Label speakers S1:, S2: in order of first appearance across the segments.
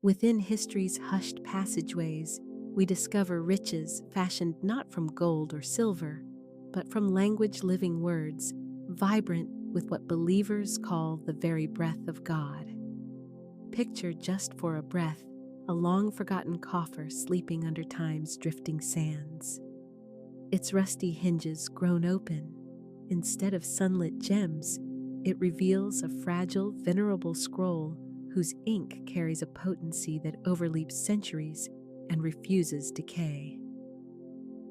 S1: Within history's hushed passageways, we discover riches fashioned not from gold or silver, but from language-living words, vibrant with what believers call the very breath of God. Picture, just for a breath, a long-forgotten coffer sleeping under time's drifting sands. Its rusty hinges grown open. Instead of sunlit gems, it reveals a fragile, venerable scroll whose ink carries a potency that overleaps centuries and refuses decay.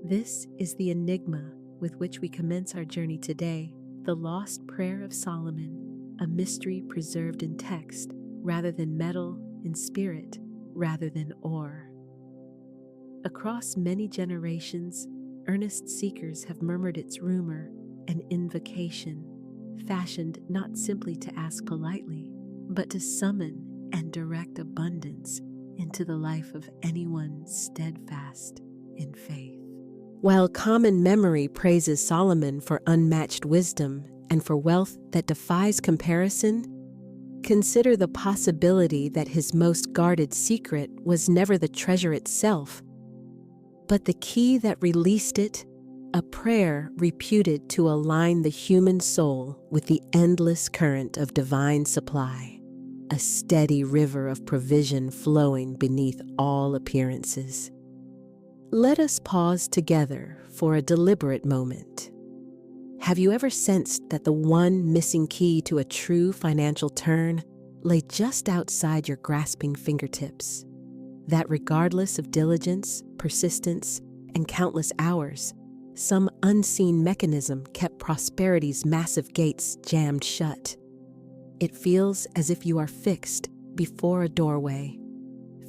S1: This is the enigma with which we commence our journey today, the lost prayer of Solomon, a mystery preserved in text rather than metal, in spirit rather than ore. Across many generations, earnest seekers have murmured its rumor, an invocation, fashioned not simply to ask politely, but to summon and direct abundance into the life of anyone steadfast in faith. While common memory praises Solomon for unmatched wisdom and for wealth that defies comparison, consider the possibility that his most guarded secret was never the treasure itself, but the key that released it, a prayer reputed to align the human soul with the endless current of divine supply, a steady river of provision flowing beneath all appearances. Let us pause together for a deliberate moment. Have you ever sensed that the one missing key to a true financial turn lay just outside your grasping fingertips? That regardless of diligence, persistence, and countless hours, some unseen mechanism kept prosperity's massive gates jammed shut. It feels as if you are fixed before a doorway,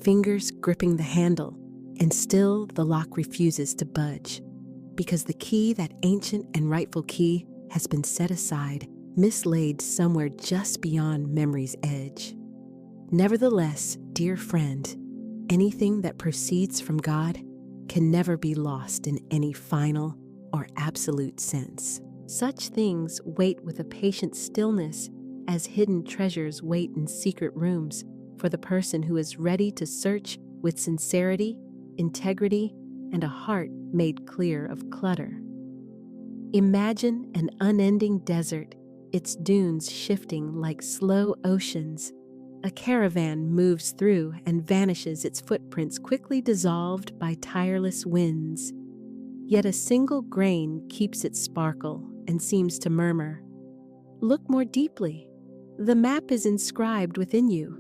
S1: fingers gripping the handle, and still the lock refuses to budge, because the key, that ancient and rightful key, has been set aside, mislaid somewhere just beyond memory's edge. Nevertheless, dear friend, anything that proceeds from God can never be lost in any final or absolute sense. Such things wait with a patient stillness as hidden treasures wait in secret rooms for the person who is ready to search with sincerity, integrity, and a heart made clear of clutter. Imagine an unending desert, its dunes shifting like slow oceans. A caravan moves through and vanishes, its footprints quickly dissolved by tireless winds. Yet a single grain keeps its sparkle and seems to murmur, "Look more deeply. The map is inscribed within you."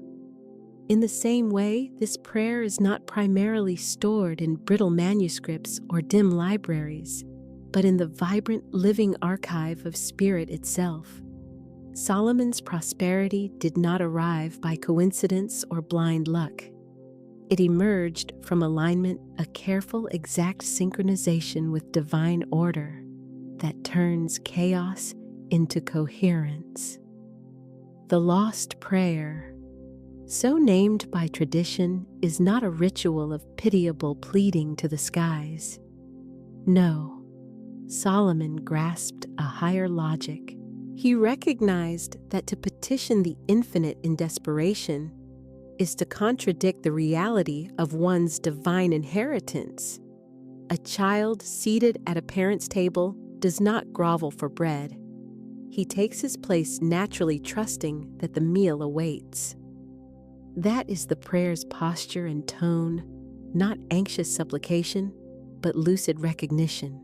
S1: In the same way, this prayer is not primarily stored in brittle manuscripts or dim libraries, but in the vibrant, living archive of spirit itself. Solomon's prosperity did not arrive by coincidence or blind luck. It emerged from alignment, a careful, exact synchronization with divine order that turns chaos into coherence. The lost prayer, so named by tradition, is not a ritual of pitiable pleading to the skies. No, Solomon grasped a higher logic. He recognized that to petition the infinite in desperation is to contradict the reality of one's divine inheritance. A child seated at a parent's table does not grovel for bread. He takes his place naturally, trusting that the meal awaits. That is the prayer's posture and tone, not anxious supplication, but lucid recognition.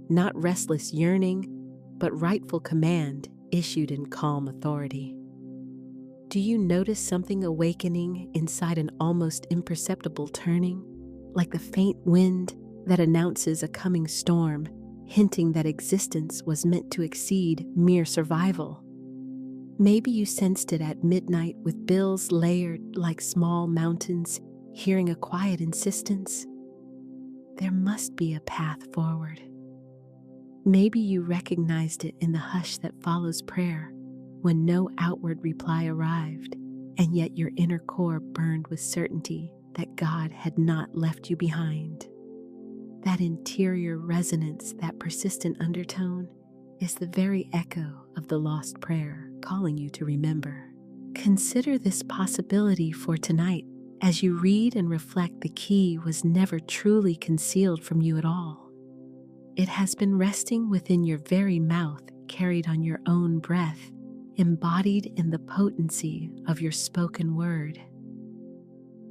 S1: Not restless yearning, but rightful command issued in calm authority. Do you notice something awakening inside an almost imperceptible turning, like the faint wind that announces a coming storm, hinting that existence was meant to exceed mere survival? Maybe you sensed it at midnight with bills layered like small mountains, hearing a quiet insistence. There must be a path forward. Maybe you recognized it in the hush that follows prayer, when no outward reply arrived, and yet your inner core burned with certainty that God had not left you behind. That interior resonance, that persistent undertone, is the very echo of the lost prayer, calling you to remember. Consider this possibility for tonight. As you read and reflect, the key was never truly concealed from you at all. It has been resting within your very mouth, carried on your own breath, embodied in the potency of your spoken word.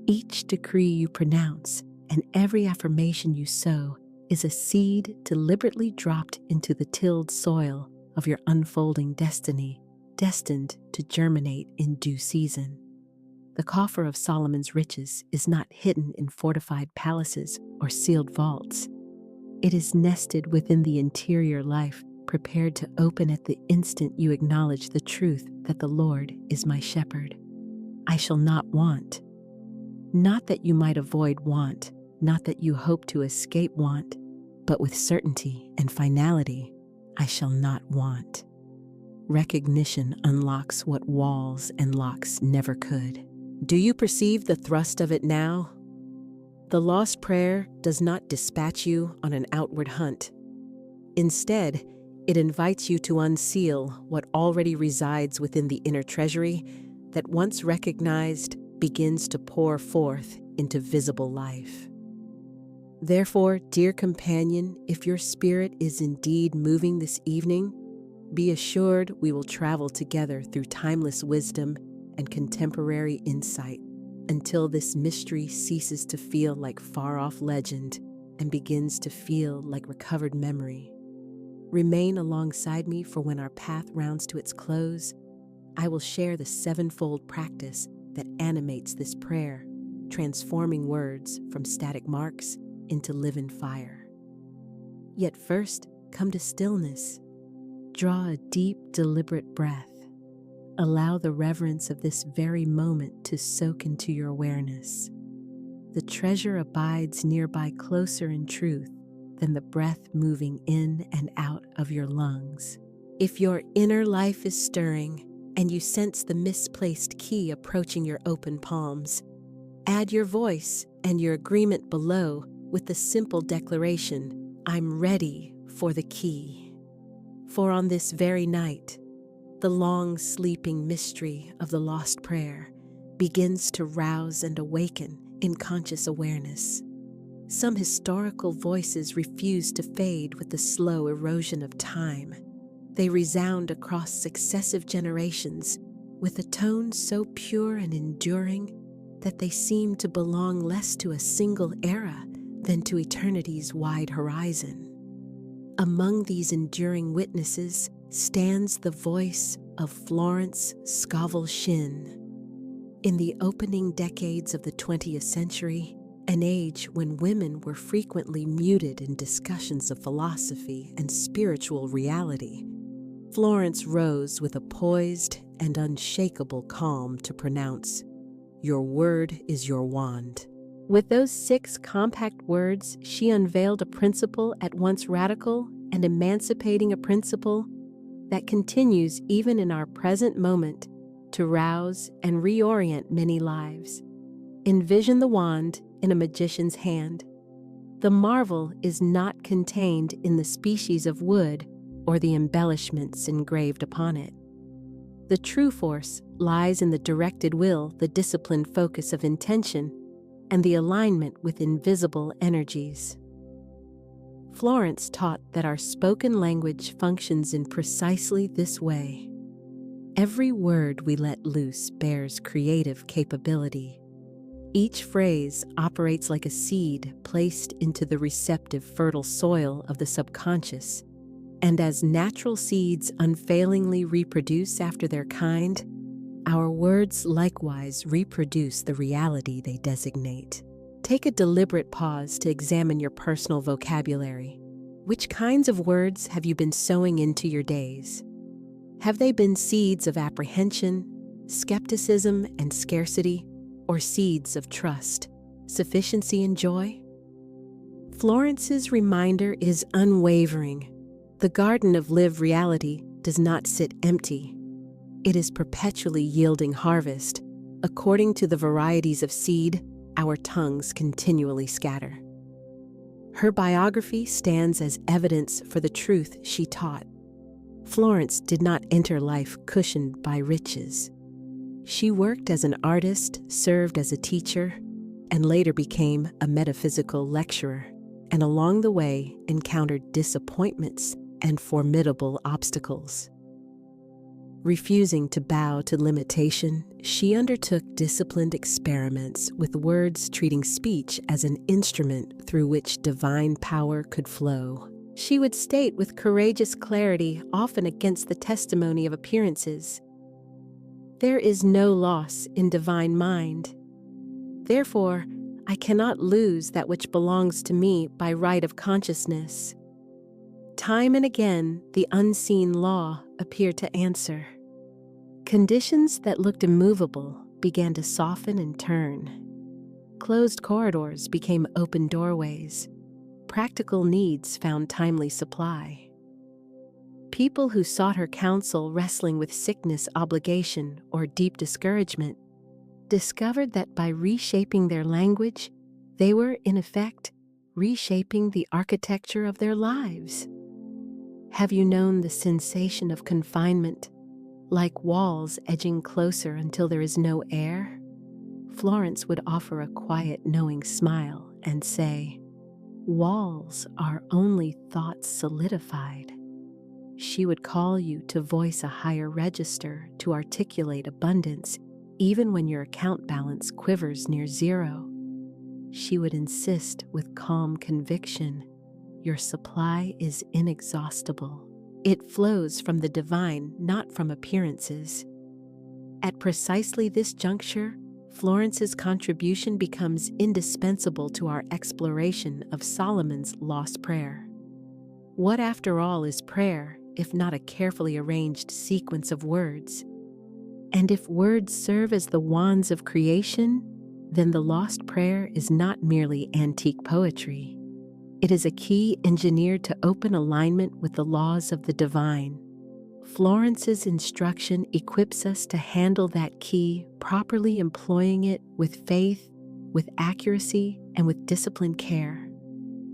S1: Each decree you pronounce and every affirmation you sow is a seed deliberately dropped into the tilled soil of your unfolding destiny, destined to germinate in due season. The coffer of Solomon's riches is not hidden in fortified palaces or sealed vaults. It is nested within the interior life, prepared to open at the instant you acknowledge the truth that the Lord is my shepherd. I shall not want. Not that you might avoid want, not that you hope to escape want, but with certainty and finality, I shall not want. Recognition unlocks what walls and locks never could. Do you perceive the thrust of it now? The lost prayer does not dispatch you on an outward hunt. Instead, it invites you to unseal what already resides within the inner treasury that, once recognized, begins to pour forth into visible life. Therefore, dear companion, if your spirit is indeed moving this evening, be assured we will travel together through timeless wisdom and contemporary insight until this mystery ceases to feel like far-off legend and begins to feel like recovered memory. Remain alongside me, for when our path rounds to its close, I will share the sevenfold practice that animates this prayer, transforming words from static marks into living fire. Yet first, come to stillness. Draw a deep, deliberate breath. Allow the reverence of this very moment to soak into your awareness. The treasure abides nearby, closer in truth than the breath moving in and out of your lungs. If your inner life is stirring and you sense the misplaced key approaching your open palms, add your voice and your agreement below with the simple declaration, I'm ready for the key. For on this very night, the long sleeping mystery of the lost prayer begins to rouse and awaken in conscious awareness. Some historical voices refuse to fade with the slow erosion of time. They resound across successive generations with a tone so pure and enduring that they seem to belong less to a single era than to eternity's wide horizon. Among these enduring witnesses stands the voice of Florence Scovel Shinn. In the opening decades of the 20th century, an age when women were frequently muted in discussions of philosophy and spiritual reality, Florence rose with a poised and unshakable calm to pronounce, "Your word is your wand." With those 6 compact words, she unveiled a principle at once radical and emancipating, a principle that continues even in our present moment to rouse and reorient many lives. Envision the wand in a magician's hand. The marvel is not contained in the species of wood or the embellishments engraved upon it. The true force lies in the directed will, the disciplined focus of intention, and the alignment with invisible energies. Florence taught that our spoken language functions in precisely this way. Every word we let loose bears creative capability. Each phrase operates like a seed placed into the receptive, fertile soil of the subconscious, and as natural seeds unfailingly reproduce after their kind, our words likewise reproduce the reality they designate. Take a deliberate pause to examine your personal vocabulary. Which kinds of words have you been sowing into your days? Have they been seeds of apprehension, skepticism, and scarcity, or seeds of trust, sufficiency, and joy? Florence's reminder is unwavering. The garden of lived reality does not sit empty. It is perpetually yielding harvest. According to the varieties of seed, our tongues continually scatter. Her biography stands as evidence for the truth she taught. Florence did not enter life cushioned by riches. She worked as an artist, served as a teacher, and later became a metaphysical lecturer, and along the way encountered disappointments and formidable obstacles. Refusing to bow to limitation, she undertook disciplined experiments with words, treating speech as an instrument through which divine power could flow. She would state with courageous clarity, often against the testimony of appearances, "There is no loss in divine mind. Therefore, I cannot lose that which belongs to me by right of consciousness." Time and again, the unseen law appeared to answer. Conditions that looked immovable began to soften and turn. Closed corridors became open doorways. Practical needs found timely supply. People who sought her counsel wrestling with sickness, obligation, or deep discouragement discovered that by reshaping their language, they were, in effect, reshaping the architecture of their lives. Have you known the sensation of confinement, like walls edging closer until there is no air? Florence would offer a quiet, knowing smile and say, "Walls are only thoughts solidified." She would call you to voice a higher register, to articulate abundance, even when your account balance quivers near zero. She would insist with calm conviction, "Your supply is inexhaustible. It flows from the divine, not from appearances." At precisely this juncture, Florence's contribution becomes indispensable to our exploration of Solomon's lost prayer. What, after all, is prayer, if not a carefully arranged sequence of words? And if words serve as the wands of creation, then the lost prayer is not merely antique poetry. It is a key engineered to open alignment with the laws of the divine. Florence's instruction equips us to handle that key, properly employing it with faith, with accuracy, and with disciplined care.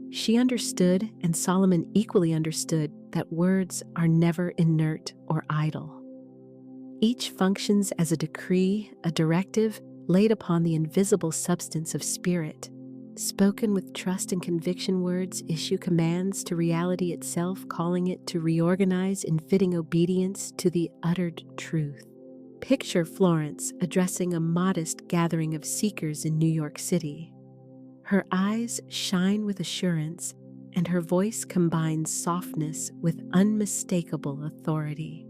S1: She understood, and Solomon equally understood, that words are never inert or idle. Each functions as a decree, a directive laid upon the invisible substance of spirit. Spoken with trust and conviction, words issue commands to reality itself, calling it to reorganize in fitting obedience to the uttered truth. Picture Florence addressing a modest gathering of seekers in New York City. Her eyes shine with assurance, and her voice combines softness with unmistakable authority.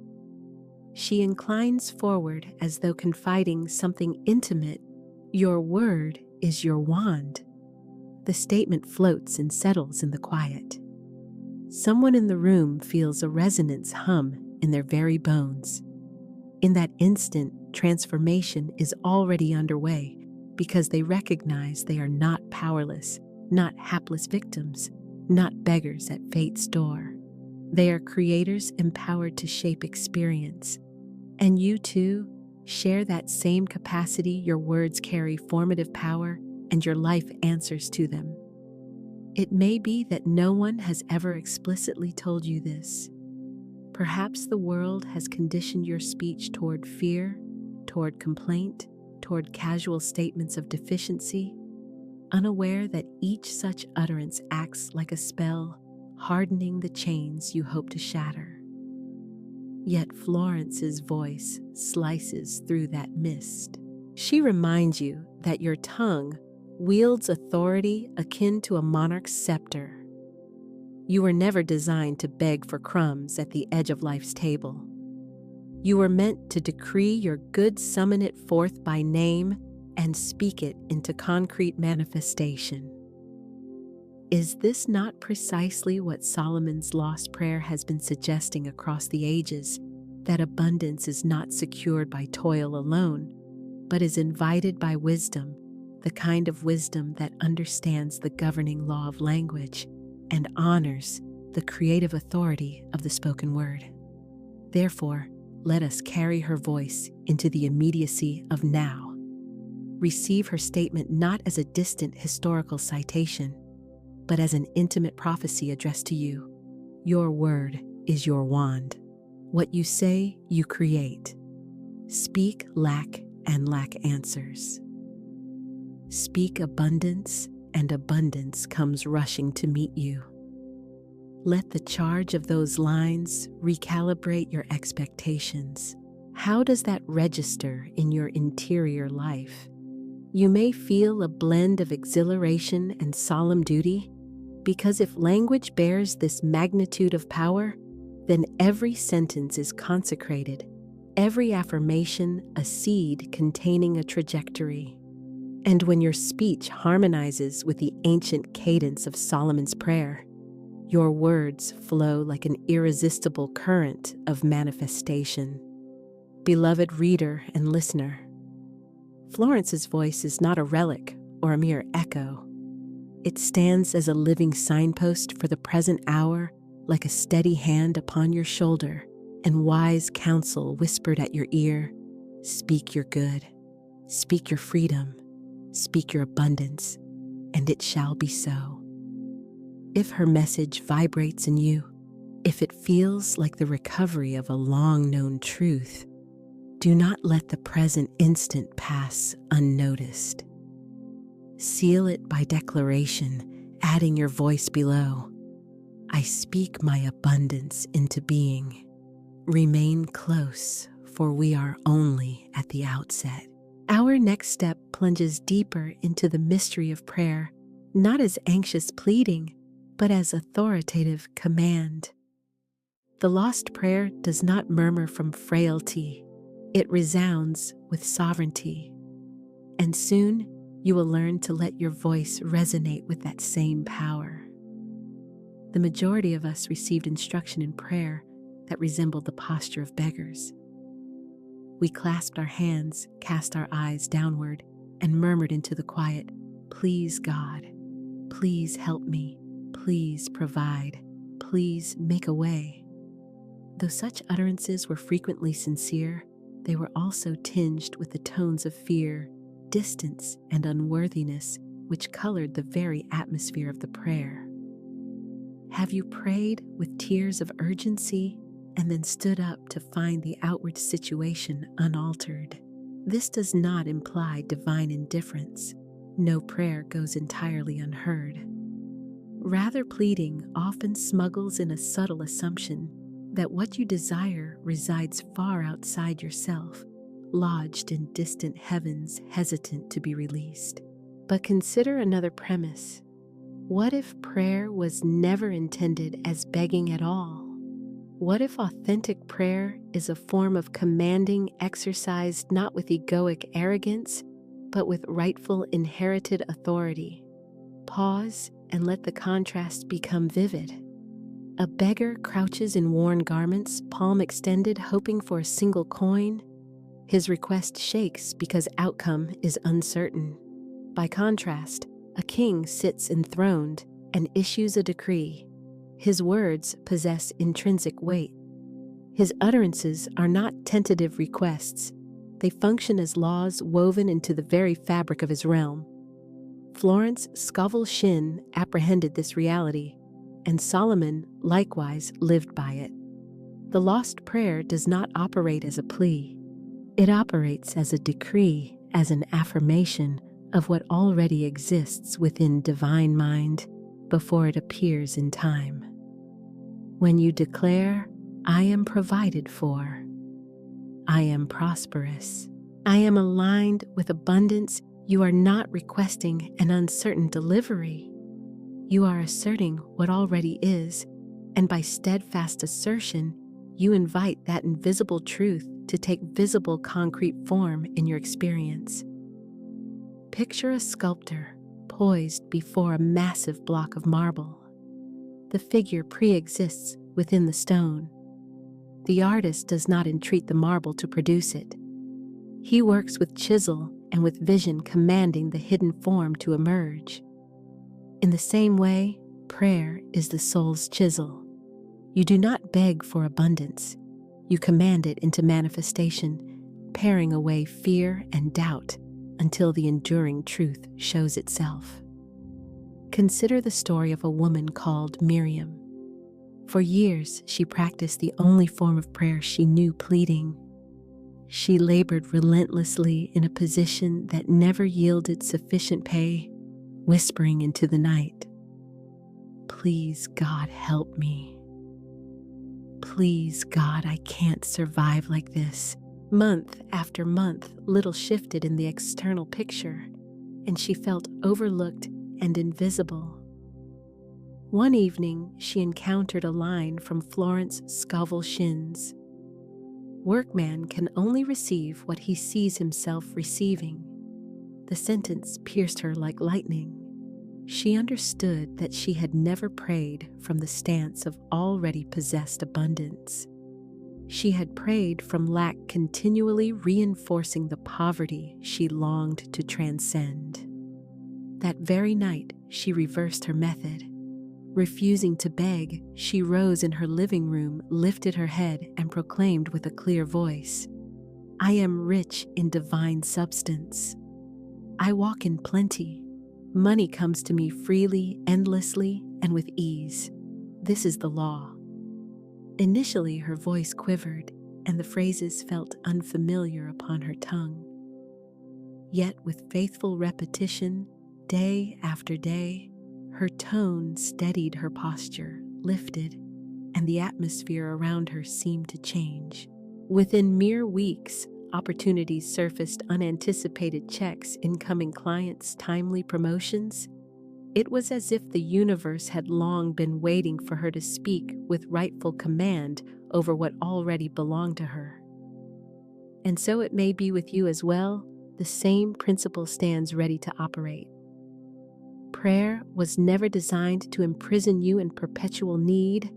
S1: She inclines forward as though confiding something intimate. "Your word is your wand." The statement floats and settles in the quiet. Someone in the room feels a resonance hum in their very bones. In that instant, transformation is already underway because they recognize they are not powerless, not hapless victims, not beggars at fate's door. They are creators empowered to shape experience. And you too share that same capacity. Your words carry formative power, and your life answers to them. It may be that no one has ever explicitly told you this. Perhaps the world has conditioned your speech toward fear, toward complaint, toward casual statements of deficiency, unaware that each such utterance acts like a spell, hardening the chains you hope to shatter. Yet Florence's voice slices through that mist. She reminds you that your tongue wields authority akin to a monarch's scepter. You were never designed to beg for crumbs at the edge of life's table. You were meant to decree your good, summon it forth by name, and speak it into concrete manifestation. Is this not precisely what Solomon's lost prayer has been suggesting across the ages? That abundance is not secured by toil alone, but is invited by wisdom, the kind of wisdom that understands the governing law of language and honors the creative authority of the spoken word. Therefore, let us carry her voice into the immediacy of now. Receive her statement not as a distant historical citation, but as an intimate prophecy addressed to you. Your word is your wand. What you say, you create. Speak lack and lack answers. Speak abundance, and abundance comes rushing to meet you. Let the charge of those lines recalibrate your expectations. How does that register in your interior life? You may feel a blend of exhilaration and solemn duty, because if language bears this magnitude of power, then every sentence is consecrated, every affirmation a seed containing a trajectory. And when your speech harmonizes with the ancient cadence of Solomon's prayer, your words flow like an irresistible current of manifestation. Beloved reader and listener, Florence's voice is not a relic or a mere echo. It stands as a living signpost for the present hour, like a steady hand upon your shoulder and wise counsel whispered at your ear. Speak your good, speak your freedom, speak your abundance, and it shall be so. If her message vibrates in you, if it feels like the recovery of a long-known truth, do not let the present instant pass unnoticed. Seal it by declaration, adding your voice below. I speak my abundance into being. Remain close, for we are only at the outset. Our next step plunges deeper into the mystery of prayer, not as anxious pleading, but as authoritative command. The lost prayer does not murmur from frailty. It resounds with sovereignty. And soon, you will learn to let your voice resonate with that same power. The majority of us received instruction in prayer that resembled the posture of beggars. We clasped our hands, cast our eyes downward, and murmured into the quiet, "Please, God, please help me, please provide, please make a way." Though such utterances were frequently sincere, they were also tinged with the tones of fear, distance, and unworthiness which colored the very atmosphere of the prayer. Have you prayed with tears of urgency and then stood up to find the outward situation unaltered? This does not imply divine indifference. No prayer goes entirely unheard. Rather, pleading often smuggles in a subtle assumption that what you desire resides far outside yourself, lodged in distant heavens hesitant to be released. But consider another premise. What if prayer was never intended as begging at all? What if authentic prayer is a form of commanding exercised not with egoic arrogance, but with rightful inherited authority? Pause and let the contrast become vivid. A beggar crouches in worn garments, palm extended, hoping for a single coin. His request shakes because outcome is uncertain. By contrast, a king sits enthroned and issues a decree. His words possess intrinsic weight. His utterances are not tentative requests. They function as laws woven into the very fabric of his realm. Florence Scovel Shinn apprehended this reality, and Solomon likewise lived by it. The lost prayer does not operate as a plea. It operates as a decree, as an affirmation of what already exists within divine mind before it appears in time. When you declare, "I am provided for," "I am prosperous," "I am aligned with abundance," you are not requesting an uncertain delivery. You are asserting what already is, and by steadfast assertion, you invite that invisible truth to take visible concrete form in your experience. Picture a sculptor poised before a massive block of marble. The figure pre-exists within the stone. The artist does not entreat the marble to produce it. He works with chisel and with vision commanding the hidden form to emerge. In the same way, prayer is the soul's chisel. You do not beg for abundance. You command it into manifestation, paring away fear and doubt until the enduring truth shows itself. Consider the story of a woman called Miriam. For years, she practiced the only form of prayer she knew, pleading. She labored relentlessly in a position that never yielded sufficient pay, whispering into the night, "Please, God, help me. Please, God, I can't survive like this." Month after month, little shifted in the external picture, and she felt overlooked and invisible. One evening, she encountered a line from Florence Scovel Shinn's, "Workman can only receive what he sees himself receiving." The sentence pierced her like lightning. She understood that she had never prayed from the stance of already possessed abundance. She had prayed from lack, continually reinforcing the poverty she longed to transcend. That very night, she reversed her method. Refusing to beg, she rose in her living room, lifted her head, and proclaimed with a clear voice, "I am rich in divine substance. I walk in plenty. Money comes to me freely, endlessly, and with ease. This is the law." Initially, her voice quivered, and the phrases felt unfamiliar upon her tongue. Yet, with faithful repetition, day after day, her tone steadied, her posture lifted, and the atmosphere around her seemed to change. Within mere weeks, opportunities surfaced: unanticipated checks, incoming clients, timely promotions. It was as if the universe had long been waiting for her to speak with rightful command over what already belonged to her. And so it may be with you as well. The same principle stands ready to operate. Prayer was never designed to imprison you in perpetual need.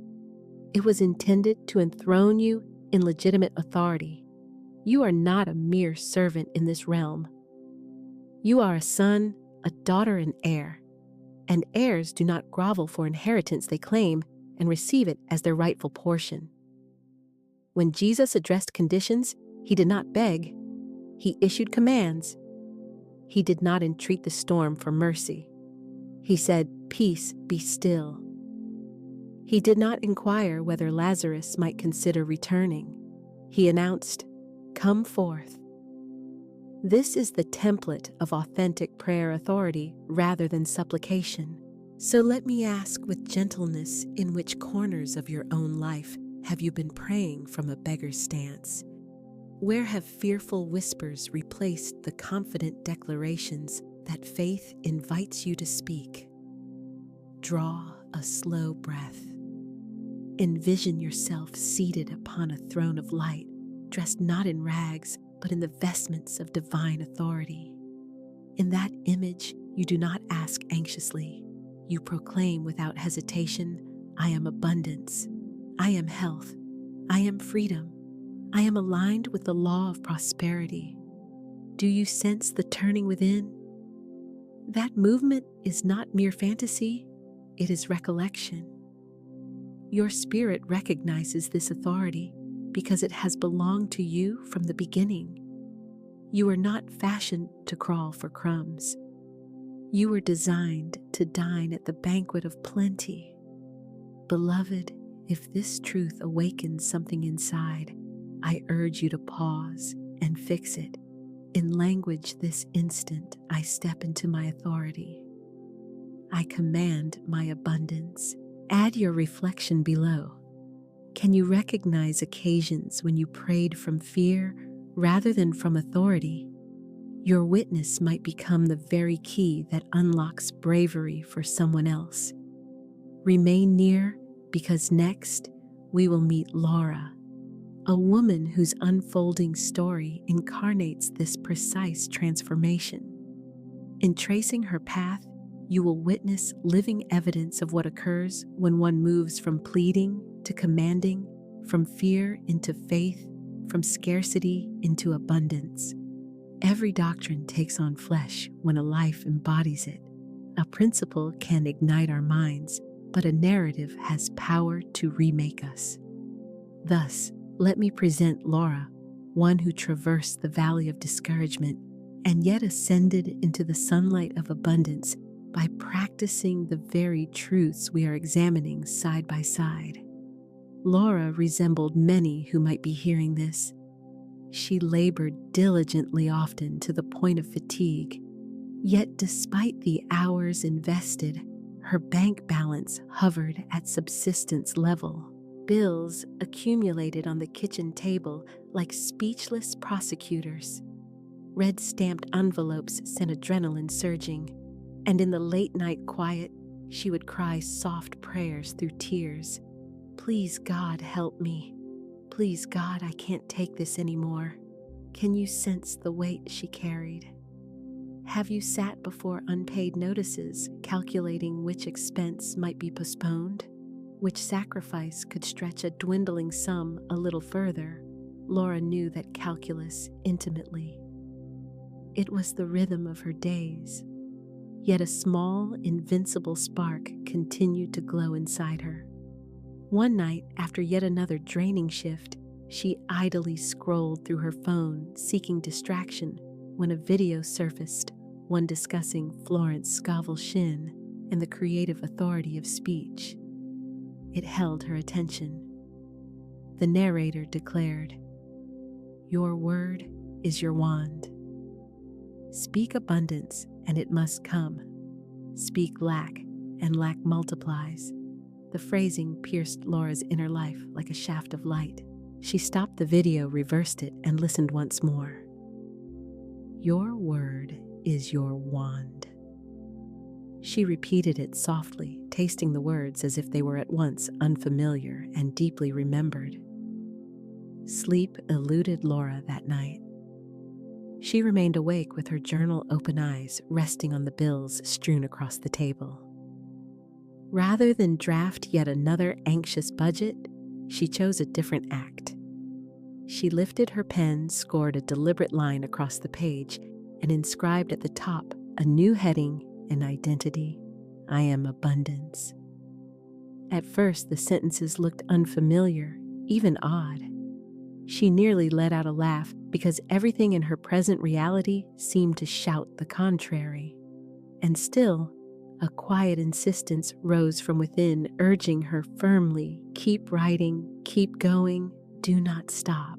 S1: It was intended to enthrone you in legitimate authority. You are not a mere servant in this realm. You are a son, a daughter, and heir. And heirs do not grovel for inheritance they claim and receive it as their rightful portion. When Jesus addressed conditions, he did not beg. He issued commands. He did not entreat the storm for mercy. He said, "Peace, be still." He did not inquire whether Lazarus might consider returning. He announced, "Come forth." This is the template of authentic prayer authority rather than supplication. So let me ask with gentleness, in which corners of your own life have you been praying from a beggar's stance? Where have fearful whispers replaced the confident declarations that faith invites you to speak? Draw a slow breath. Envision yourself seated upon a throne of light, dressed not in rags, but in the vestments of divine authority. In that image, you do not ask anxiously. You proclaim without hesitation, "I am abundance. I am health. I am freedom. I am aligned with the law of prosperity." Do you sense the turning within? That movement is not mere fantasy, it is recollection. Your spirit recognizes this authority because it has belonged to you from the beginning. You are not fashioned to crawl for crumbs. You were designed to dine at the banquet of plenty. Beloved, if this truth awakens something inside, I urge you to pause and fix it. In language this instant, I step into my authority. I command my abundance. Add your reflection below. Can you recognize occasions when you prayed from fear rather than from authority? Your witness might become the very key that unlocks bravery for someone else. Remain near, because next we will meet Laura, a woman whose unfolding story incarnates this precise transformation. In tracing her path, you will witness living evidence of what occurs when one moves from pleading to commanding, from fear into faith, from scarcity into abundance. Every doctrine takes on flesh when a life embodies it. A principle can ignite our minds, but a narrative has power to remake us. Thus, let me present Laura, one who traversed the valley of discouragement and yet ascended into the sunlight of abundance by practicing the very truths we are examining side by side. Laura resembled many who might be hearing this. She labored diligently often to the point of fatigue. Yet despite the hours invested, her bank balance hovered at subsistence level. Bills accumulated on the kitchen table like speechless prosecutors. Red-stamped envelopes sent adrenaline surging, and in the late-night quiet, she would cry soft prayers through tears. "Please, God, help me. Please, God, I can't take this anymore." Can you sense the weight she carried? Have you sat before unpaid notices, calculating which expense might be postponed? Which sacrifice could stretch a dwindling sum a little further? Laura knew that calculus intimately. It was the rhythm of her days. Yet a small, invincible spark continued to glow inside her. One night, after yet another draining shift, she idly scrolled through her phone, seeking distraction, when a video surfaced, one discussing Florence Scovel Shinn and the creative authority of speech. It held her attention. The narrator declared, "Your word is your wand. Speak abundance, and it must come. Speak lack, and lack multiplies." The phrasing pierced Laura's inner life like a shaft of light. She stopped the video, reversed it, and listened once more. "Your word is your wand." She repeated it softly, tasting the words as if they were at once unfamiliar and deeply remembered. Sleep eluded Laura that night. She remained awake with her journal open eyes resting on the bills strewn across the table. Rather than draft yet another anxious budget, she chose a different act. She lifted her pen, scored a deliberate line across the page, and inscribed at the top a new heading and identity: "I am abundance." At first, the sentences looked unfamiliar, even odd. She nearly let out a laugh because everything in her present reality seemed to shout the contrary. And still, a quiet insistence rose from within, urging her firmly, "Keep writing, keep going, do not stop."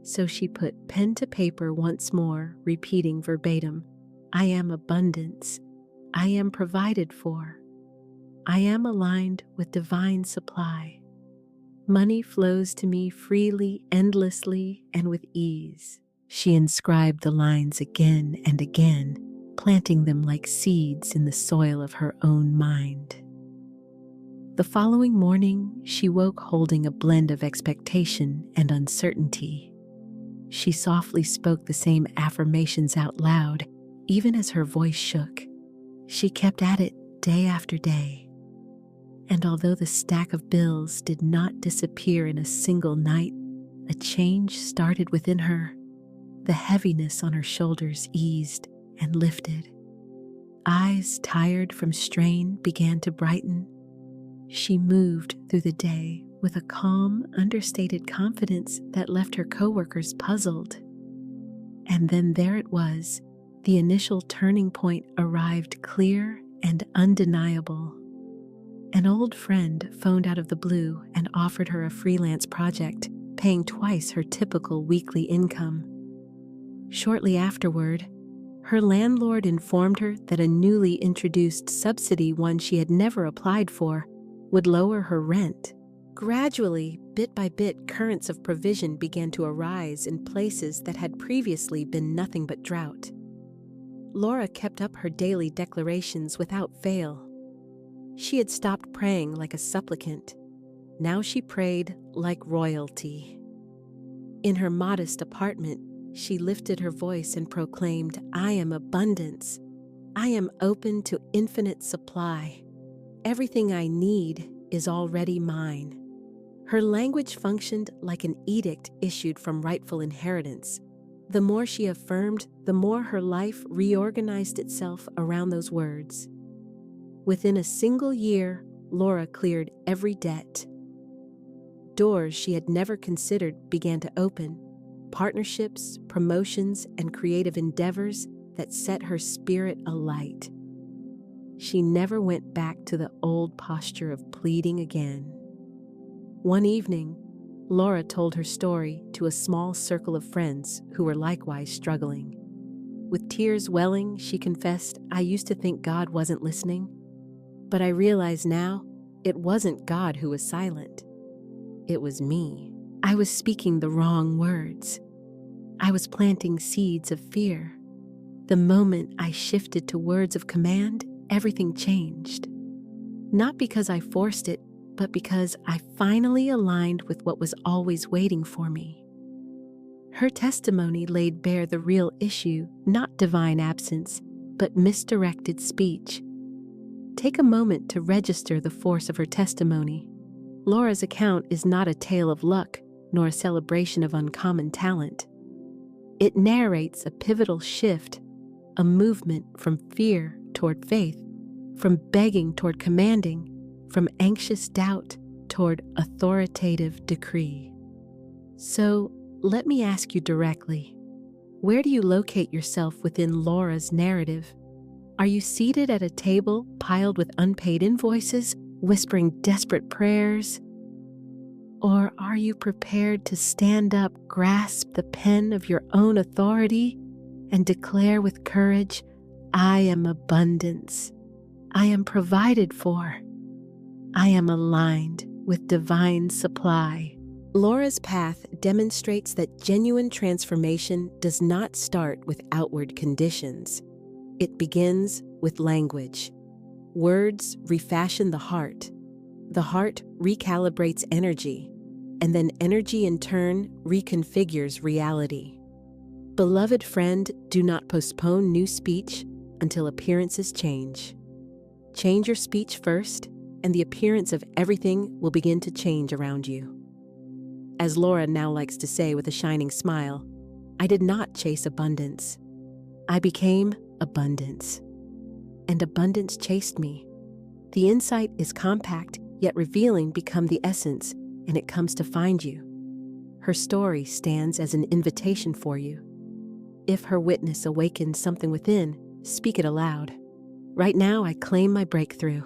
S1: So she put pen to paper once more, repeating verbatim, "I am abundance. I am provided for. I am aligned with divine supply. Money flows to me freely, endlessly, and with ease." She inscribed the lines again and again, planting them like seeds in the soil of her own mind. The following morning, she woke holding a blend of expectation and uncertainty. She softly spoke the same affirmations out loud, even as her voice shook. She kept at it day after day. And although the stack of bills did not disappear in a single night, a change started within her. The heaviness on her shoulders eased and lifted. Eyes tired from strain began to brighten. She moved through the day with a calm, understated confidence that left her coworkers puzzled. And then there it was. The initial turning point arrived clear and undeniable. An old friend phoned out of the blue and offered her a freelance project, paying twice her typical weekly income. Shortly afterward, her landlord informed her that a newly introduced subsidy, one she had never applied for, would lower her rent. Gradually, bit by bit, currents of provision began to arise in places that had previously been nothing but drought. Laura kept up her daily declarations without fail. She had stopped praying like a supplicant. Now she prayed like royalty. In her modest apartment, she lifted her voice and proclaimed, "I am abundance. I am open to infinite supply. Everything I need is already mine." Her language functioned like an edict issued from rightful inheritance. The more she affirmed, the more her life reorganized itself around those words. Within a single year, Laura cleared every debt. Doors she had never considered began to open. Partnerships, promotions, and creative endeavors that set her spirit alight. She never went back to the old posture of pleading again. One evening, Laura told her story to a small circle of friends who were likewise struggling. With tears welling, she confessed, "I used to think God wasn't listening, but I realize now it wasn't God who was silent. It was me. I was speaking the wrong words. I was planting seeds of fear. The moment I shifted to words of command, everything changed. Not because I forced it, but because I finally aligned with what was always waiting for me." Her testimony laid bare the real issue, not divine absence, but misdirected speech. Take a moment to register the force of her testimony. Laura's account is not a tale of luck, nor a celebration of uncommon talent. It narrates a pivotal shift, a movement from fear toward faith, from begging toward commanding, from anxious doubt toward authoritative decree. So, let me ask you directly, where do you locate yourself within Laura's narrative? Are you seated at a table piled with unpaid invoices, whispering desperate prayers? Or are you prepared to stand up, grasp the pen of your own authority, and declare with courage, "I am abundance. I am provided for. I am aligned with divine supply"? Laura's path demonstrates that genuine transformation does not start with outward conditions. It begins with language. Words refashion the heart. The heart recalibrates energy, and then energy in turn reconfigures reality. Beloved friend, do not postpone new speech until appearances change. Change your speech first, and the appearance of everything will begin to change around you. As Laura now likes to say with a shining smile, "I did not chase abundance. I became abundance. And abundance chased me." The insight is compact, yet revealing become the essence, and it comes to find you. Her story stands as an invitation for you. If her witness awakens something within, speak it aloud. Right now, I claim my breakthrough.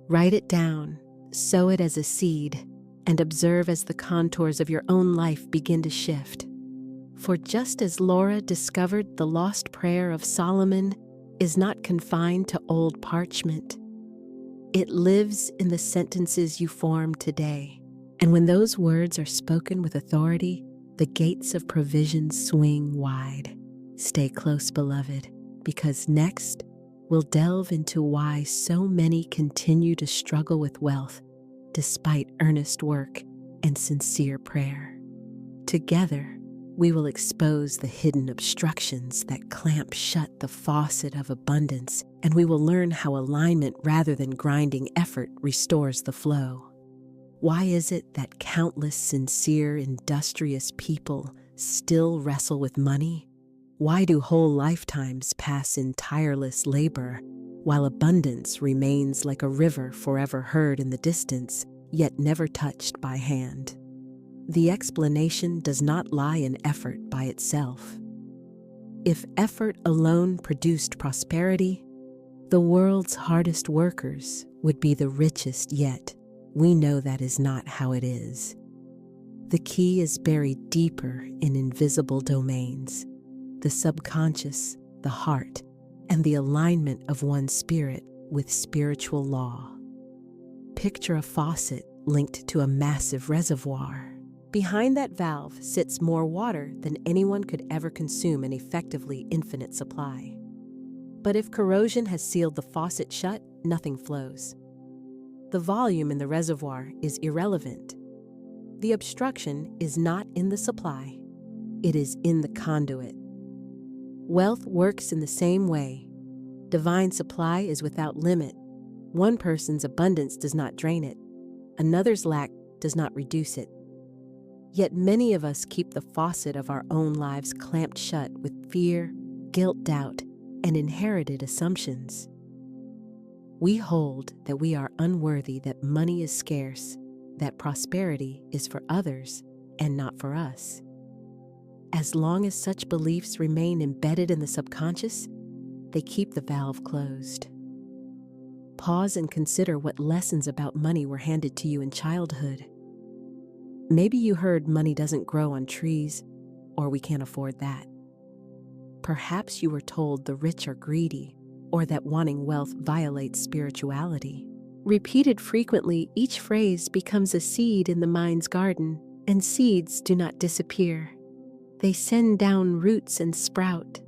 S1: Write it down, sow it as a seed, and observe as the contours of your own life begin to shift. For just as Laura discovered the lost prayer of Solomon is not confined to old parchment, it lives in the sentences you form today. And when those words are spoken with authority, the gates of provision swing wide. Stay close, beloved, because next we'll delve into why so many continue to struggle with wealth despite earnest work and sincere prayer. Together, we will expose the hidden obstructions that clamp shut the faucet of abundance, and we will learn how alignment rather than grinding effort restores the flow. Why is it that countless sincere, industrious people still wrestle with money? Why do whole lifetimes pass in tireless labor, while abundance remains like a river forever heard in the distance, yet never touched by hand? The explanation does not lie in effort by itself. If effort alone produced prosperity, the world's hardest workers would be the richest yet. We know that is not how it is. The key is buried deeper in invisible domains, the subconscious, the heart, and the alignment of one's spirit with spiritual law. Picture a faucet linked to a massive reservoir. Behind that valve sits more water than anyone could ever consume an effectively infinite supply. But if corrosion has sealed the faucet shut, nothing flows. The volume in the reservoir is irrelevant. The obstruction is not in the supply, it is in the conduit. Wealth works in the same way. Divine supply is without limit. One person's abundance does not drain it. Another's lack does not reduce it. Yet many of us keep the faucet of our own lives clamped shut with fear, guilt, doubt, and inherited assumptions. We hold that we are unworthy, that money is scarce, that prosperity is for others and not for us. As long as such beliefs remain embedded in the subconscious, they keep the valve closed. Pause and consider what lessons about money were handed to you in childhood. Maybe you heard money doesn't grow on trees, or we can't afford that. Perhaps you were told the rich are greedy, or that wanting wealth violates spirituality. Repeated frequently, each phrase becomes a seed in the mind's garden, and seeds do not disappear. They send down roots and sprout.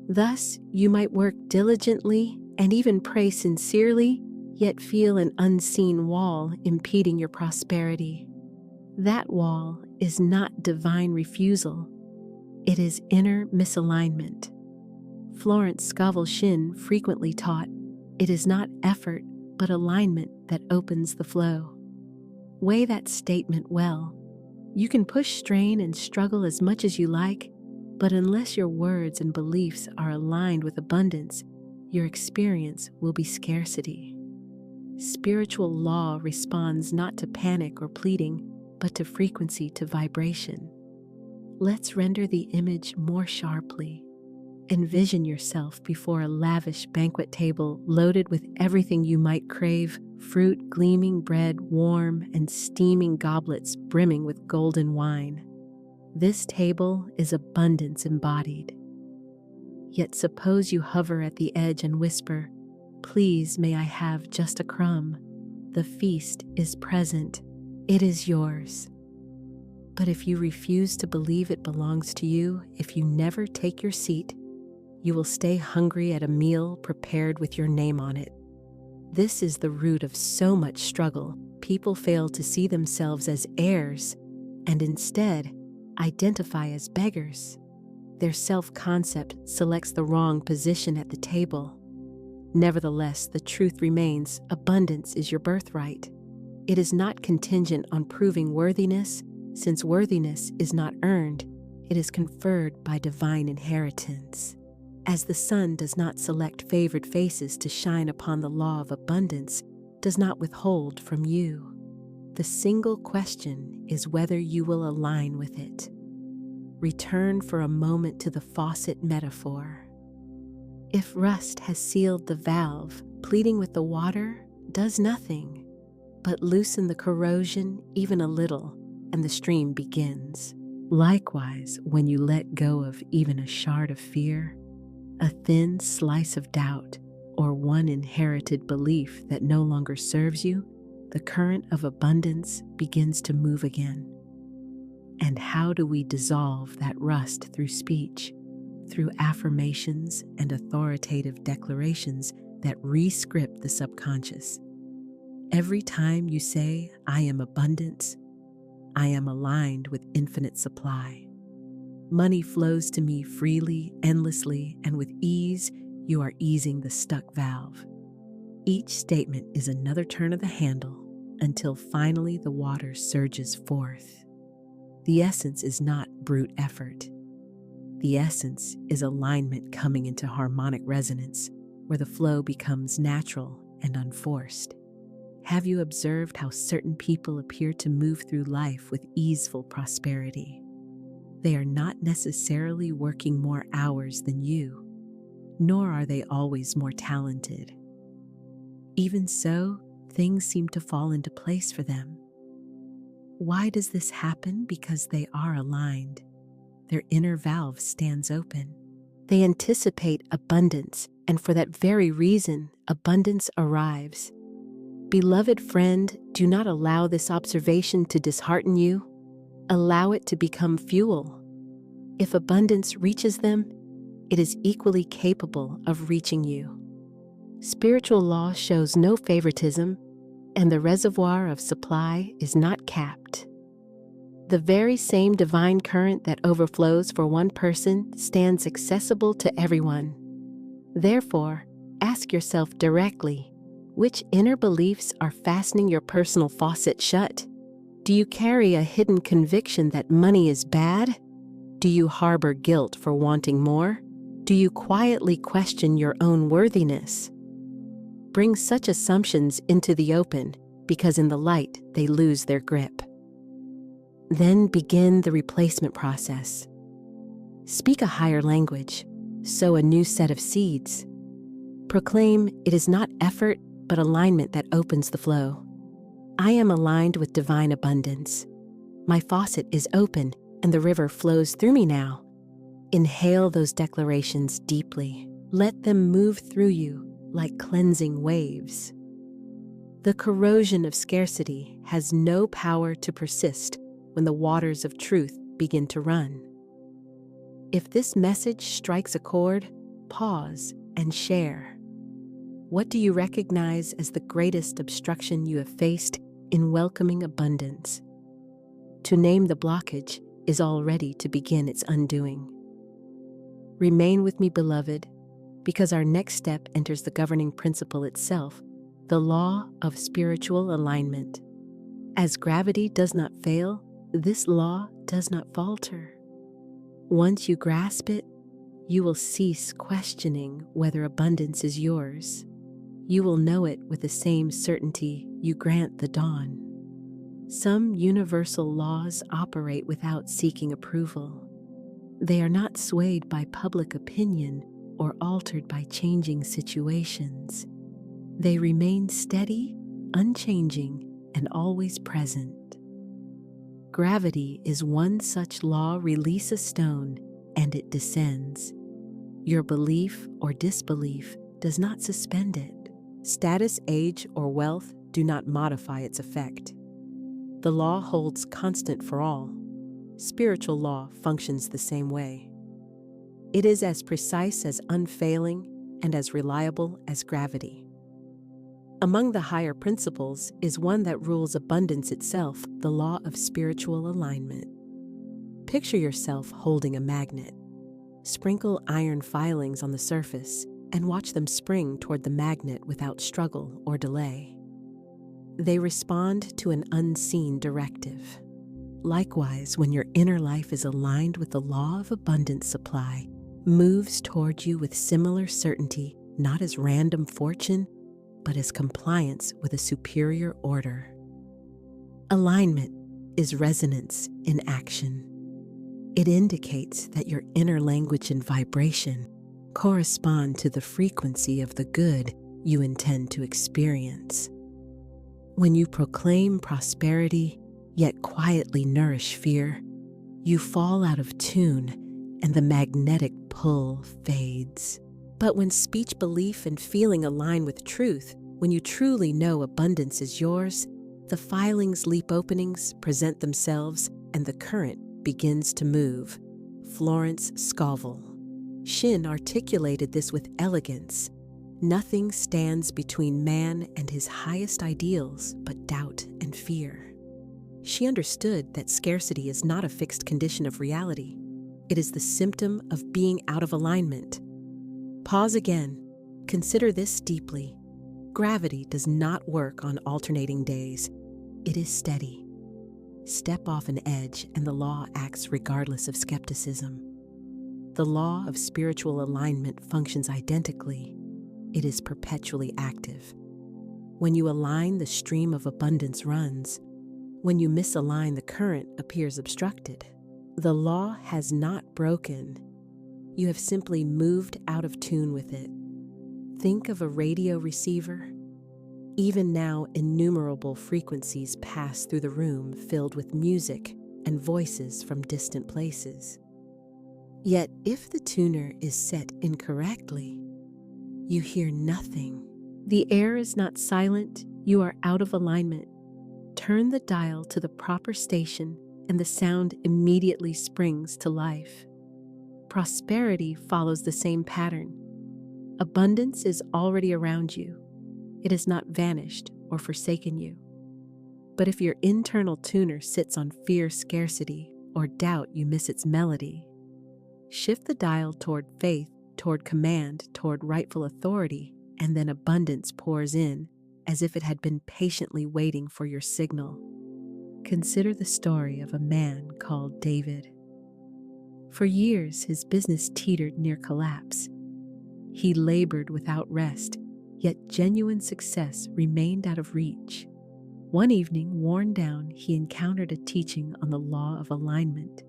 S1: Thus, you might work diligently and even pray sincerely, yet feel an unseen wall impeding your prosperity. That wall is not divine refusal. It is inner misalignment. Florence Scovel Shinn frequently taught, it is not effort, but alignment that opens the flow. Weigh that statement well. You can push, strain, and struggle as much as you like, but unless your words and beliefs are aligned with abundance, your experience will be scarcity. Spiritual law responds not to panic or pleading, but to frequency, to vibration. Let's render the image more sharply. Envision yourself before a lavish banquet table loaded with everything you might crave: fruit, gleaming bread, warm and steaming goblets brimming with golden wine. This table is abundance embodied. Yet suppose you hover at the edge and whisper, "Please, may I have just a crumb?" The feast is present. It is yours. But if you refuse to believe it belongs to you, if you never take your seat, you will stay hungry at a meal prepared with your name on it. This is the root of so much struggle. People fail to see themselves as heirs and instead identify as beggars. Their self-concept selects the wrong position at the table. Nevertheless, the truth remains: abundance is your birthright. It is not contingent on proving worthiness, since worthiness is not earned, it is conferred by divine inheritance. As the sun does not select favored faces to shine upon the law of abundance, does not withhold from you. The single question is whether you will align with it. Return for a moment to the faucet metaphor. If rust has sealed the valve, pleading with the water does nothing but loosen the corrosion even a little, and the stream begins. Likewise, when you let go of even a shard of fear, a thin slice of doubt, or one inherited belief that no longer serves you, the current of abundance begins to move again. And how do we dissolve that rust? Through speech, through affirmations and authoritative declarations that re-script the subconscious. Every time you say, "I am abundance," I am aligned with infinite supply. Money flows to me freely, endlessly, and with ease, you are easing the stuck valve. Each statement is another turn of the handle until finally the water surges forth. The essence is not brute effort. The essence is alignment coming into harmonic resonance, where the flow becomes natural and unforced. Have you observed how certain people appear to move through life with easeful prosperity? They are not necessarily working more hours than you, nor are they always more talented. Even so, things seem to fall into place for them. Why does this happen? Because they are aligned. Their inner valve stands open. They anticipate abundance, and for that very reason, abundance arrives. Beloved friend, do not allow this observation to dishearten you. Allow it to become fuel. If abundance reaches them, it is equally capable of reaching you. Spiritual law shows no favoritism, and the reservoir of supply is not capped. The very same divine current that overflows for one person stands accessible to everyone. Therefore, ask yourself directly, which inner beliefs are fastening your personal faucet shut? Do you carry a hidden conviction that money is bad? Do you harbor guilt for wanting more? Do you quietly question your own worthiness? Bring such assumptions into the open, because in the light they lose their grip. Then begin the replacement process. Speak a higher language, sow a new set of seeds. Proclaim, it is not effort, but alignment that opens the flow. I am aligned with divine abundance. My faucet is open and the river flows through me now. Inhale those declarations deeply. Let them move through you like cleansing waves. The corrosion of scarcity has no power to persist when the waters of truth begin to run. If this message strikes a chord, pause and share. What do you recognize as the greatest obstruction you have faced in welcoming abundance? To name the blockage is already to begin its undoing. Remain with me, beloved, because our next step enters the governing principle itself, the law of spiritual alignment. As gravity does not fail, this law does not falter. Once you grasp it, you will cease questioning whether abundance is yours. You will know it with the same certainty you grant the dawn. Some universal laws operate without seeking approval. They are not swayed by public opinion or altered by changing situations. They remain steady, unchanging, and always present. Gravity is one such law. Release a stone, and it descends. Your belief or disbelief does not suspend it. Status, age, or wealth do not modify its effect. The law holds constant for all. Spiritual law functions the same way. It is as precise, as unfailing, and as reliable as gravity. Among the higher principles is one that rules abundance itself, the law of spiritual alignment. Picture yourself holding a magnet. Sprinkle iron filings on the surface and watch them spring toward the magnet without struggle or delay. They respond to an unseen directive. Likewise, when your inner life is aligned with the law of abundant supply, moves toward you with similar certainty, not as random fortune, but as compliance with a superior order. Alignment is resonance in action. It indicates that your inner language and vibration correspond to the frequency of the good you intend to experience. When you proclaim prosperity, yet quietly nourish fear, you fall out of tune and the magnetic pull fades. But when speech, belief, and feeling align with truth, when you truly know abundance is yours, the filings leap openings, present themselves, and the current begins to move. Florence Scovel Shinn articulated this with elegance. Nothing stands between man and his highest ideals but doubt and fear. She understood that scarcity is not a fixed condition of reality. It is the symptom of being out of alignment. Pause again. Consider this deeply. Gravity does not work on alternating days. It is steady. Step off an edge and the law acts regardless of skepticism. The law of spiritual alignment functions identically. It is perpetually active. When you align, the stream of abundance runs. When you misalign, the current appears obstructed. The law has not broken. You have simply moved out of tune with it. Think of a radio receiver. Even now, innumerable frequencies pass through the room filled with music and voices from distant places. Yet, if the tuner is set incorrectly, you hear nothing. The air is not silent, you are out of alignment. Turn the dial to the proper station and the sound immediately springs to life. Prosperity follows the same pattern. Abundance is already around you. It has not vanished or forsaken you. But if your internal tuner sits on fear, scarcity, or doubt, you miss its melody. Shift the dial toward faith, toward command, toward rightful authority, and then abundance pours in as if it had been patiently waiting for your signal. Consider the story of a man called David. For years, his business teetered near collapse. He labored without rest, yet genuine success remained out of reach. One evening, worn down, he encountered a teaching on the law of alignment.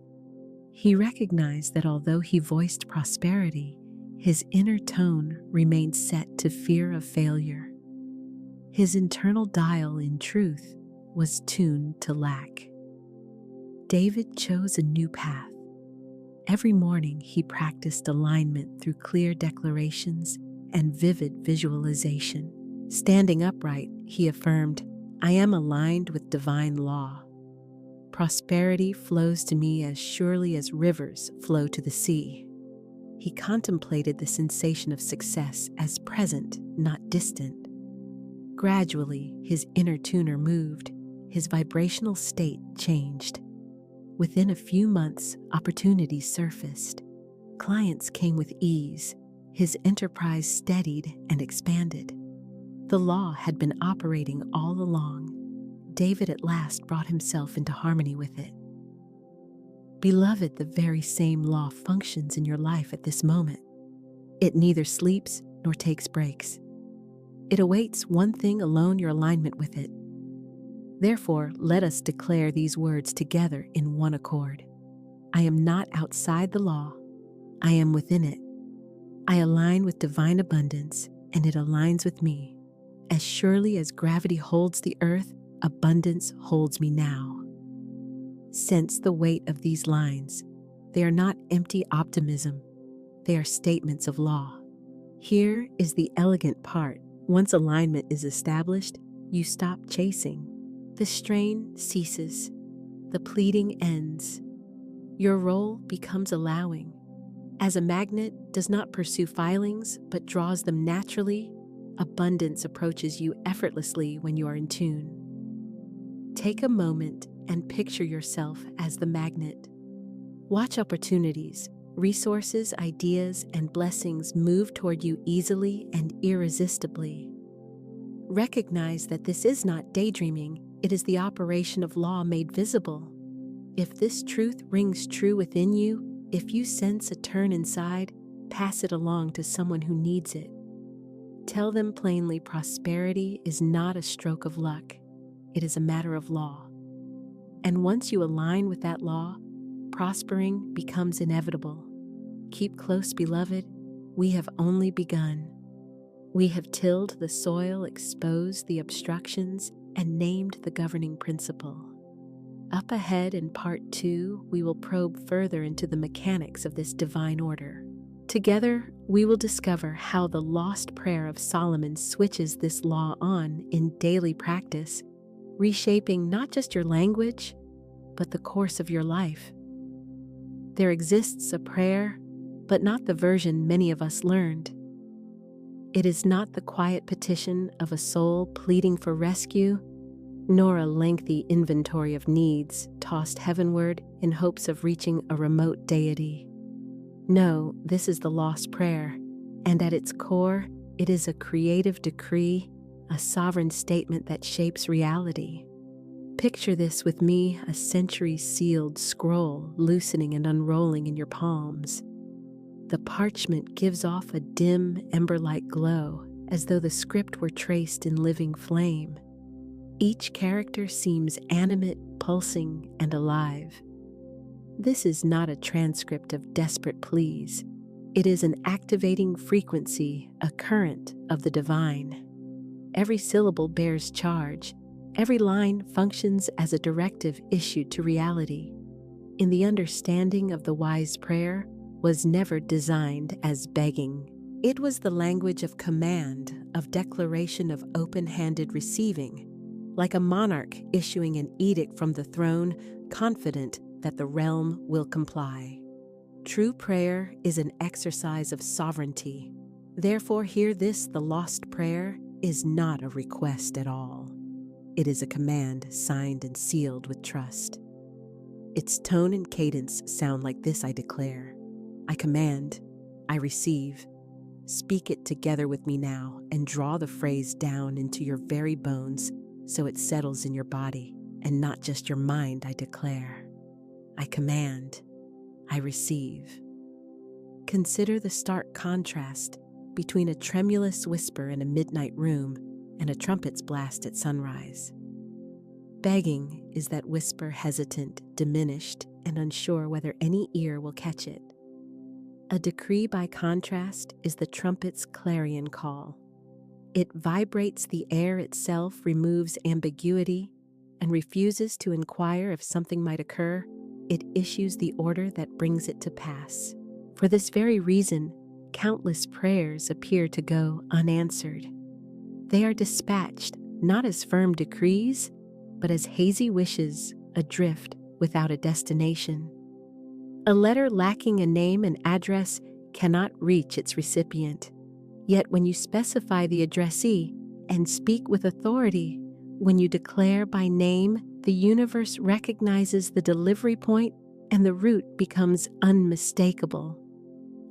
S1: He recognized that although he voiced prosperity, his inner tone remained set to fear of failure. His internal dial, in truth, was tuned to lack. David chose a new path. Every morning, he practiced alignment through clear declarations and vivid visualization. Standing upright, he affirmed, "I am aligned with divine law. Prosperity flows to me as surely as rivers flow to the sea." He contemplated the sensation of success as present, not distant. Gradually, his inner tuner moved, his vibrational state changed. Within a few months, opportunities surfaced. Clients came with ease. His enterprise steadied and expanded. The law had been operating all along. David at last brought himself into harmony with it. Beloved, the very same law functions in your life at this moment. It neither sleeps nor takes breaks. It awaits one thing alone: your alignment with it. Therefore, let us declare these words together in one accord. I am not outside the law. I am within it. I align with divine abundance, and it aligns with me. As surely as gravity holds the earth, abundance holds me now. Sense the weight of these lines. They are not empty optimism. They are statements of law. Here is the elegant part. Once alignment is established, you stop chasing. The strain ceases. The pleading ends. Your role becomes allowing. As a magnet does not pursue filings but draws them naturally, abundance approaches you effortlessly when you are in tune. Take a moment and picture yourself as the magnet. Watch opportunities, resources, ideas, and blessings move toward you easily and irresistibly. Recognize that this is not daydreaming, it is the operation of law made visible. If this truth rings true within you, if you sense a turn inside, pass it along to someone who needs it. Tell them plainly, prosperity is not a stroke of luck, it is a matter of law. And once you align with that law, prospering becomes inevitable. Keep close, beloved. We have only begun. We have tilled the soil, exposed the obstructions, and named the governing principle. Up ahead in part 2, we will probe further into the mechanics of this divine order. Together, we will discover how the lost prayer of Solomon switches this law on in daily practice, reshaping not just your language, but the course of your life. There exists a prayer, but not the version many of us learned. It is not the quiet petition of a soul pleading for rescue, nor a lengthy inventory of needs tossed heavenward in hopes of reaching a remote deity. No, this is the lost prayer, and at its core, it is a creative decree, a sovereign statement that shapes reality. Picture this with me, a century-sealed scroll loosening and unrolling in your palms. The parchment gives off a dim, ember-like glow, as though the script were traced in living flame. Each character seems animate, pulsing, and alive. This is not a transcript of desperate pleas. It is an activating frequency, a current of the divine. Every syllable bears charge. Every line functions as a directive issued to reality. In the understanding of the wise prayer was never designed as begging. It was the language of command, of declaration, of open-handed receiving, like a monarch issuing an edict from the throne, confident that the realm will comply. True prayer is an exercise of sovereignty. Therefore, hear this: the lost prayer is not a request at all. It is a command signed and sealed with trust. Its tone and cadence sound like this: I declare, I command, I receive. Speak it together with me now and draw the phrase down into your very bones so it settles in your body and not just your mind. I declare, I command, I receive. Consider the stark contrast between a tremulous whisper in a midnight room and a trumpet's blast at sunrise. Begging is that whisper, hesitant, diminished, and unsure whether any ear will catch it. A decree, by contrast, is the trumpet's clarion call. It vibrates the air itself, removes ambiguity, and refuses to inquire if something might occur it issues the order that brings it to pass. For this very reason, countless prayers appear to go unanswered. They are dispatched not as firm decrees, but as hazy wishes adrift without a destination. A letter lacking a name and address cannot reach its recipient. Yet when you specify the addressee and speak with authority, when you declare by name, the universe recognizes the delivery point and the route becomes unmistakable.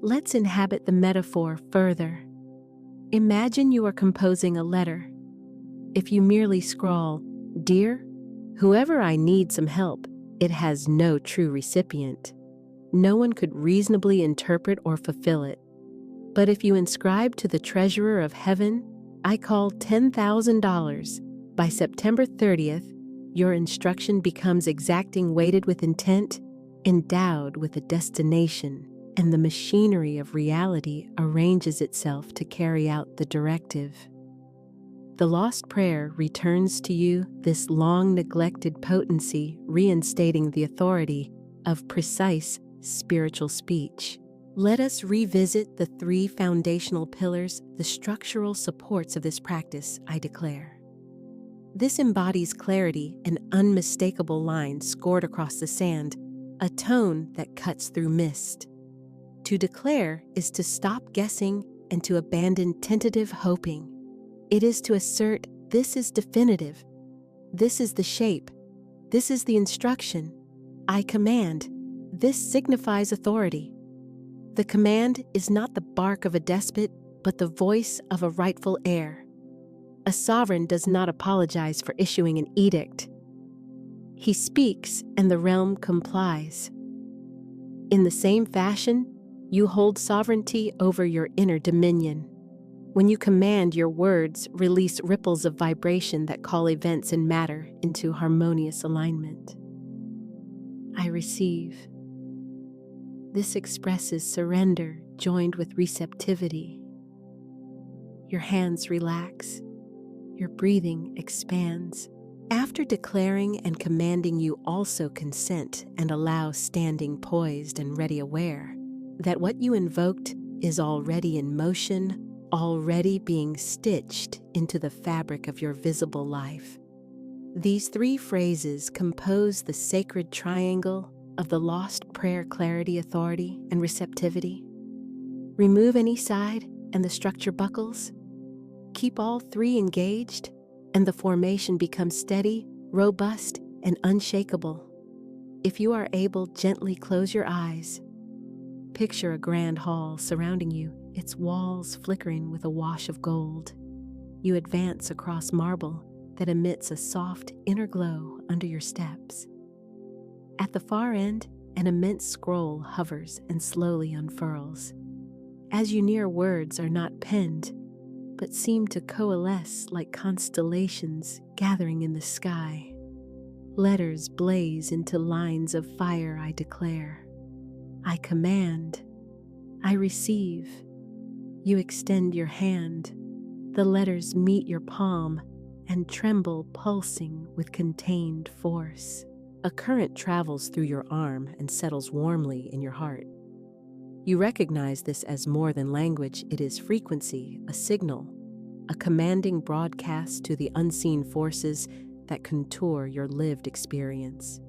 S1: Let's inhabit the metaphor further. Imagine you are composing a letter. If you merely scrawl, "Dear, whoever I need some help," it has no true recipient. No one could reasonably interpret or fulfill it. But if you inscribe to the treasurer of heaven, "I call $10,000, by September 30th, your instruction becomes exacting, weighted with intent, endowed with a destination, and the machinery of reality arranges itself to carry out the directive. The lost prayer returns to you this long-neglected potency, reinstating the authority of precise spiritual speech. Let us revisit the three foundational pillars, the structural supports of this practice, I declare. This embodies clarity, an unmistakable line scored across the sand, a tone that cuts through mist. To declare is to stop guessing and to abandon tentative hoping. It is to assert, this is definitive, this is the shape, this is the instruction, I command, this signifies authority. The command is not the bark of a despot, but the voice of a rightful heir. A sovereign does not apologize for issuing an edict. He speaks and the realm complies. In the same fashion, you hold sovereignty over your inner dominion. When you command, your words release ripples of vibration that call events and matter into harmonious alignment. I receive. This expresses surrender joined with receptivity. Your hands relax. Your breathing expands. After declaring and commanding, you also consent and allow, standing poised and ready, aware that what you invoked is already in motion, already being stitched into the fabric of your visible life. These three phrases compose the sacred triangle of the lost prayer: clarity, authority, and receptivity. Remove any side and the structure buckles. Keep all three engaged, and the formation becomes steady, robust, and unshakable. If you are able, gently close your eyes. Picture a grand hall surrounding you, its walls flickering with a wash of gold. You advance across marble that emits a soft inner glow under your steps. At the far end, an immense scroll hovers and slowly unfurls. As you near, words are not penned, but seem to coalesce like constellations gathering in the sky. Letters blaze into lines of fire. I declare. I command. I receive. You extend your hand. The letters meet your palm and tremble, pulsing with contained force. A current travels through your arm and settles warmly in your heart. You recognize this as more than language. It is frequency, a signal, a commanding broadcast to the unseen forces that contour your lived experience.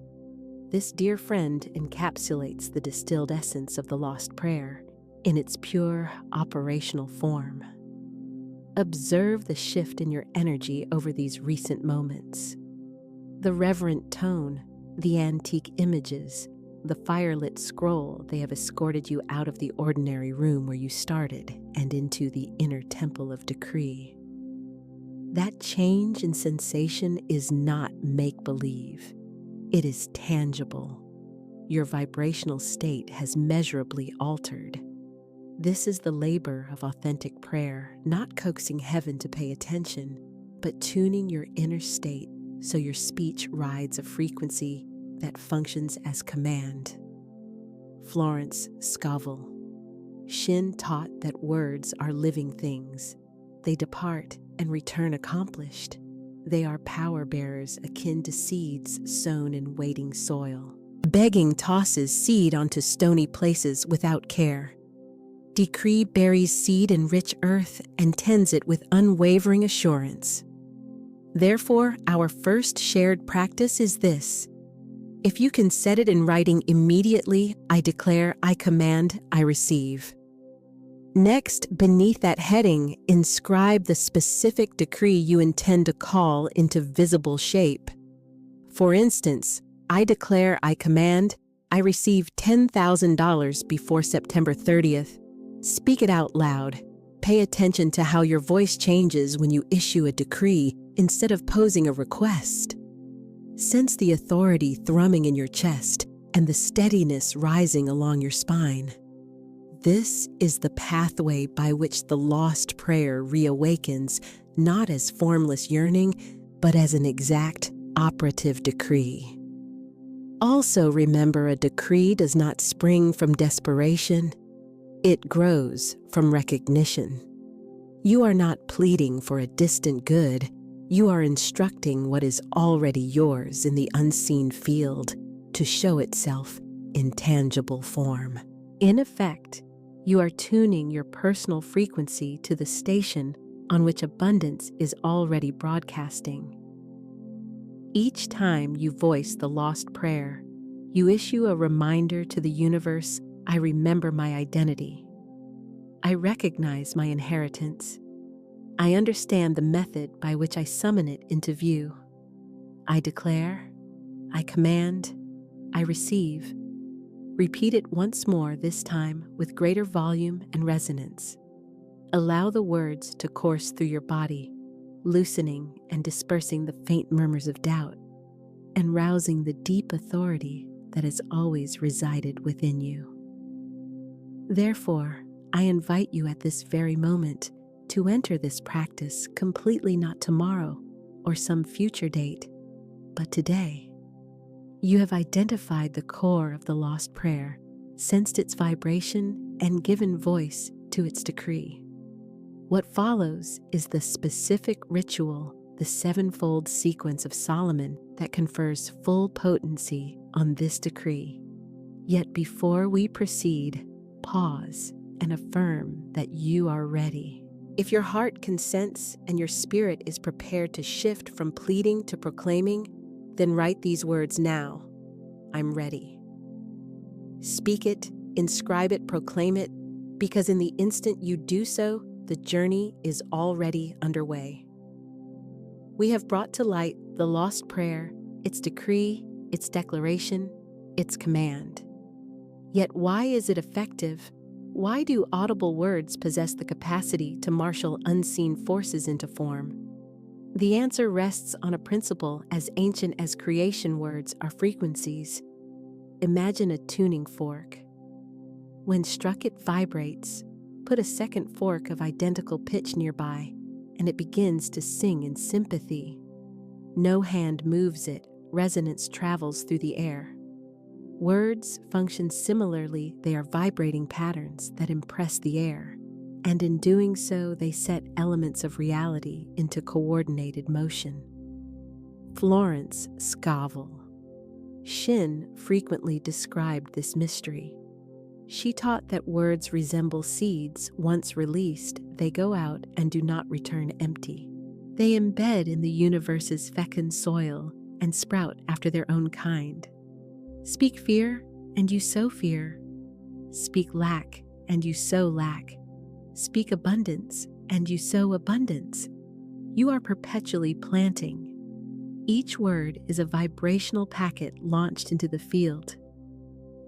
S1: This dear friend encapsulates the distilled essence of the lost prayer in its pure operational form. Observe the shift in your energy over these recent moments. The reverent tone, the antique images, the firelit scroll, they have escorted you out of the ordinary room where you started and into the inner temple of decree. That change in sensation is not make-believe. It is tangible. Your vibrational state has measurably altered. This is the labor of authentic prayer, not coaxing heaven to pay attention, but tuning your inner state so your speech rides a frequency that functions as command. Florence Scovel Shinn taught that words are living things. They depart and return accomplished. They are power bearers akin to seeds sown in waiting soil. Begging tosses seed onto stony places without care. Decree buries seed in rich earth and tends it with unwavering assurance. Therefore, our first shared practice is this. If you can set it in writing immediately, I declare, I command, I receive. Next, beneath that heading, inscribe the specific decree you intend to call into visible shape. For instance, I declare, I command, I receive $10,000 before September 30th. Speak it out loud. Pay attention to how your voice changes when you issue a decree instead of posing a request. Sense the authority thrumming in your chest and the steadiness rising along your spine. This is the pathway by which the lost prayer reawakens, not as formless yearning, but as an exact, operative decree. Also remember, a decree does not spring from desperation. It grows from recognition. You are not pleading for a distant good. You are instructing what is already yours in the unseen field to show itself in tangible form. In effect, you are tuning your personal frequency to the station on which abundance is already broadcasting. Each time you voice the lost prayer, you issue a reminder to the universe, I remember my identity. I recognize my inheritance. I understand the method by which I summon it into view. I declare, I command, I receive. Repeat it once more, this time with greater volume and resonance. Allow the words to course through your body, loosening and dispersing the faint murmurs of doubt, and rousing the deep authority that has always resided within you. Therefore, I invite you at this very moment to enter this practice completely, not tomorrow or some future date, but today. You have identified the core of the lost prayer, sensed its vibration, and given voice to its decree. What follows is the specific ritual, the sevenfold sequence of Solomon that confers full potency on this decree. Yet before we proceed, pause and affirm that you are ready. If your heart consents and your spirit is prepared to shift from pleading to proclaiming, then write these words now. I'm ready. Speak it, inscribe it, proclaim it, because in the instant you do so, the journey is already underway. We have brought to light the lost prayer, its decree, its declaration, its command. Yet why is it effective? Why do audible words possess the capacity to marshal unseen forces into form? The answer rests on a principle as ancient as creation. Words are frequencies. Imagine a tuning fork. When struck, it vibrates. Put a second fork of identical pitch nearby, and it begins to sing in sympathy. No hand moves it. Resonance travels through the air. Words function similarly. They are vibrating patterns that impress the air, and in doing so, they set elements of reality into coordinated motion. Florence Scovel Shinn frequently described this mystery. She taught that words resemble seeds. Once released, they go out and do not return empty. They embed in the universe's fecund soil and sprout after their own kind. Speak fear, and you sow fear. Speak lack, and you sow lack. Speak abundance, and you sow abundance. You are perpetually planting. Each word is a vibrational packet launched into the field.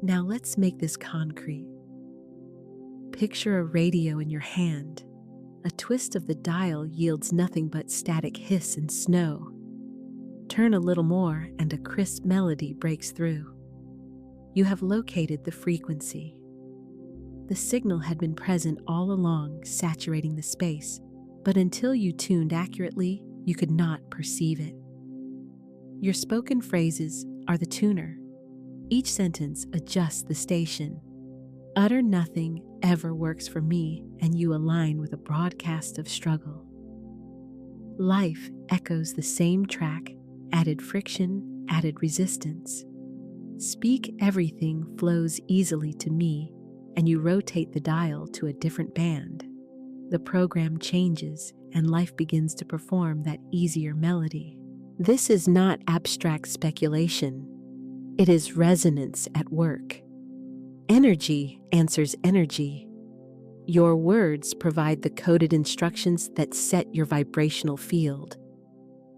S1: Now let's make this concrete. Picture a radio in your hand. A twist of the dial yields nothing but static hiss and snow. Turn a little more, and a crisp melody breaks through. You have located the frequency. The signal had been present all along, saturating the space, but until you tuned accurately, you could not perceive it. Your spoken phrases are the tuner. Each sentence adjusts the station. Utter nothing ever works for me, and you align with a broadcast of struggle. Life echoes the same track, added friction, added resistance. Speak everything flows easily to me, and you rotate the dial to a different band. The program changes, and life begins to perform that easier melody. This is not abstract speculation. It is resonance at work. Energy answers energy. Your words provide the coded instructions that set your vibrational field.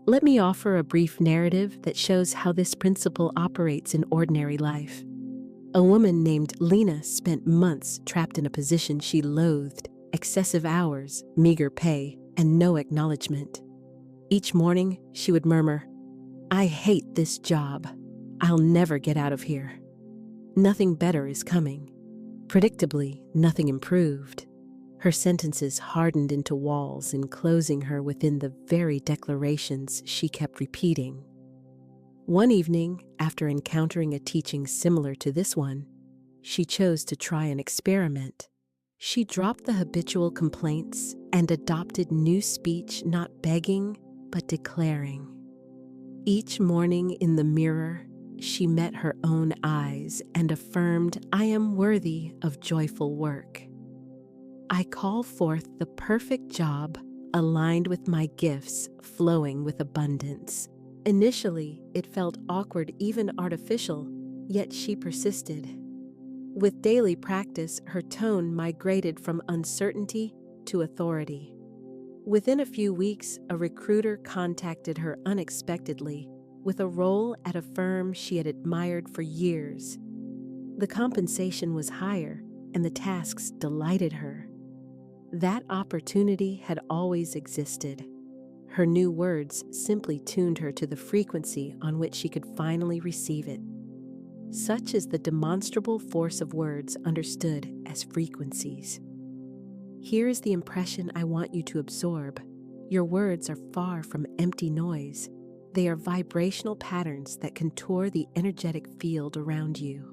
S1: Let me offer a brief narrative that shows how this principle operates in ordinary life. A woman named Lena spent months trapped in a position she loathed, excessive hours, meager pay, and no acknowledgement. Each morning, she would murmur, "I hate this job. I'll never get out of here." Nothing better is coming. Predictably, nothing improved. Her sentences hardened into walls, enclosing her within the very declarations she kept repeating. One evening, after encountering a teaching similar to this one, she chose to try an experiment. She dropped the habitual complaints and adopted new speech, not begging, but declaring. Each morning in the mirror, she met her own eyes and affirmed, "I am worthy of joyful work. I call forth the perfect job aligned with my gifts, flowing with abundance." Initially, it felt awkward, even artificial, yet she persisted. With daily practice, her tone migrated from uncertainty to authority. Within a few weeks, a recruiter contacted her unexpectedly with a role at a firm she had admired for years. The compensation was higher, and the tasks delighted her. That opportunity had always existed. Her new words simply tuned her to the frequency on which she could finally receive it. Such is the demonstrable force of words understood as frequencies. Here is the impression I want you to absorb. Your words are far from empty noise. They are vibrational patterns that contour the energetic field around you.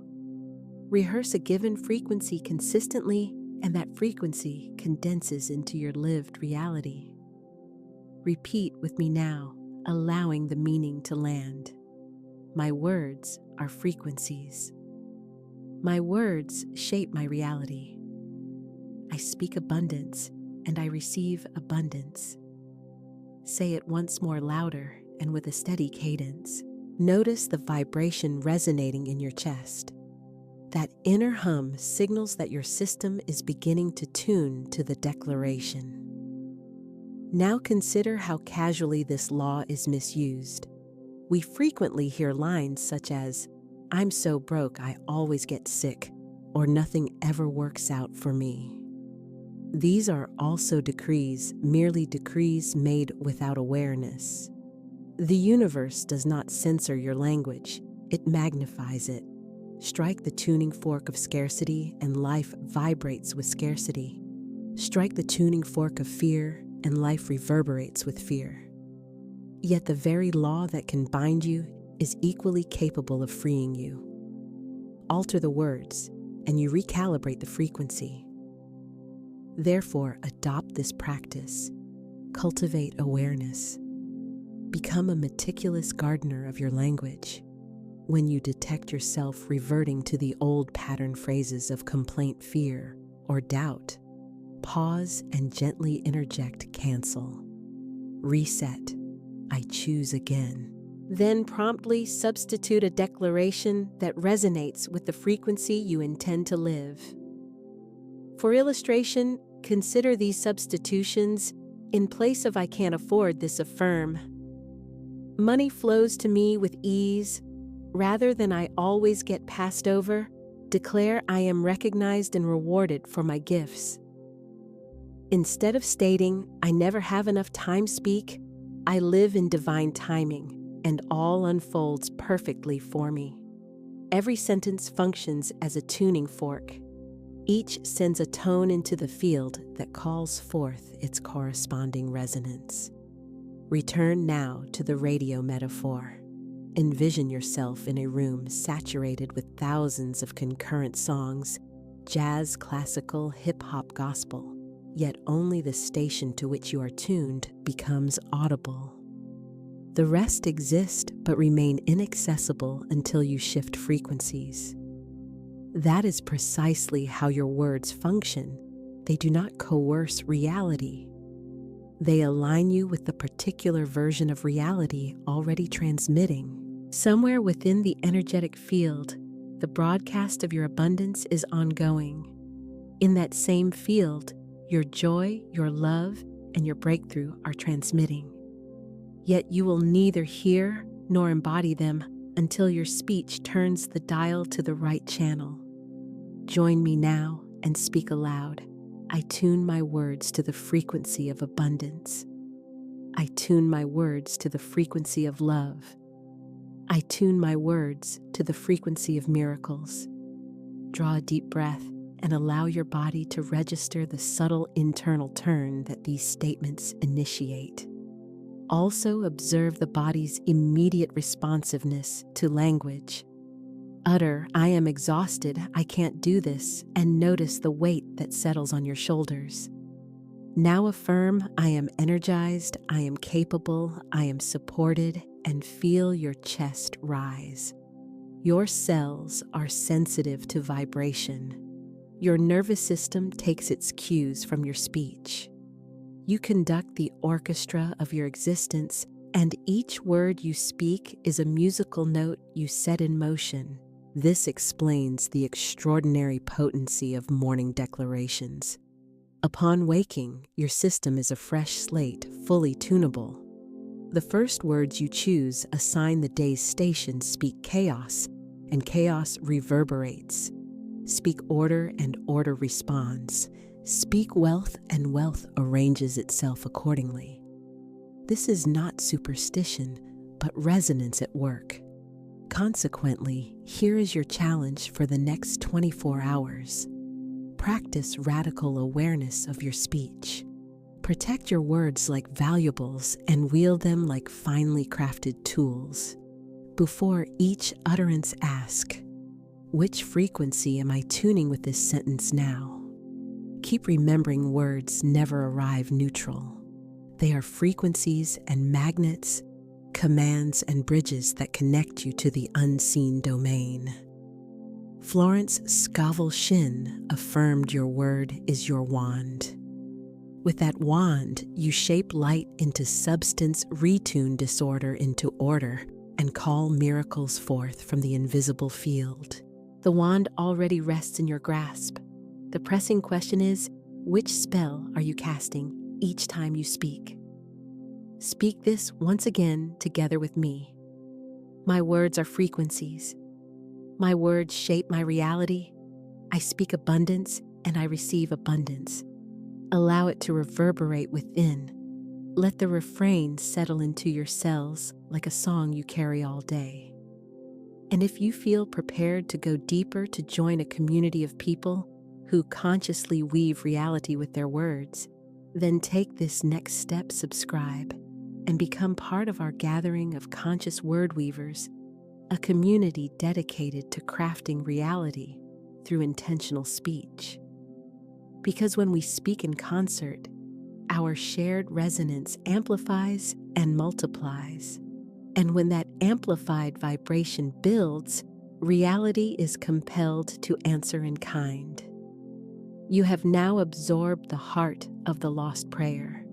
S1: Rehearse a given frequency consistently, and that frequency condenses into your lived reality. Repeat with me now, allowing the meaning to land. My words are frequencies. My words shape my reality. I speak abundance, and I receive abundance. Say it once more, louder and with a steady cadence. Notice the vibration resonating in your chest. That inner hum signals that your system is beginning to tune to the declaration. Now consider how casually this law is misused. We frequently hear lines such as, "I'm so broke I always get sick," or "nothing ever works out for me." These are also decrees, merely decrees made without awareness. The universe does not censor your language, it magnifies it. Strike the tuning fork of scarcity, and life vibrates with scarcity. Strike the tuning fork of fear, and life reverberates with fear. Yet the very law that can bind you is equally capable of freeing you. Alter the words, and you recalibrate the frequency. Therefore, adopt this practice. Cultivate awareness. Become a meticulous gardener of your language. When you detect yourself reverting to the old pattern phrases of complaint, fear, or doubt, pause and gently interject cancel. Reset. I choose again. Then promptly substitute a declaration that resonates with the frequency you intend to live. For illustration, consider these substitutions. In place of "I can't afford this," affirm, "Money flows to me with ease." Rather than "I always get passed over," declare, "I am recognized and rewarded for my gifts." Instead of stating, "I never have enough time," speak, "I live in divine timing, and all unfolds perfectly for me." Every sentence functions as a tuning fork. Each sends a tone into the field that calls forth its corresponding resonance. Return now to the radio metaphor. Envision yourself in a room saturated with thousands of concurrent songs, jazz, classical, hip-hop, gospel. Yet only the station to which you are tuned becomes audible. The rest exist but remain inaccessible until you shift frequencies. That is precisely how your words function. They do not coerce reality. They align you with the particular version of reality already transmitting. Somewhere within the energetic field, the broadcast of your abundance is ongoing. In that same field, your joy, your love, and your breakthrough are transmitting. Yet you will neither hear nor embody them until your speech turns the dial to the right channel. Join me now and speak aloud. I tune my words to the frequency of abundance. I tune my words to the frequency of love. I tune my words to the frequency of miracles. Draw a deep breath and allow your body to register the subtle internal turn that these statements initiate. Also observe the body's immediate responsiveness to language. Utter, "I am exhausted, I can't do this," and notice the weight that settles on your shoulders. Now affirm, "I am energized, I am capable, I am supported," and feel your chest rise. Your cells are sensitive to vibration. Your nervous system takes its cues from your speech. You conduct the orchestra of your existence, and each word you speak is a musical note you set in motion. This explains the extraordinary potency of morning declarations. Upon waking, your system is a fresh slate, fully tunable. The first words you choose assign the day's station. Speak chaos, and chaos reverberates. Speak order, and order responds. Speak wealth, and wealth arranges itself accordingly. This is not superstition, but resonance at work. Consequently, here is your challenge for the next 24 hours. Practice radical awareness of your speech. Protect your words like valuables and wield them like finely crafted tools. Before each utterance, ask, which frequency am I tuning with this sentence now? Keep remembering words never arrive neutral. They are frequencies and magnets, commands and bridges that connect you to the unseen domain. Florence Scovel Shinn affirmed your word is your wand. With that wand, you shape light into substance, retune disorder into order, and call miracles forth from the invisible field. The wand already rests in your grasp. The pressing question is, which spell are you casting each time you speak? Speak this once again together with me. My words are frequencies. My words shape my reality. I speak abundance and I receive abundance. Allow it to reverberate within. Let the refrain settle into your cells like a song you carry all day. And if you feel prepared to go deeper to join a community of people who consciously weave reality with their words, then take this next step, subscribe, and become part of our gathering of conscious word weavers, a community dedicated to crafting reality through intentional speech. Because when we speak in concert, our shared resonance amplifies and multiplies. And when that amplified vibration builds, reality is compelled to answer in kind. You have now absorbed the heart of the lost prayer.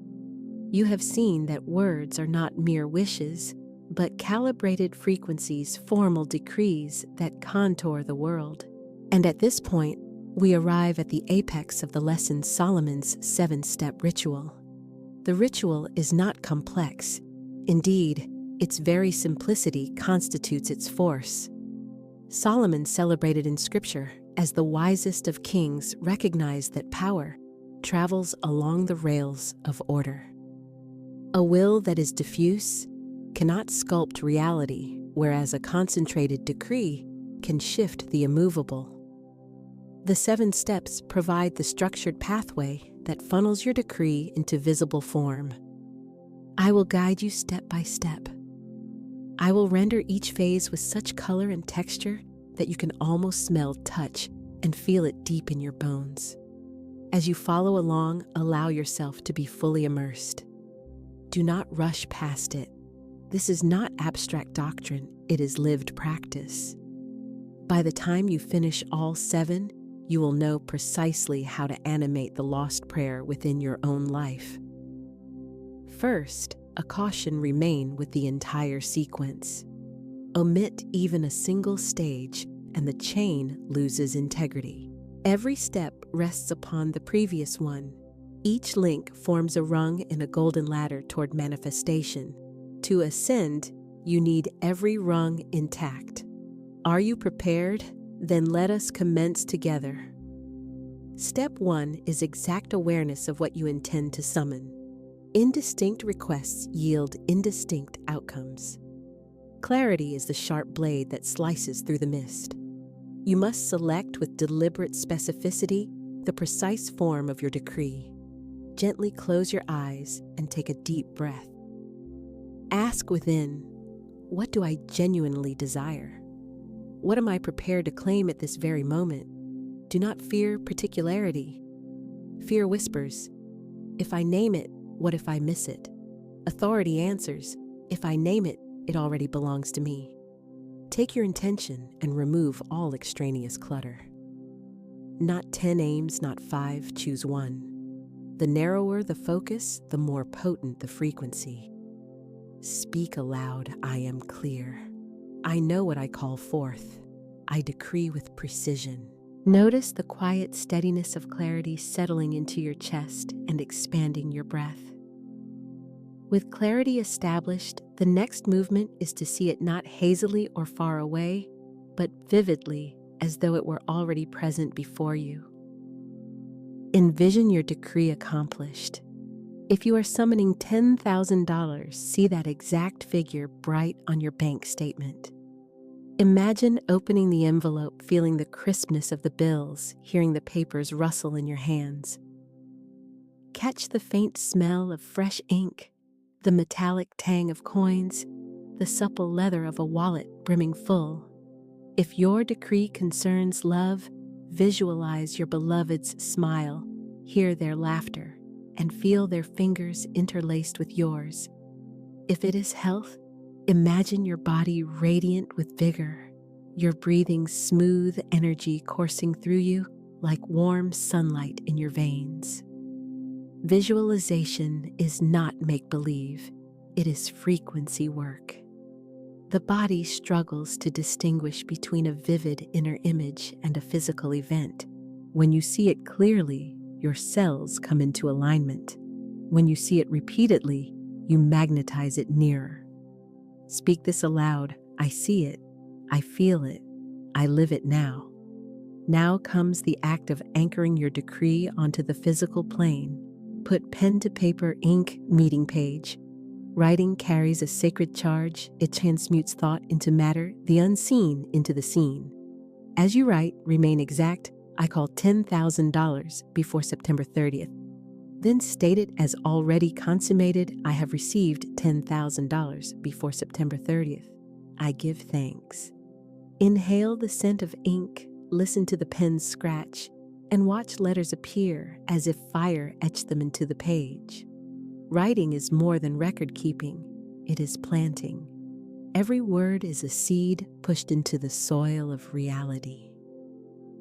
S1: You have seen that words are not mere wishes, but calibrated frequencies, formal decrees that contour the world. And at this point, we arrive at the apex of the lesson, Solomon's 7-step ritual. The ritual is not complex. Indeed, its very simplicity constitutes its force. Solomon, celebrated in Scripture as the wisest of kings, recognized that power travels along the rails of order. A will that is diffuse cannot sculpt reality, whereas a concentrated decree can shift the immovable. The 7 steps provide the structured pathway that funnels your decree into visible form. I will guide you step by step. I will render each phase with such color and texture that you can almost smell, touch, and feel it deep in your bones. As you follow along, allow yourself to be fully immersed. Do not rush past it. This is not abstract doctrine, it is lived practice. By the time you finish all 7, you will know precisely how to animate the lost prayer within your own life. First, a caution: remain with the entire sequence. Omit even a single stage, and the chain loses integrity. Every step rests upon the previous one. Each link forms a rung in a golden ladder toward manifestation. To ascend, you need every rung intact. Are you prepared? Then let us commence together. Step 1 is exact awareness of what you intend to summon. Indistinct requests yield indistinct outcomes. Clarity is the sharp blade that slices through the mist. You must select with deliberate specificity the precise form of your decree. Gently close your eyes and take a deep breath. Ask within, what do I genuinely desire? What am I prepared to claim at this very moment? Do not fear particularity. Fear whispers, if I name it, what if I miss it? Authority answers, if I name it, it already belongs to me. Take your intention and remove all extraneous clutter. Not 10 aims, not 5, choose 1. The narrower the focus, the more potent the frequency. Speak aloud, I am clear. I know what I call forth. I decree with precision. Notice the quiet steadiness of clarity settling into your chest and expanding your breath. With clarity established, the next movement is to see it not hazily or far away, but vividly, as though it were already present before you. Envision your decree accomplished. If you are summoning $10,000, see that exact figure bright on your bank statement. Imagine opening the envelope, feeling the crispness of the bills, hearing the papers rustle in your hands. Catch the faint smell of fresh ink, the metallic tang of coins, the supple leather of a wallet brimming full. If your decree concerns love, visualize your beloved's smile, hear their laughter, and feel their fingers interlaced with yours. If it is health, imagine your body radiant with vigor, your breathing smooth energy coursing through you like warm sunlight in your veins. Visualization is not make-believe, it is frequency work. The body struggles to distinguish between a vivid inner image and a physical event. When you see it clearly, your cells come into alignment. When you see it repeatedly, you magnetize it nearer. Speak this aloud, I see it, I feel it, I live it now. Now comes the act of anchoring your decree onto the physical plane. Put pen to paper, ink, meeting page. Writing carries a sacred charge. It transmutes thought into matter, the unseen into the seen. As you write, remain exact. I call $10,000 before September 30th. Then state it as already consummated. I have received $10,000 before September 30th. I give thanks. Inhale the scent of ink, listen to the pen's scratch, and watch letters appear as if fire etched them into the page. Writing is more than record keeping, it is planting. Every word is a seed pushed into the soil of reality.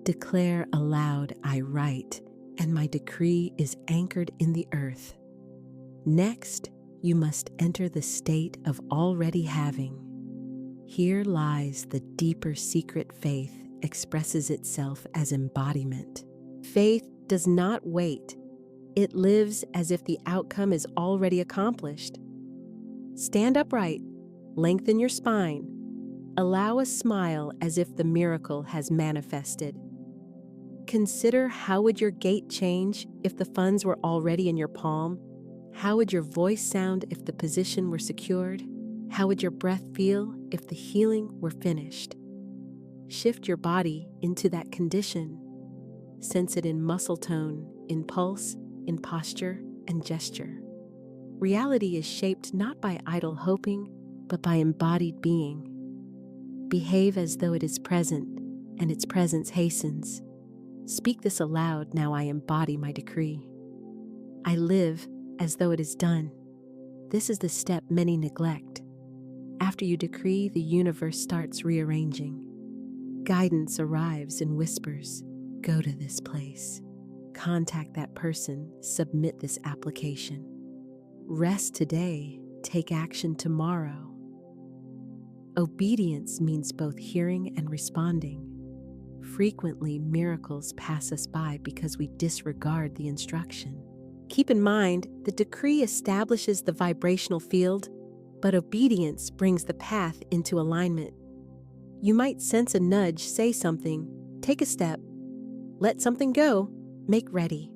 S1: Declare aloud, I write, and my decree is anchored in the earth. Next, you must enter the state of already having. Here lies the deeper secret faith expresses itself as embodiment. Faith does not wait. It lives as if the outcome is already accomplished. Stand upright, lengthen your spine. Allow a smile as if the miracle has manifested. Consider, how would your gait change if the funds were already in your palm? How would your voice sound if the position were secured? How would your breath feel if the healing were finished? Shift your body into that condition. Sense it in muscle tone, in pulse, in posture, and gesture. Reality is shaped not by idle hoping, but by embodied being. Behave as though it is present, and its presence hastens. Speak this aloud, now I embody my decree. I live as though it is done. This is the step many neglect. After you decree, the universe starts rearranging. Guidance arrives in whispers. Go to this place. Contact that person. Submit this application. Rest today. Take action tomorrow. Obedience means both hearing and responding. Frequently, miracles pass us by because we disregard the instruction. Keep in mind, the decree establishes the vibrational field, but obedience brings the path into alignment. You might sense a nudge, say something, take a step, let something go, make ready.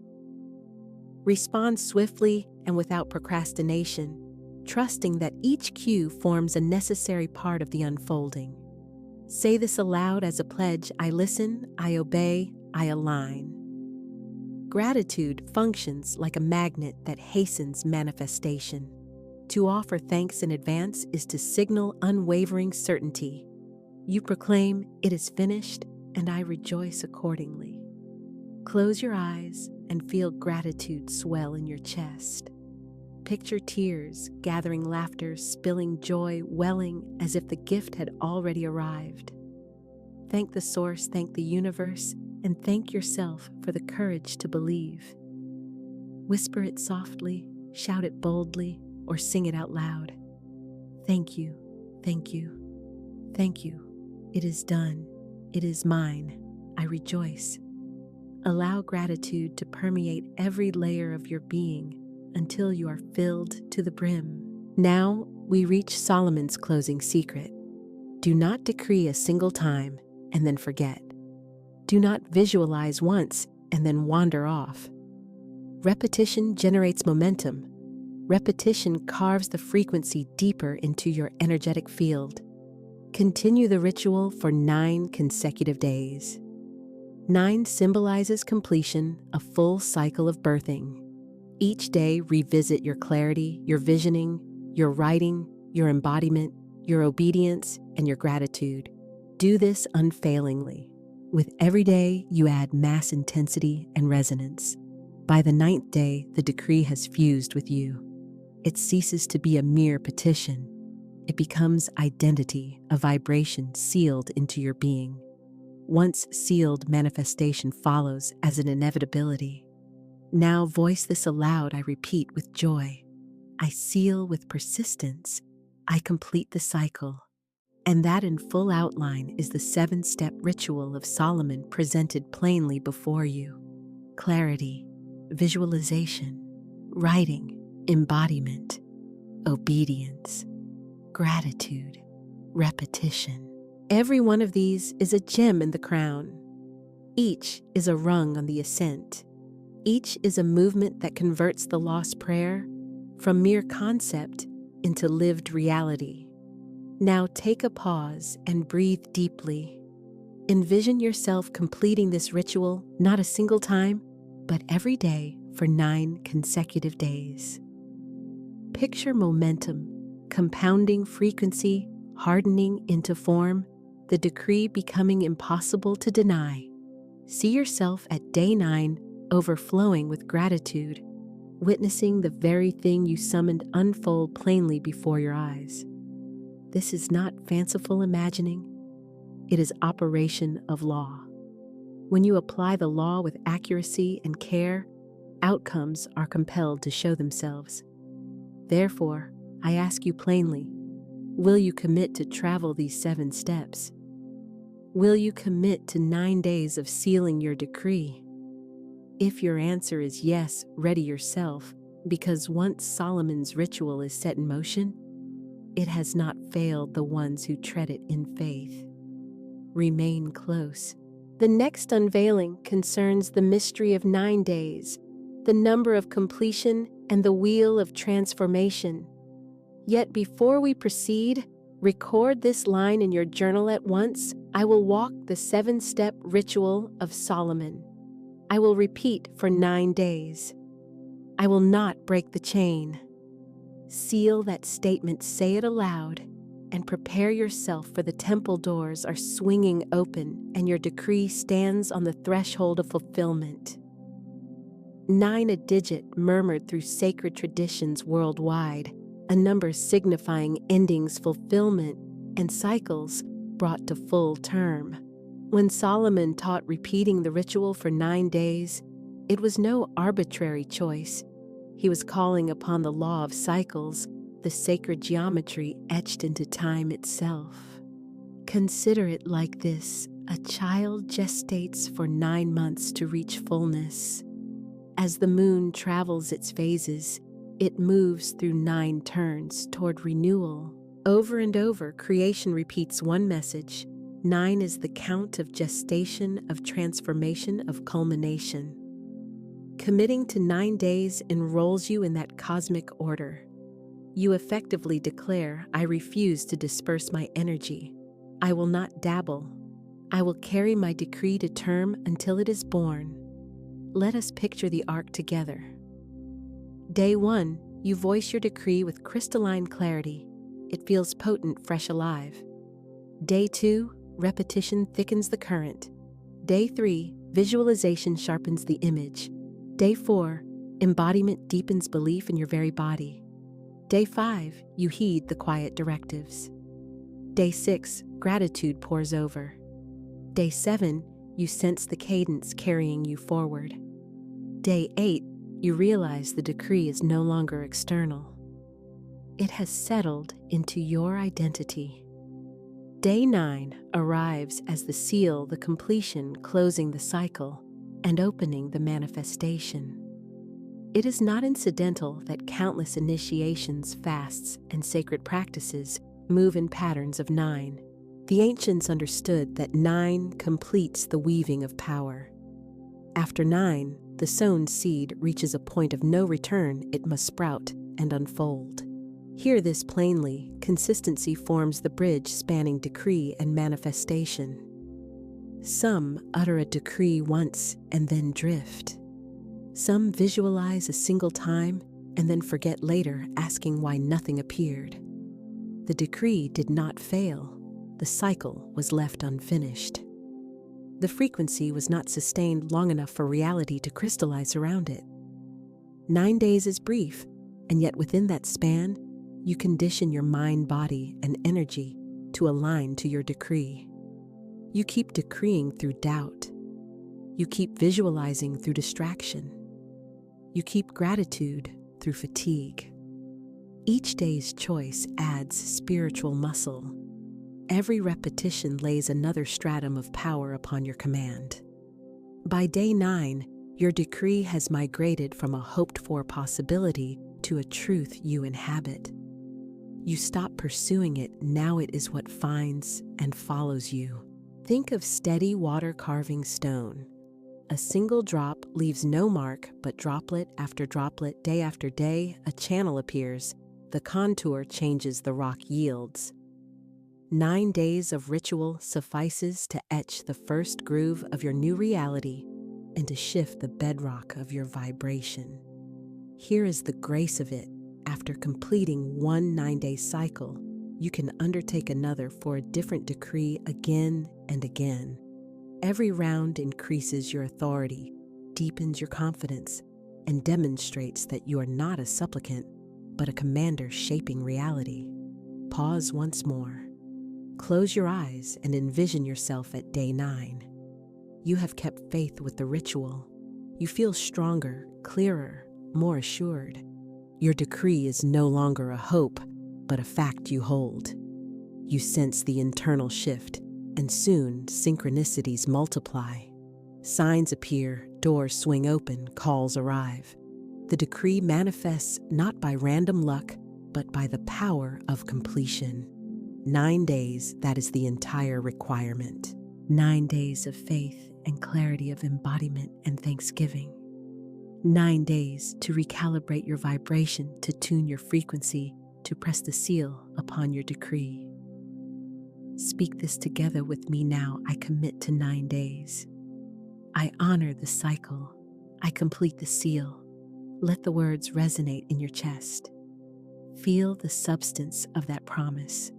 S1: Respond swiftly and without procrastination, trusting that each cue forms a necessary part of the unfolding. Say this aloud as a pledge: I listen, I obey, I align. Gratitude functions like a magnet that hastens manifestation. To offer thanks in advance is to signal unwavering certainty. You proclaim, it is finished, and I rejoice accordingly. Close your eyes and feel gratitude swell in your chest. Picture tears, gathering laughter, spilling joy, welling as if the gift had already arrived. Thank the source, thank the universe, and thank yourself for the courage to believe. Whisper it softly, shout it boldly, or sing it out loud. Thank you, thank you, thank you. It is done. It is mine. I rejoice. Allow gratitude to permeate every layer of your being until you are filled to the brim. Now we reach Solomon's closing secret. Do not decree a single time and then forget. Do not visualize once and then wander off. Repetition generates momentum. Repetition carves the frequency deeper into your energetic field. Continue the ritual for 9 consecutive days. 9 symbolizes completion, a full cycle of birthing. Each day, revisit your clarity, your visioning, your writing, your embodiment, your obedience, and your gratitude. Do this unfailingly. With every day, you add mass intensity and resonance. By the 9th day, the decree has fused with you. It ceases to be a mere petition. It becomes identity, a vibration sealed into your being. Once sealed, manifestation follows as an inevitability. Now voice this aloud, I repeat with joy. I seal with persistence. I complete the cycle. And that in full outline is the 7-step ritual of Solomon presented plainly before you. Clarity, visualization, writing, embodiment, obedience, gratitude, repetition. Every one of these is a gem in the crown. Each is a rung on the ascent. Each is a movement that converts the lost prayer from mere concept into lived reality. Now take a pause and breathe deeply. Envision yourself completing this ritual not a single time, but every day for 9 consecutive days. Picture momentum, compounding frequency, hardening into form, the decree becoming impossible to deny. See yourself at day 9 overflowing with gratitude, witnessing the very thing you summoned unfold plainly before your eyes. This is not fanciful imagining. It is operation of law. When you apply the law with accuracy and care, outcomes are compelled to show themselves. Therefore, I ask you plainly, will you commit to travel these 7 steps? Will you commit to 9 days of sealing your decree? If your answer is yes, ready yourself, because once Solomon's ritual is set in motion, it has not failed the ones who tread it in faith. Remain close. The next unveiling concerns the mystery of 9 days, the number of completion, and the wheel of transformation. Yet before we proceed, record this line in your journal at once. I will walk the 7-step ritual of Solomon. I will repeat for 9 days. I will not break the chain. Seal that statement, say it aloud, and prepare yourself, for the temple doors are swinging open and your decree stands on the threshold of fulfillment. 9, a digit murmured through sacred traditions worldwide, a number signifying endings, fulfillment, and cycles brought to full term. When Solomon taught repeating the ritual for 9 days, it was no arbitrary choice. He was calling upon the law of cycles, the sacred geometry etched into time itself. Consider it like this: a child gestates for 9 months to reach fullness. As the moon travels its phases, it moves through 9 turns toward renewal. Over and over, creation repeats one message. 9 is the count of gestation, of transformation, of culmination. Committing to 9 days enrolls you in that cosmic order. You effectively declare, I refuse to disperse my energy. I will not dabble. I will carry my decree to term until it is born. Let us picture the arc together. Day 1, you voice your decree with crystalline clarity. It feels potent, fresh, alive. Day 2, repetition thickens the current. Day 3, visualization sharpens the image. Day 4, embodiment deepens belief in your very body. Day 5, you heed the quiet directives. Day 6, gratitude pours over. Day 7, you sense the cadence carrying you forward. Day 8, you realize the decree is no longer external. It has settled into your identity. Day 9 arrives as the seal, the completion, closing the cycle and opening the manifestation. It is not incidental that countless initiations, fasts, and sacred practices move in patterns of 9. The ancients understood that 9 completes the weaving of power. After 9, the sown seed reaches a point of no return. It must sprout and unfold. Hear this plainly: consistency forms the bridge spanning decree and manifestation. Some utter a decree once and then drift. Some visualize a single time and then forget later, asking why nothing appeared. The decree did not fail. The cycle was left unfinished. The frequency was not sustained long enough for reality to crystallize around it. 9 days is brief, and yet within that span, you condition your mind, body, and energy to align to your decree. You keep decreeing through doubt. You keep visualizing through distraction. You keep gratitude through fatigue. Each day's choice adds spiritual muscle. Every repetition lays another stratum of power upon your command. By day 9, your decree has migrated from a hoped-for possibility to a truth you inhabit. You stop pursuing it, now it is what finds and follows you. Think of steady water carving stone. A single drop leaves no mark, but droplet after droplet, day after day, a channel appears. The contour changes, the rock yields. 9 days of ritual suffices to etch the first groove of your new reality and to shift the bedrock of your vibration. Here is the grace of it. After completing one 9-day cycle, you can undertake another for a different decree again and again. Every round increases your authority, deepens your confidence, and demonstrates that you are not a supplicant, but a commander shaping reality. Pause once more. Close your eyes and envision yourself at day 9. You have kept faith with the ritual. You feel stronger, clearer, more assured. Your decree is no longer a hope, but a fact you hold. You sense the internal shift, and soon synchronicities multiply. Signs appear, doors swing open, calls arrive. The decree manifests not by random luck, but by the power of completion. 9 days, that is the entire requirement. 9 days of faith and clarity, of embodiment and thanksgiving. 9 days to recalibrate your vibration, to tune your frequency, to press the seal upon your decree. Speak this together with me now. I commit to 9 days. I honor the cycle. I complete the seal. Let the words resonate in your chest. Feel the substance of that promise.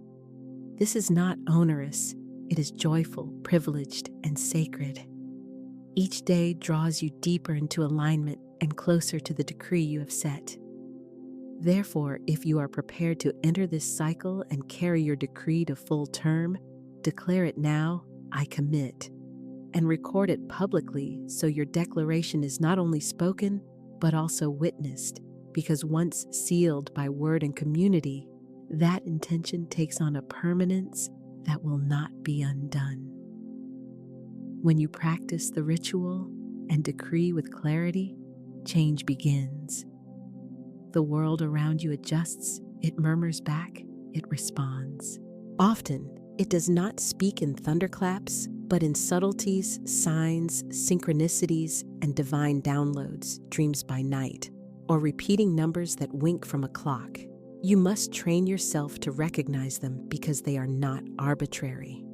S1: This is not onerous. It is joyful, privileged, and sacred. Each day draws you deeper into alignment and closer to the decree you have set. Therefore, if you are prepared to enter this cycle and carry your decree to full term, declare it now, I commit, and record it publicly so your declaration is not only spoken, but also witnessed, because once sealed by word and community, that intention takes on a permanence that will not be undone. When you practice the ritual and decree with clarity, change begins. The world around you adjusts, it murmurs back, it responds. Often, it does not speak in thunderclaps, but in subtleties, signs, synchronicities, and divine downloads, dreams by night, or repeating numbers that wink from a clock. You must train yourself to recognize them because they are not arbitrary.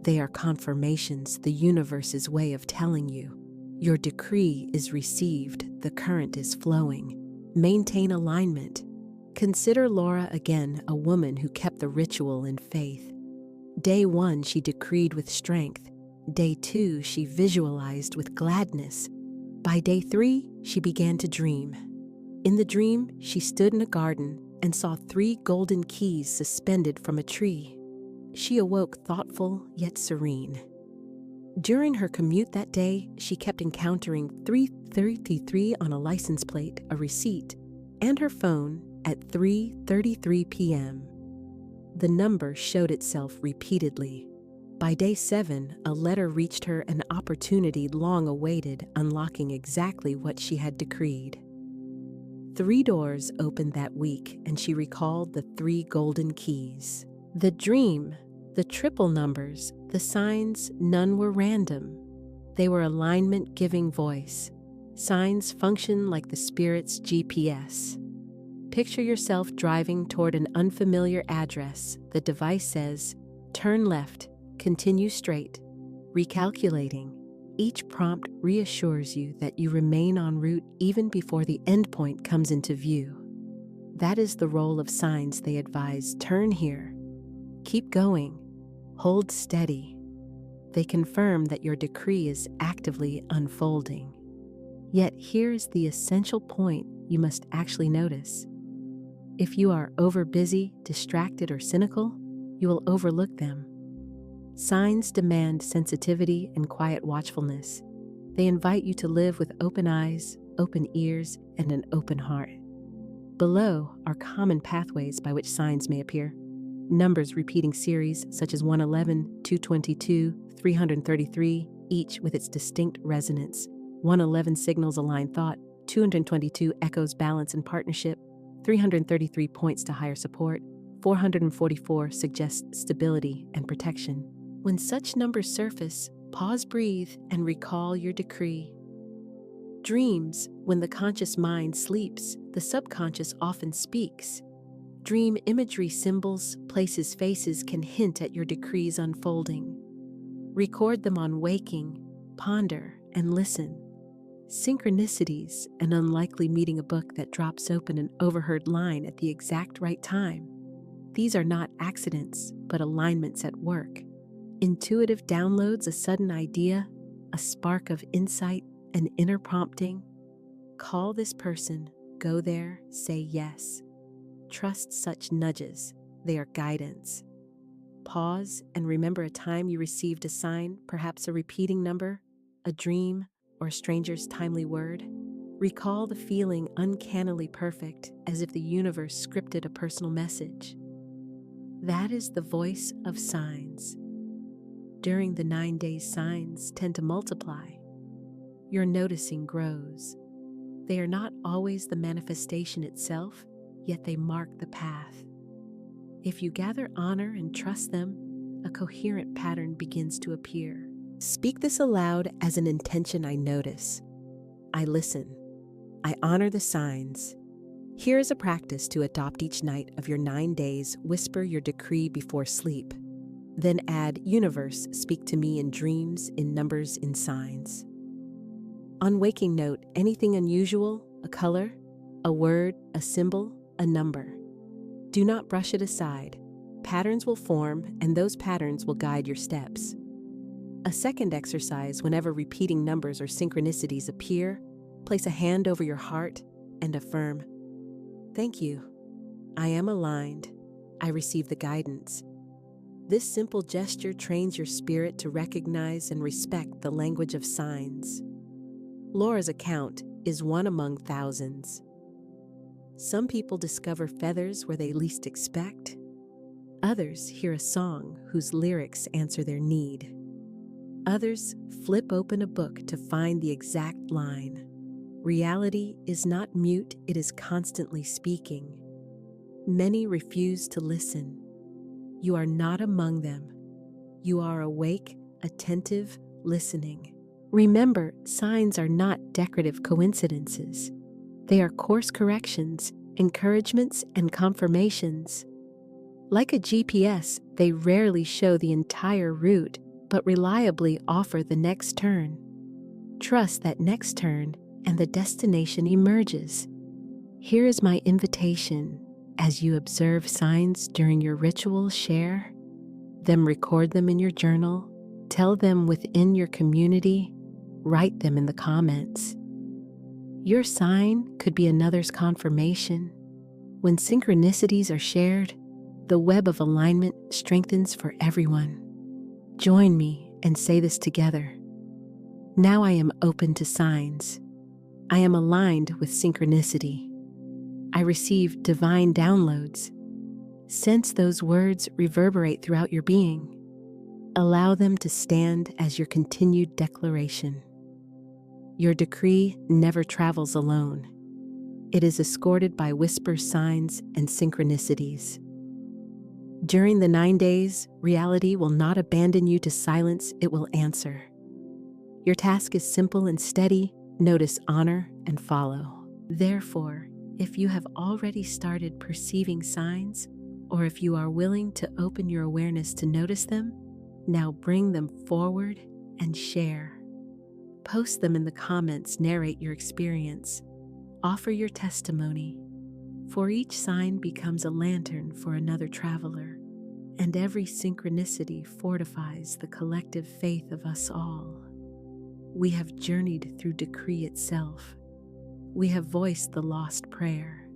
S1: They are confirmations, the universe's way of telling you. Your decree is received, the current is flowing. Maintain alignment. Consider Laura again, a woman who kept the ritual in faith. Day 1, she decreed with strength. Day 2, she visualized with gladness. By day 3, she began to dream. In the dream, she stood in a garden and saw 3 golden keys suspended from a tree. She awoke thoughtful yet serene. During her commute that day, she kept encountering 333 on a license plate, a receipt, and her phone at 3:33 p.m. The number showed itself repeatedly. By day 7, a letter reached her, an opportunity long awaited, unlocking exactly what she had decreed. 3 doors opened that week, and she recalled the 3 golden keys. The dream, the triple numbers, the signs, none were random. They were alignment giving voice. Signs function like the spirit's GPS. Picture yourself driving toward an unfamiliar address. The device says, turn left, continue straight. Recalculating. Each prompt reassures you that you remain en route even before the endpoint comes into view. That is the role of signs. They advise, turn here. Keep going. Hold steady. They confirm that your decree is actively unfolding. Yet here's the essential point you must actually notice. If you are overbusy, distracted, or cynical, you will overlook them. Signs demand sensitivity and quiet watchfulness. They invite you to live with open eyes, open ears, and an open heart. Below are common pathways by which signs may appear. Numbers repeating series such as 111, 222, 333, each with its distinct resonance. 111 signals align thought, 222 echoes balance and partnership, 333 points to higher support, 444 suggests stability and protection. When such numbers surface, pause, breathe, and recall your decree. Dreams, when the conscious mind sleeps, the subconscious often speaks. Dream imagery, symbols, places, faces can hint at your decrees unfolding. Record them on waking, ponder, and listen. Synchronicities, an unlikely meeting, a book that drops open an overheard line at the exact right time. These are not accidents, but alignments at work. Intuitive downloads, a sudden idea, a spark of insight, an inner prompting. Call this person, go there, say yes. Trust such nudges, they are guidance. Pause and remember a time you received a sign, perhaps a repeating number, a dream, or a stranger's timely word. Recall the feeling, uncannily perfect, as if the universe scripted a personal message. That is the voice of signs. During the 9 days, signs tend to multiply. Your noticing grows. They are not always the manifestation itself, yet they mark the path. If you gather honor and trust them, a coherent pattern begins to appear. Speak this aloud as an intention. I notice. I listen. I honor the signs. Here is a practice to adopt each night of your 9 days. Whisper your decree before sleep. Then add, universe, speak to me in dreams, in numbers, in signs. On waking, note anything unusual, a color, a word, a symbol, a number. Do not brush it aside. Patterns will form, and those patterns will guide your steps. A second exercise: whenever repeating numbers or synchronicities appear, place a hand over your heart and affirm, thank you. I am aligned. I receive the guidance. This simple gesture trains your spirit to recognize and respect the language of signs. Laura's account is one among thousands. Some people discover feathers where they least expect. Others hear a song whose lyrics answer their need. Others flip open a book to find the exact line. Reality is not mute, it is constantly speaking. Many refuse to listen. You are not among them. You are awake, attentive, listening. Remember, signs are not decorative coincidences. They are course corrections, encouragements, and confirmations. Like a GPS, they rarely show the entire route, but reliably offer the next turn. Trust that next turn, and the destination emerges. Here is my invitation. As you observe signs during your ritual, share them, record them in your journal, tell them within your community, write them in the comments. Your sign could be another's confirmation. When synchronicities are shared, the web of alignment strengthens for everyone. Join me and say this together. Now I am open to signs. I am aligned with synchronicity. I receive divine downloads. Sense those words reverberate throughout your being. Allow them to stand as your continued declaration. Your decree never travels alone. It is escorted by whisper signs and synchronicities. During the 9 days, reality will not abandon you to silence, it will answer. Your task is simple and steady. Notice, honor, and follow. Therefore, if you have already started perceiving signs, or if you are willing to open your awareness to notice them, now bring them forward and share. Post them in the comments, narrate your experience, offer your testimony. For each sign becomes a lantern for another traveler, and every synchronicity fortifies the collective faith of us all. We have journeyed through decree itself. We have voiced the lost prayer.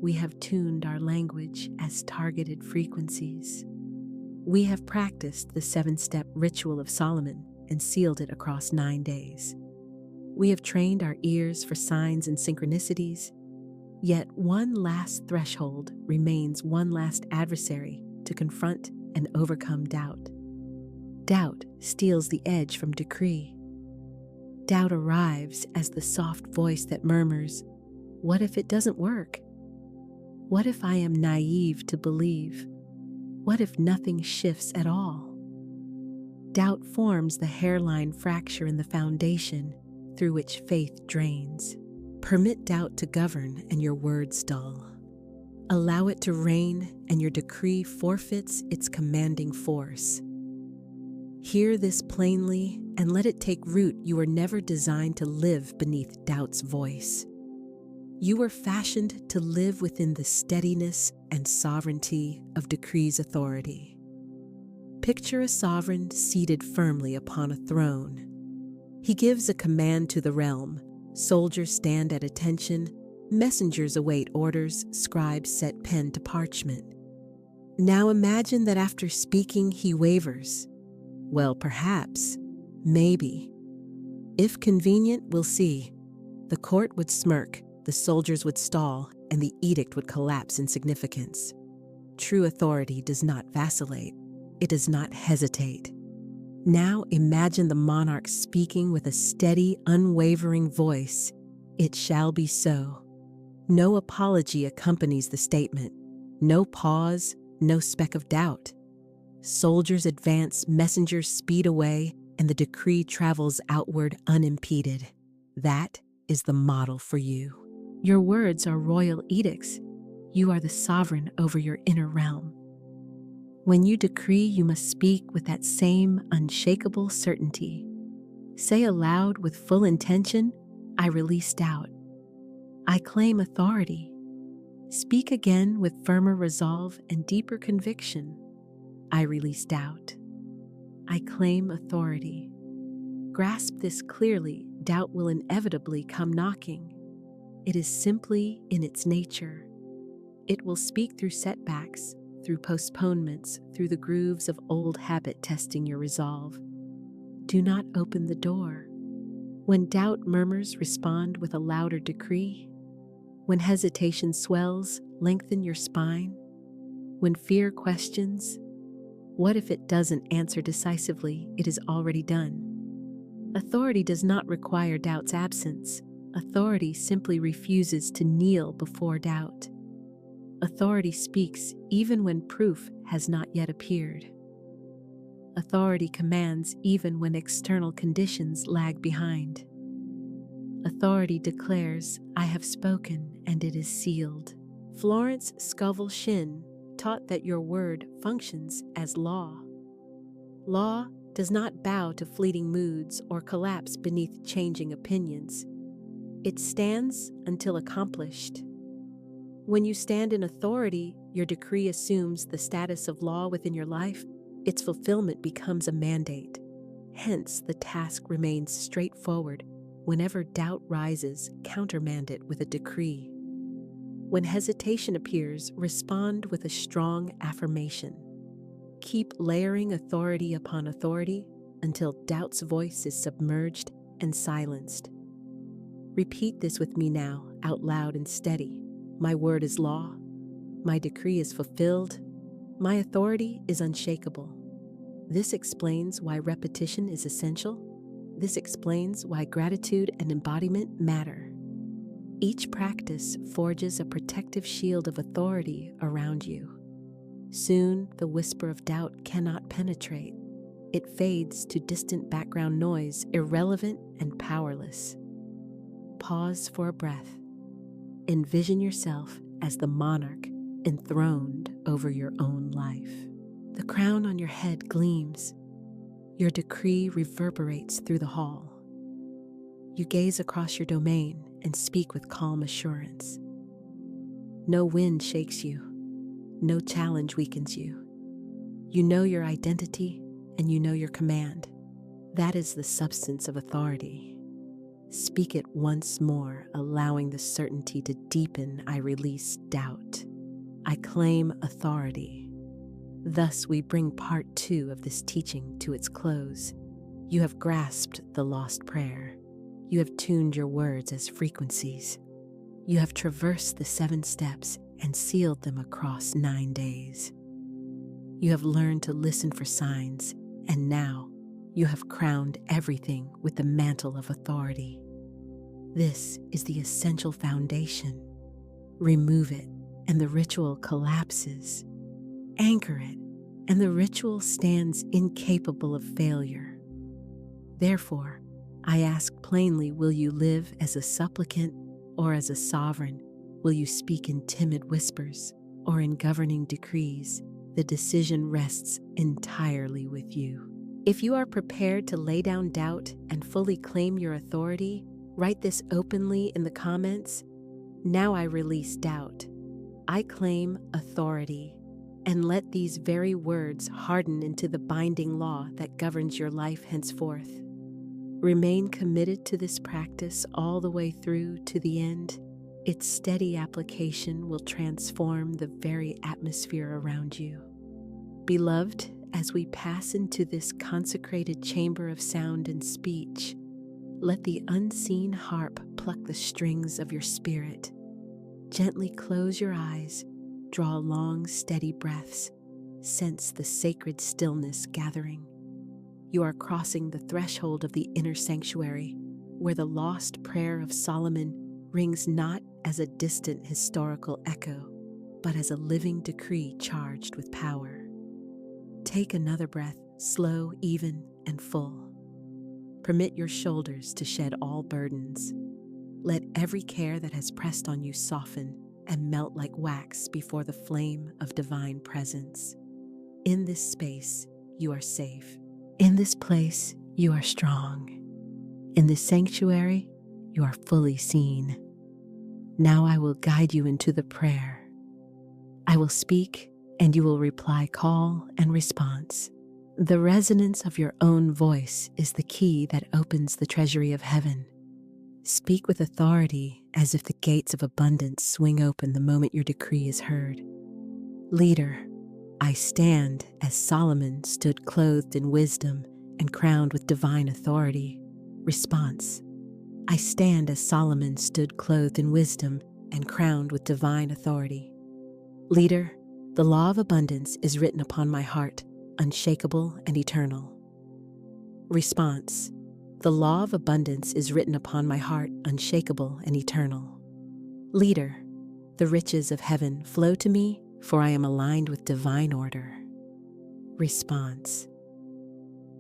S1: We have tuned our language as targeted frequencies. We have practiced the 7-step ritual of Solomon and sealed it across 9 days. We have trained our ears for signs and synchronicities, yet one last threshold remains, one last adversary to confront and overcome doubt. Doubt steals the edge from decree. Doubt arrives as the soft voice that murmurs, "What if it doesn't work? What if I am naive to believe? What if nothing shifts at all?" Doubt forms the hairline fracture in the foundation through which faith drains. Permit doubt to govern and your words dull. Allow it to reign and your decree forfeits its commanding force. Hear this plainly and let it take root. You were never designed to live beneath doubt's voice. You were fashioned to live within the steadiness and sovereignty of decree's authority. Picture a sovereign seated firmly upon a throne. He gives a command to the realm. Soldiers stand at attention. Messengers await orders. Scribes set pen to parchment. Now imagine that after speaking, he wavers. Well, perhaps, maybe. If convenient, we'll see. The court would smirk, the soldiers would stall, and the edict would collapse in significance. True authority does not vacillate. It does not hesitate. Now imagine the monarch speaking with a steady, unwavering voice. It shall be so. No apology accompanies the statement. No pause, no speck of doubt. Soldiers advance, messengers speed away, and the decree travels outward unimpeded. That is the model for you. Your words are royal edicts. You are the sovereign over your inner realm. When you decree, you must speak with that same unshakable certainty. Say aloud with full intention, "I release doubt. I claim authority." Speak again with firmer resolve and deeper conviction. "I release doubt. I claim authority." Grasp this clearly. Doubt will inevitably come knocking. It is simply in its nature. It will speak through setbacks, through postponements, through the grooves of old habit testing your resolve. Do not open the door. When doubt murmurs, respond with a louder decree. When hesitation swells, lengthen your spine. When fear questions, what if it doesn't answer decisively? It is already done. Authority does not require doubt's absence. Authority simply refuses to kneel before doubt. Authority speaks even when proof has not yet appeared. Authority commands even when external conditions lag behind. Authority declares, "I have spoken and it is sealed." Florence Scovel Shinn taught that your word functions as law. Law does not bow to fleeting moods or collapse beneath changing opinions. It stands until accomplished. When you stand in authority, your decree assumes the status of law within your life. Its fulfillment becomes a mandate. Hence, the task remains straightforward. Whenever doubt rises, countermand it with a decree. When hesitation appears, respond with a strong affirmation. Keep layering authority upon authority until doubt's voice is submerged and silenced. Repeat this with me now, out loud and steady. My word is law. My decree is fulfilled. My authority is unshakable. This explains why repetition is essential. This explains why gratitude and embodiment matter. Each practice forges a protective shield of authority around you. Soon, the whisper of doubt cannot penetrate. It fades to distant background noise, irrelevant and powerless. Pause for a breath. Envision yourself as the monarch enthroned over your own life. The crown on your head gleams. Your decree reverberates through the hall. You gaze across your domain and speak with calm assurance. No wind shakes you. No challenge weakens you. You know your identity and you know your command. That is the substance of authority. Speak it once more, allowing the certainty to deepen. I release doubt. I claim authority. Thus, we bring part 2 of this teaching to its close. You have grasped the lost prayer. You have tuned your words as frequencies. You have traversed the 7 steps and sealed them across 9 days. You have learned to listen for signs, and now you have crowned everything with the mantle of authority. This is the essential foundation. Remove it, and the ritual collapses. Anchor it, and the ritual stands incapable of failure. Therefore, I ask plainly, will you live as a supplicant or as a sovereign? Will you speak in timid whispers or in governing decrees? The decision rests entirely with you. If you are prepared to lay down doubt and fully claim your authority, write this openly in the comments. Now I release doubt. I claim authority. And let these very words harden into the binding law that governs your life henceforth. Remain committed to this practice all the way through to the end. Its steady application will transform the very atmosphere around you. Beloved, as we pass into this consecrated chamber of sound and speech, let the unseen harp pluck the strings of your spirit. Gently close your eyes. Draw long, steady breaths. Sense the sacred stillness gathering. You are crossing the threshold of the inner sanctuary, where the lost prayer of Solomon rings not as a distant historical echo, but as a living decree charged with power. Take another breath, slow, even, and full. Permit your shoulders to shed all burdens. Let every care that has pressed on you soften and melt like wax before the flame of divine presence. In this space, you are safe. In this place, you are strong. In this sanctuary, you are fully seen. Now I will guide you into the prayer. I will speak, and you will reply call and response. The resonance of your own voice is the key that opens the treasury of heaven. Speak with authority as if the gates of abundance swing open the moment your decree is heard. Leader, I stand as Solomon stood clothed in wisdom and crowned with divine authority. Response: I stand as Solomon stood clothed in wisdom and crowned with divine authority. Leader, the law of abundance is written upon my heart, unshakable and eternal. Response: the law of abundance is written upon my heart, unshakable and eternal. Leader, the riches of heaven flow to me, for I am aligned with divine order. Response: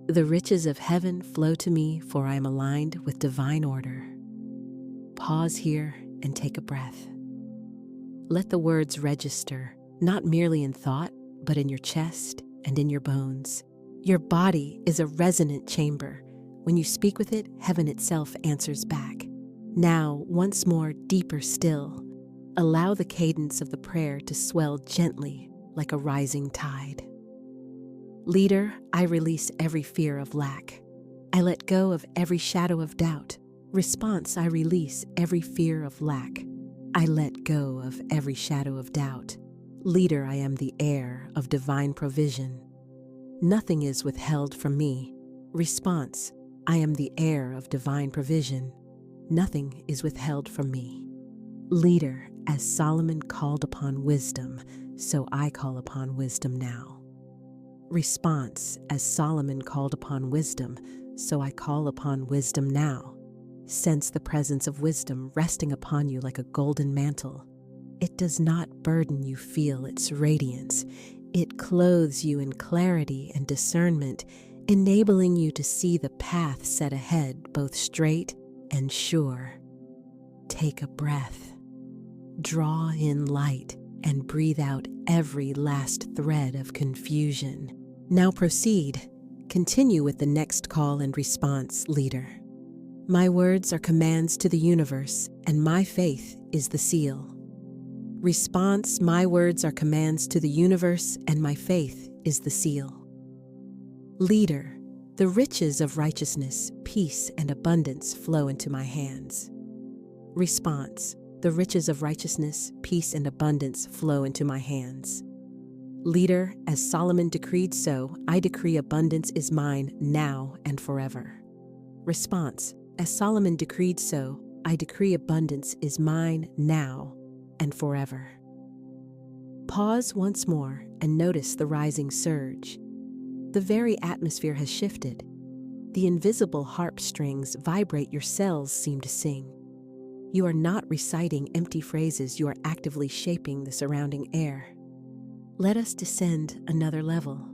S1: the riches of heaven flow to me, for I am aligned with divine order. Pause here and take a breath. Let the words register, not merely in thought, but in your chest and in your bones. Your body is a resonant chamber. When you speak with it, heaven itself answers back. Now, once more, deeper still, allow the cadence of the prayer to swell gently like a rising tide. Leader, I release every fear of lack. I let go of every shadow of doubt. Response: I release every fear of lack. I let go of every shadow of doubt. Leader, I am the heir of divine provision. Nothing is withheld from me. Response: I am the heir of divine provision. Nothing is withheld from me. Leader, as Solomon called upon wisdom, so I call upon wisdom now. Response: as Solomon called upon wisdom, so I call upon wisdom now. Sense the presence of wisdom resting upon you like a golden mantle. It does not burden you, feel its radiance. It clothes you in clarity and discernment, enabling you to see the path set ahead, both straight and sure. Take a breath. Draw in light and breathe out every last thread of confusion. Now proceed. Continue with the next call and response, leader. My words are commands to the universe, and my faith is the seal. Response: my words are commands to the universe, and my faith is the seal. Leader, the riches of righteousness, peace, and abundance flow into my hands. Response: the riches of righteousness, peace, and abundance flow into my hands. Leader, as Solomon decreed so, I decree abundance is mine now and forever. Response: as Solomon decreed so, I decree abundance is mine now and forever. Pause once more and notice the rising surge. The very atmosphere has shifted. The invisible harp strings vibrate, your cells seem to sing. You are not reciting empty phrases, you are actively shaping the surrounding air. Let us descend another level.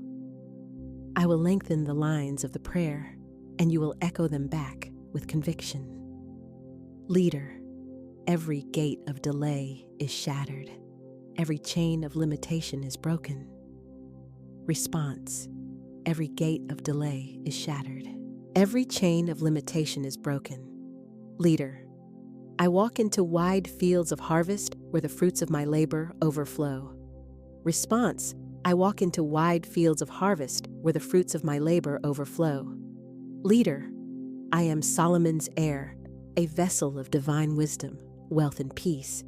S1: I will lengthen the lines of the prayer, and you will echo them back with conviction. Leader, every gate of delay is shattered. Every chain of limitation is broken. Response: every gate of delay is shattered. Every chain of limitation is broken. Leader, I walk into wide fields of harvest where the fruits of my labor overflow. Response: I walk into wide fields of harvest where the fruits of my labor overflow. Leader, I am Solomon's heir, a vessel of divine wisdom, wealth, and peace.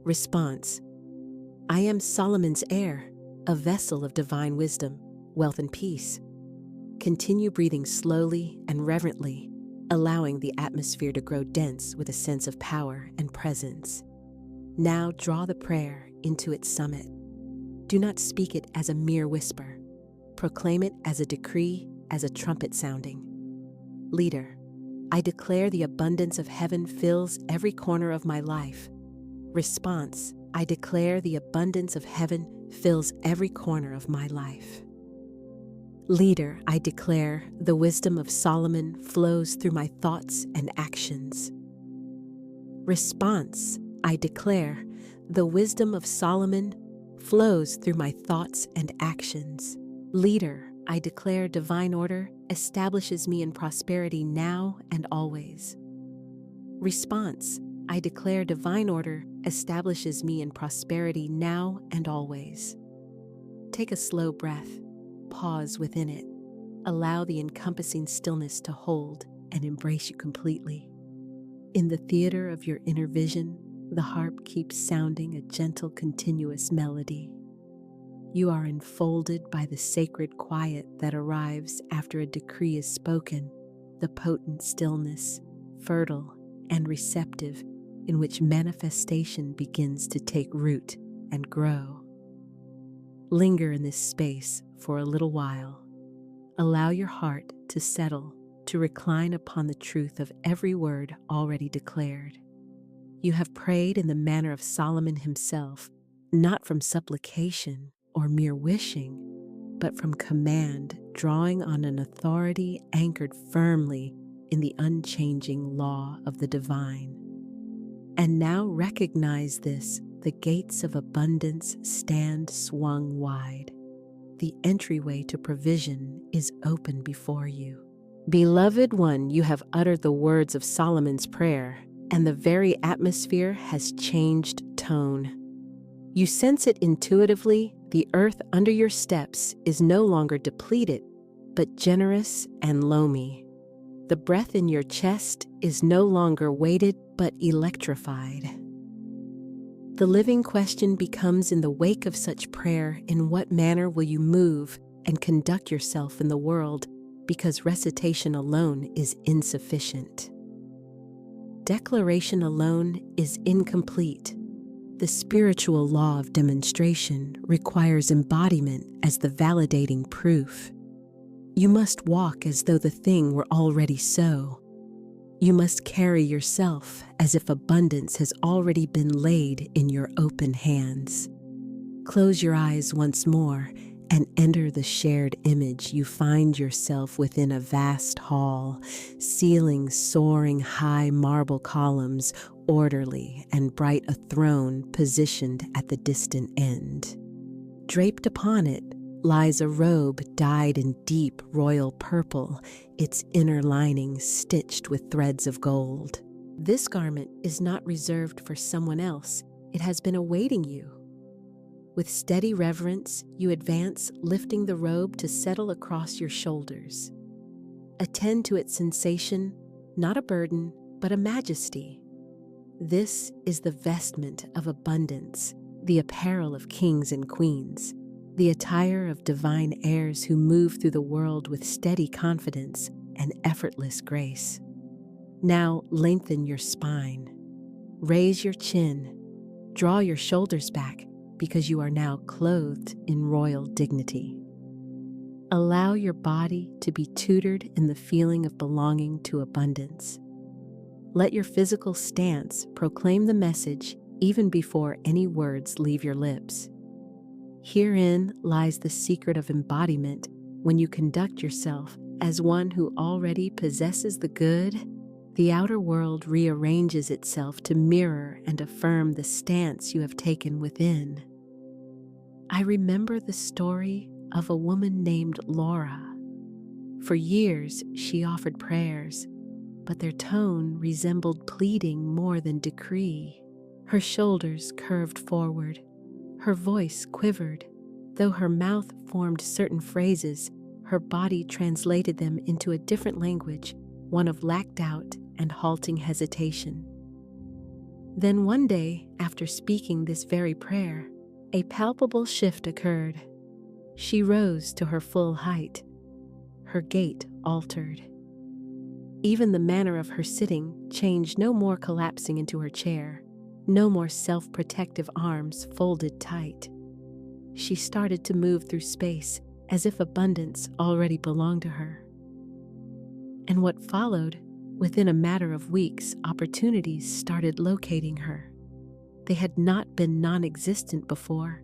S1: Response: I am Solomon's heir, a vessel of divine wisdom, wealth, and peace. Continue breathing slowly and reverently, allowing the atmosphere to grow dense with a sense of power and presence. Now draw the prayer into its summit. Do not speak it as a mere whisper. Proclaim it as a decree, as a trumpet sounding. Leader, I declare the abundance of heaven fills every corner of my life. Response: I declare the abundance of heaven fills every corner of my life. Leader, I declare the wisdom of Solomon flows through my thoughts and actions. Response: I declare the wisdom of Solomon flows through my thoughts and actions. Leader, I declare divine order establishes me in prosperity now and always. Response: I declare divine order establishes me in prosperity now and always. Take a slow breath, pause within it. Allow the encompassing stillness to hold and embrace you completely. In the theater of your inner vision, the harp keeps sounding a gentle, continuous melody. You are enfolded by the sacred quiet that arrives after a decree is spoken, the potent stillness, fertile and receptive, in which manifestation begins to take root and grow. Linger in this space for a little while. Allow your heart to settle, to recline upon the truth of every word already declared. You have prayed in the manner of Solomon himself, not from supplication or mere wishing, but from command, drawing on an authority anchored firmly in the unchanging law of the divine. And now recognize this: the gates of abundance stand swung wide. The entryway to provision is open before you. Beloved one, you have uttered the words of Solomon's prayer, and the very atmosphere has changed tone. You sense it intuitively. The earth under your steps is no longer depleted, but generous and loamy. The breath in your chest is no longer weighted, but electrified. The living question becomes, in the wake of such prayer, in what manner will you move and conduct yourself in the world, because recitation alone is insufficient. Declaration alone is incomplete. The spiritual law of demonstration requires embodiment as the validating proof. You must walk as though the thing were already so. You must carry yourself as if abundance has already been laid in your open hands. Close your eyes once more and enter the shared image. You find yourself within a vast hall, ceilings soaring high, marble columns, orderly and bright, a throne positioned at the distant end. Draped upon it lies a robe dyed in deep royal purple, its inner lining stitched with threads of gold. This garment is not reserved for someone else. It has been awaiting you. With steady reverence, you advance, lifting the robe to settle across your shoulders. Attend to its sensation, not a burden, but a majesty. This is the vestment of abundance, the apparel of kings and queens, the attire of divine heirs who move through the world with steady confidence and effortless grace. Now lengthen your spine, raise your chin, draw your shoulders back, because you are now clothed in royal dignity. Allow your body to be tutored in the feeling of belonging to abundance. Let your physical stance proclaim the message even before any words leave your lips. Herein lies the secret of embodiment. When you conduct yourself as one who already possesses the good, the outer world rearranges itself to mirror and affirm the stance you have taken within. I remember the story of a woman named Laura. For years, she offered prayers, but their tone resembled pleading more than decree. Her shoulders curved forward, her voice quivered. Though her mouth formed certain phrases, her body translated them into a different language, one of lack doubt and halting hesitation. Then one day, after speaking this very prayer, a palpable shift occurred. She rose to her full height. Her gait altered. Even the manner of her sitting changed, no more collapsing into her chair, no more self-protective arms folded tight. She started to move through space as if abundance already belonged to her. And what followed, within a matter of weeks, opportunities started locating her. They had not been non-existent before.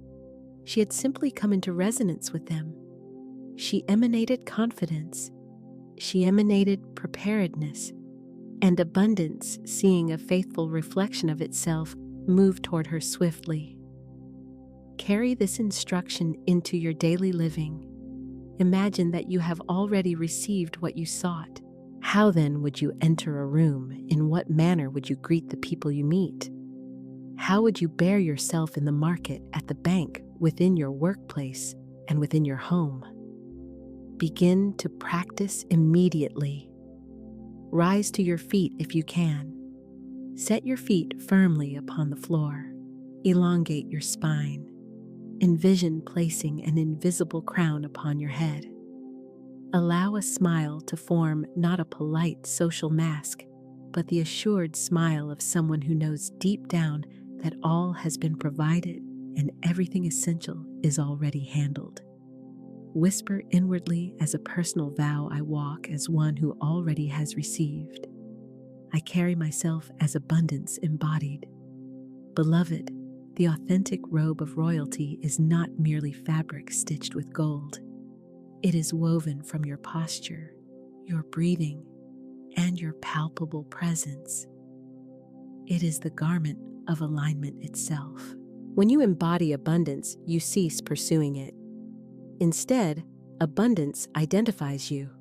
S1: She had simply come into resonance with them. She emanated confidence. She emanated preparedness. And abundance, seeing a faithful reflection of itself, moved toward her swiftly. Carry this instruction into your daily living. Imagine that you have already received what you sought. How then would you enter a room? In what manner would you greet the people you meet? How would you bear yourself in the market, at the bank, within your workplace, and within your home? Begin to practice immediately. Rise to your feet if you can. Set your feet firmly upon the floor. Elongate your spine. Envision placing an invisible crown upon your head. Allow a smile to form, not a polite social mask, but the assured smile of someone who knows deep down that all has been provided and everything essential is already handled. Whisper inwardly as a personal vow, I walk as one who already has received. I carry myself as abundance embodied. Beloved, the authentic robe of royalty is not merely fabric stitched with gold. It is woven from your posture, your breathing, and your palpable presence. It is the garment of alignment itself. When you embody abundance, you cease pursuing it. Instead, abundance identifies you,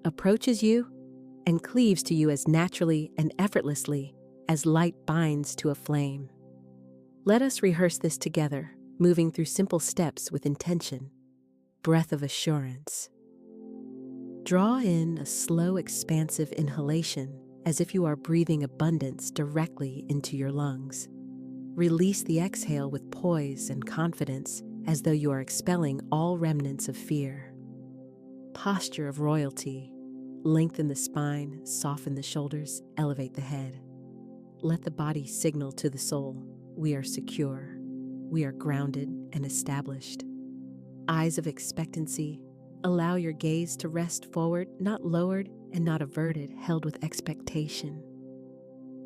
S1: approaches you, and cleaves to you as naturally and effortlessly as light binds to a flame. Let us rehearse this together, moving through simple steps with intention. Breath of assurance. Draw in a slow, expansive inhalation as if you are breathing abundance directly into your lungs. Release the exhale with poise and confidence as though you are expelling all remnants of fear. Posture of royalty. Lengthen the spine, soften the shoulders, elevate the head. Let the body signal to the soul, we are secure, we are grounded and established. Eyes of expectancy. Allow your gaze to rest forward, not lowered and not averted, held with expectation.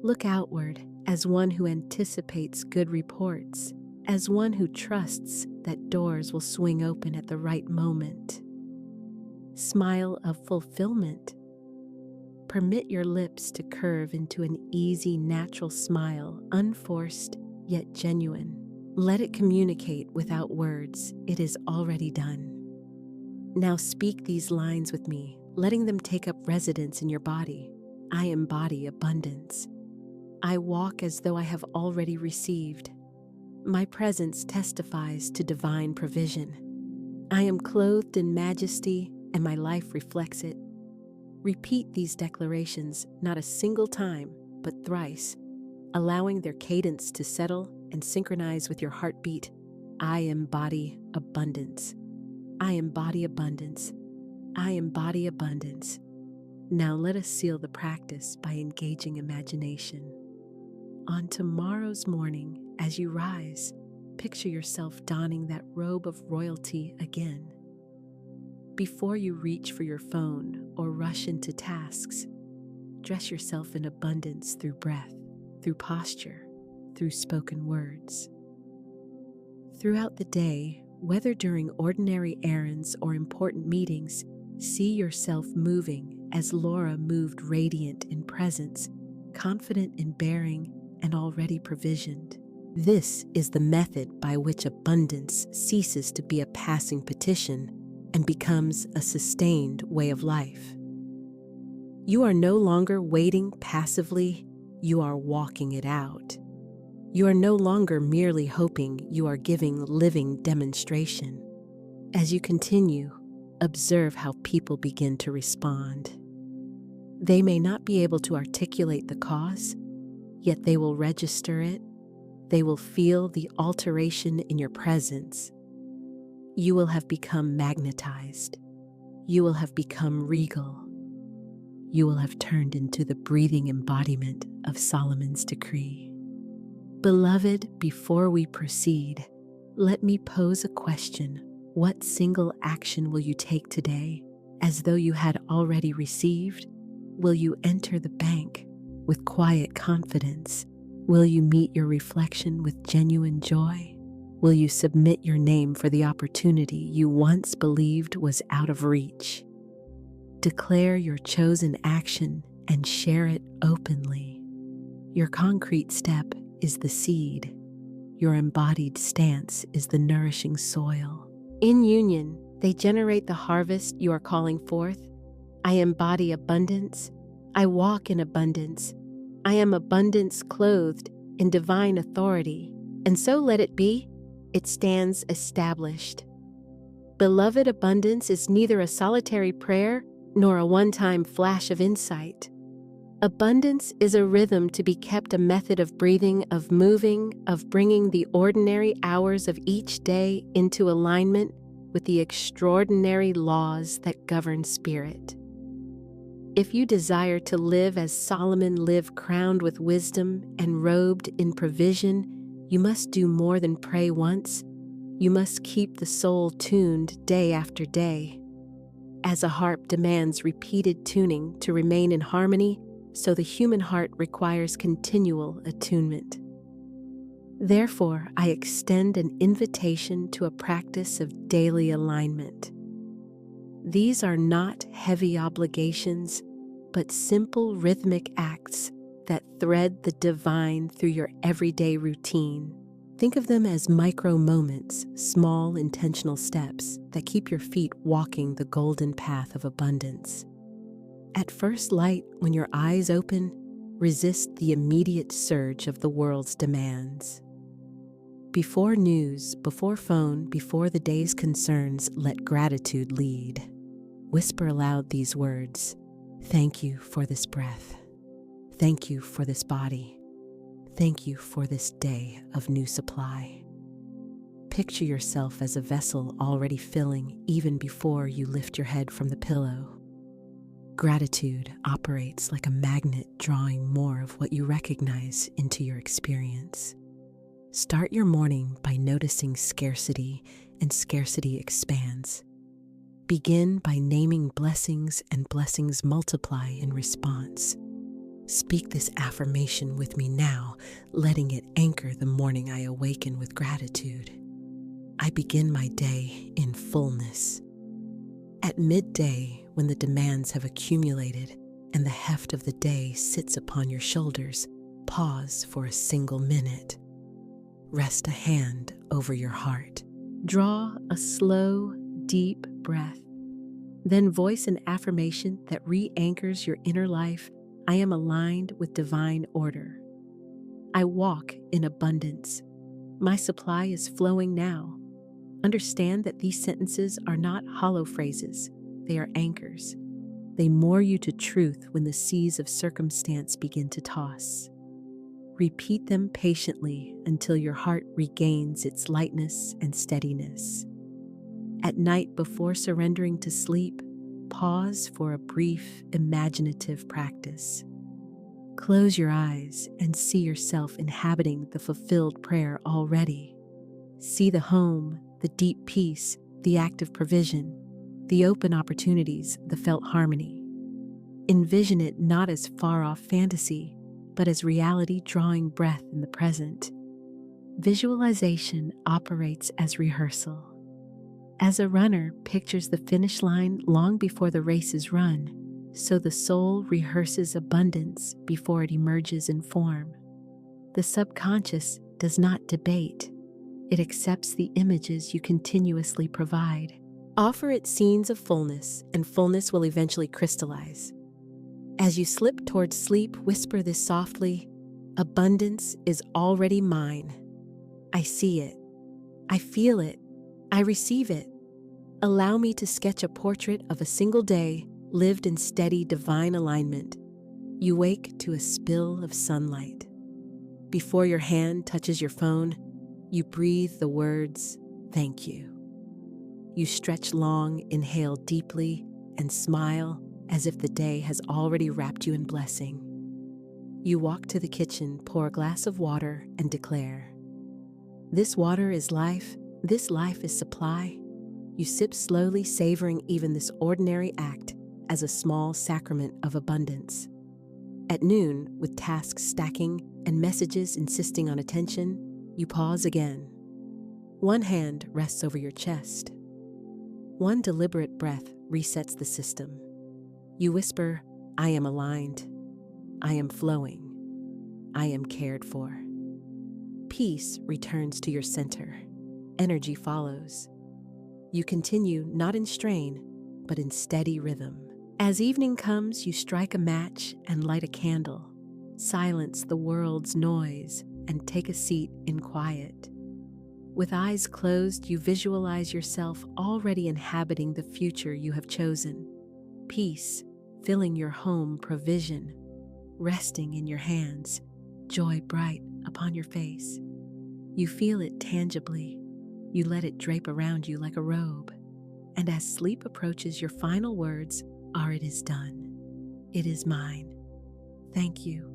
S1: Look outward as one who anticipates good reports, as one who trusts that doors will swing open at the right moment. Smile of fulfillment. Permit your lips to curve into an easy, natural smile, unforced yet genuine. Let it communicate without words. It is already done. Now speak these lines with me, letting them take up residence in your body. I embody abundance. I walk as though I have already received. My presence testifies to divine provision. I am clothed in majesty, and my life reflects it. Repeat these declarations not a single time, but thrice, allowing their cadence to settle and synchronize with your heartbeat. I embody abundance. I embody abundance. I embody abundance. Now let us seal the practice by engaging imagination. On tomorrow's morning, as you rise, picture yourself donning that robe of royalty again. Before you reach for your phone or rush into tasks, dress yourself in abundance through breath, through posture, through spoken words. Throughout the day, whether during ordinary errands or important meetings, see yourself moving as Laura moved, radiant in presence, confident in bearing, and already provisioned. This is the method by which abundance ceases to be a passing petition and becomes a sustained way of life. You are no longer waiting passively, you are walking it out. You are no longer merely hoping, you are giving living demonstration. As you continue, observe how people begin to respond. They may not be able to articulate the cause, yet they will register it. They will feel the alteration in your presence. You will have become magnetized. You will have become regal. You will have turned into the breathing embodiment of Solomon's decree. Beloved, before we proceed, let me pose a question. What single action will you take today, as though you had already received? Will you enter the bank with quiet confidence? Will you meet your reflection with genuine joy? Will you submit your name for the opportunity you once believed was out of reach? Declare your chosen action and share it openly. Your concrete step is the seed. Your embodied stance is the nourishing soil. In union, they generate the harvest you are calling forth. I embody abundance. I walk in abundance. I am abundance clothed in divine authority. And so let it be. It stands established. Beloved, abundance is neither a solitary prayer nor a one-time flash of insight. Abundance is a rhythm to be kept, a method of breathing, of moving, of bringing the ordinary hours of each day into alignment with the extraordinary laws that govern spirit. If you desire to live as Solomon lived, crowned with wisdom and robed in provision, you must do more than pray once. You must keep the soul tuned day after day. As a harp demands repeated tuning to remain in harmony, so the human heart requires continual attunement. Therefore, I extend an invitation to a practice of daily alignment. These are not heavy obligations, but simple rhythmic acts that thread the divine through your everyday routine. Think of them as micro moments, small intentional steps that keep your feet walking the golden path of abundance. At first light, when your eyes open, resist the immediate surge of the world's demands. Before news, before phone, before the day's concerns, let gratitude lead. Whisper aloud these words: thank you for this breath. Thank you for this body. Thank you for this day of new supply. Picture yourself as a vessel already filling even before you lift your head from the pillow. Gratitude operates like a magnet, drawing more of what you recognize into your experience. Start your morning by noticing scarcity, and scarcity expands. Begin by naming blessings, and blessings multiply in response. Speak this affirmation with me now, letting it anchor the morning I awaken with gratitude. I begin my day in fullness. At midday, when the demands have accumulated and the heft of the day sits upon your shoulders, pause for a single minute. Rest a hand over your heart. Draw a slow, deep breath. Then voice an affirmation that re-anchors your inner life. I am aligned with divine order. I walk in abundance. My supply is flowing now. Understand that these sentences are not hollow phrases. They are anchors. They moor you to truth when the seas of circumstance begin to toss. Repeat them patiently until your heart regains its lightness and steadiness. At night, before surrendering to sleep, pause for a brief, imaginative practice. Close your eyes and see yourself inhabiting the fulfilled prayer already. See the home, the deep peace, the active provision, the open opportunities, the felt harmony. Envision it not as far-off fantasy, but as reality drawing breath in the present. Visualization operates as rehearsal. As a runner pictures the finish line long before the race is run, so the soul rehearses abundance before it emerges in form. The subconscious does not debate. It accepts the images you continuously provide. Offer it scenes of fullness, and fullness will eventually crystallize. As you slip towards sleep, whisper this softly: abundance is already mine. I see it. I feel it. I receive it. Allow me to sketch a portrait of a single day lived in steady divine alignment. You wake to a spill of sunlight. Before your hand touches your phone, you breathe the words, thank you. You stretch long, inhale deeply, and smile as if the day has already wrapped you in blessing. You walk to the kitchen, pour a glass of water, and declare, this water is life, this life is supply. You sip slowly, savoring even this ordinary act as a small sacrament of abundance. At noon, with tasks stacking and messages insisting on attention, you pause again. One hand rests over your chest. One deliberate breath resets the system. You whisper, I am aligned. I am flowing. I am cared for. Peace returns to your center. Energy follows. You continue not in strain, but in steady rhythm. As evening comes, you strike a match and light a candle. Silence the world's noise and take a seat in quiet. With eyes closed, you visualize yourself already inhabiting the future you have chosen. Peace, filling your home, provision. resting in your hands, joy bright upon your face. You feel it tangibly. You let it drape around you like a robe. And as sleep approaches, your final words are, "It is done. It is mine. Thank you."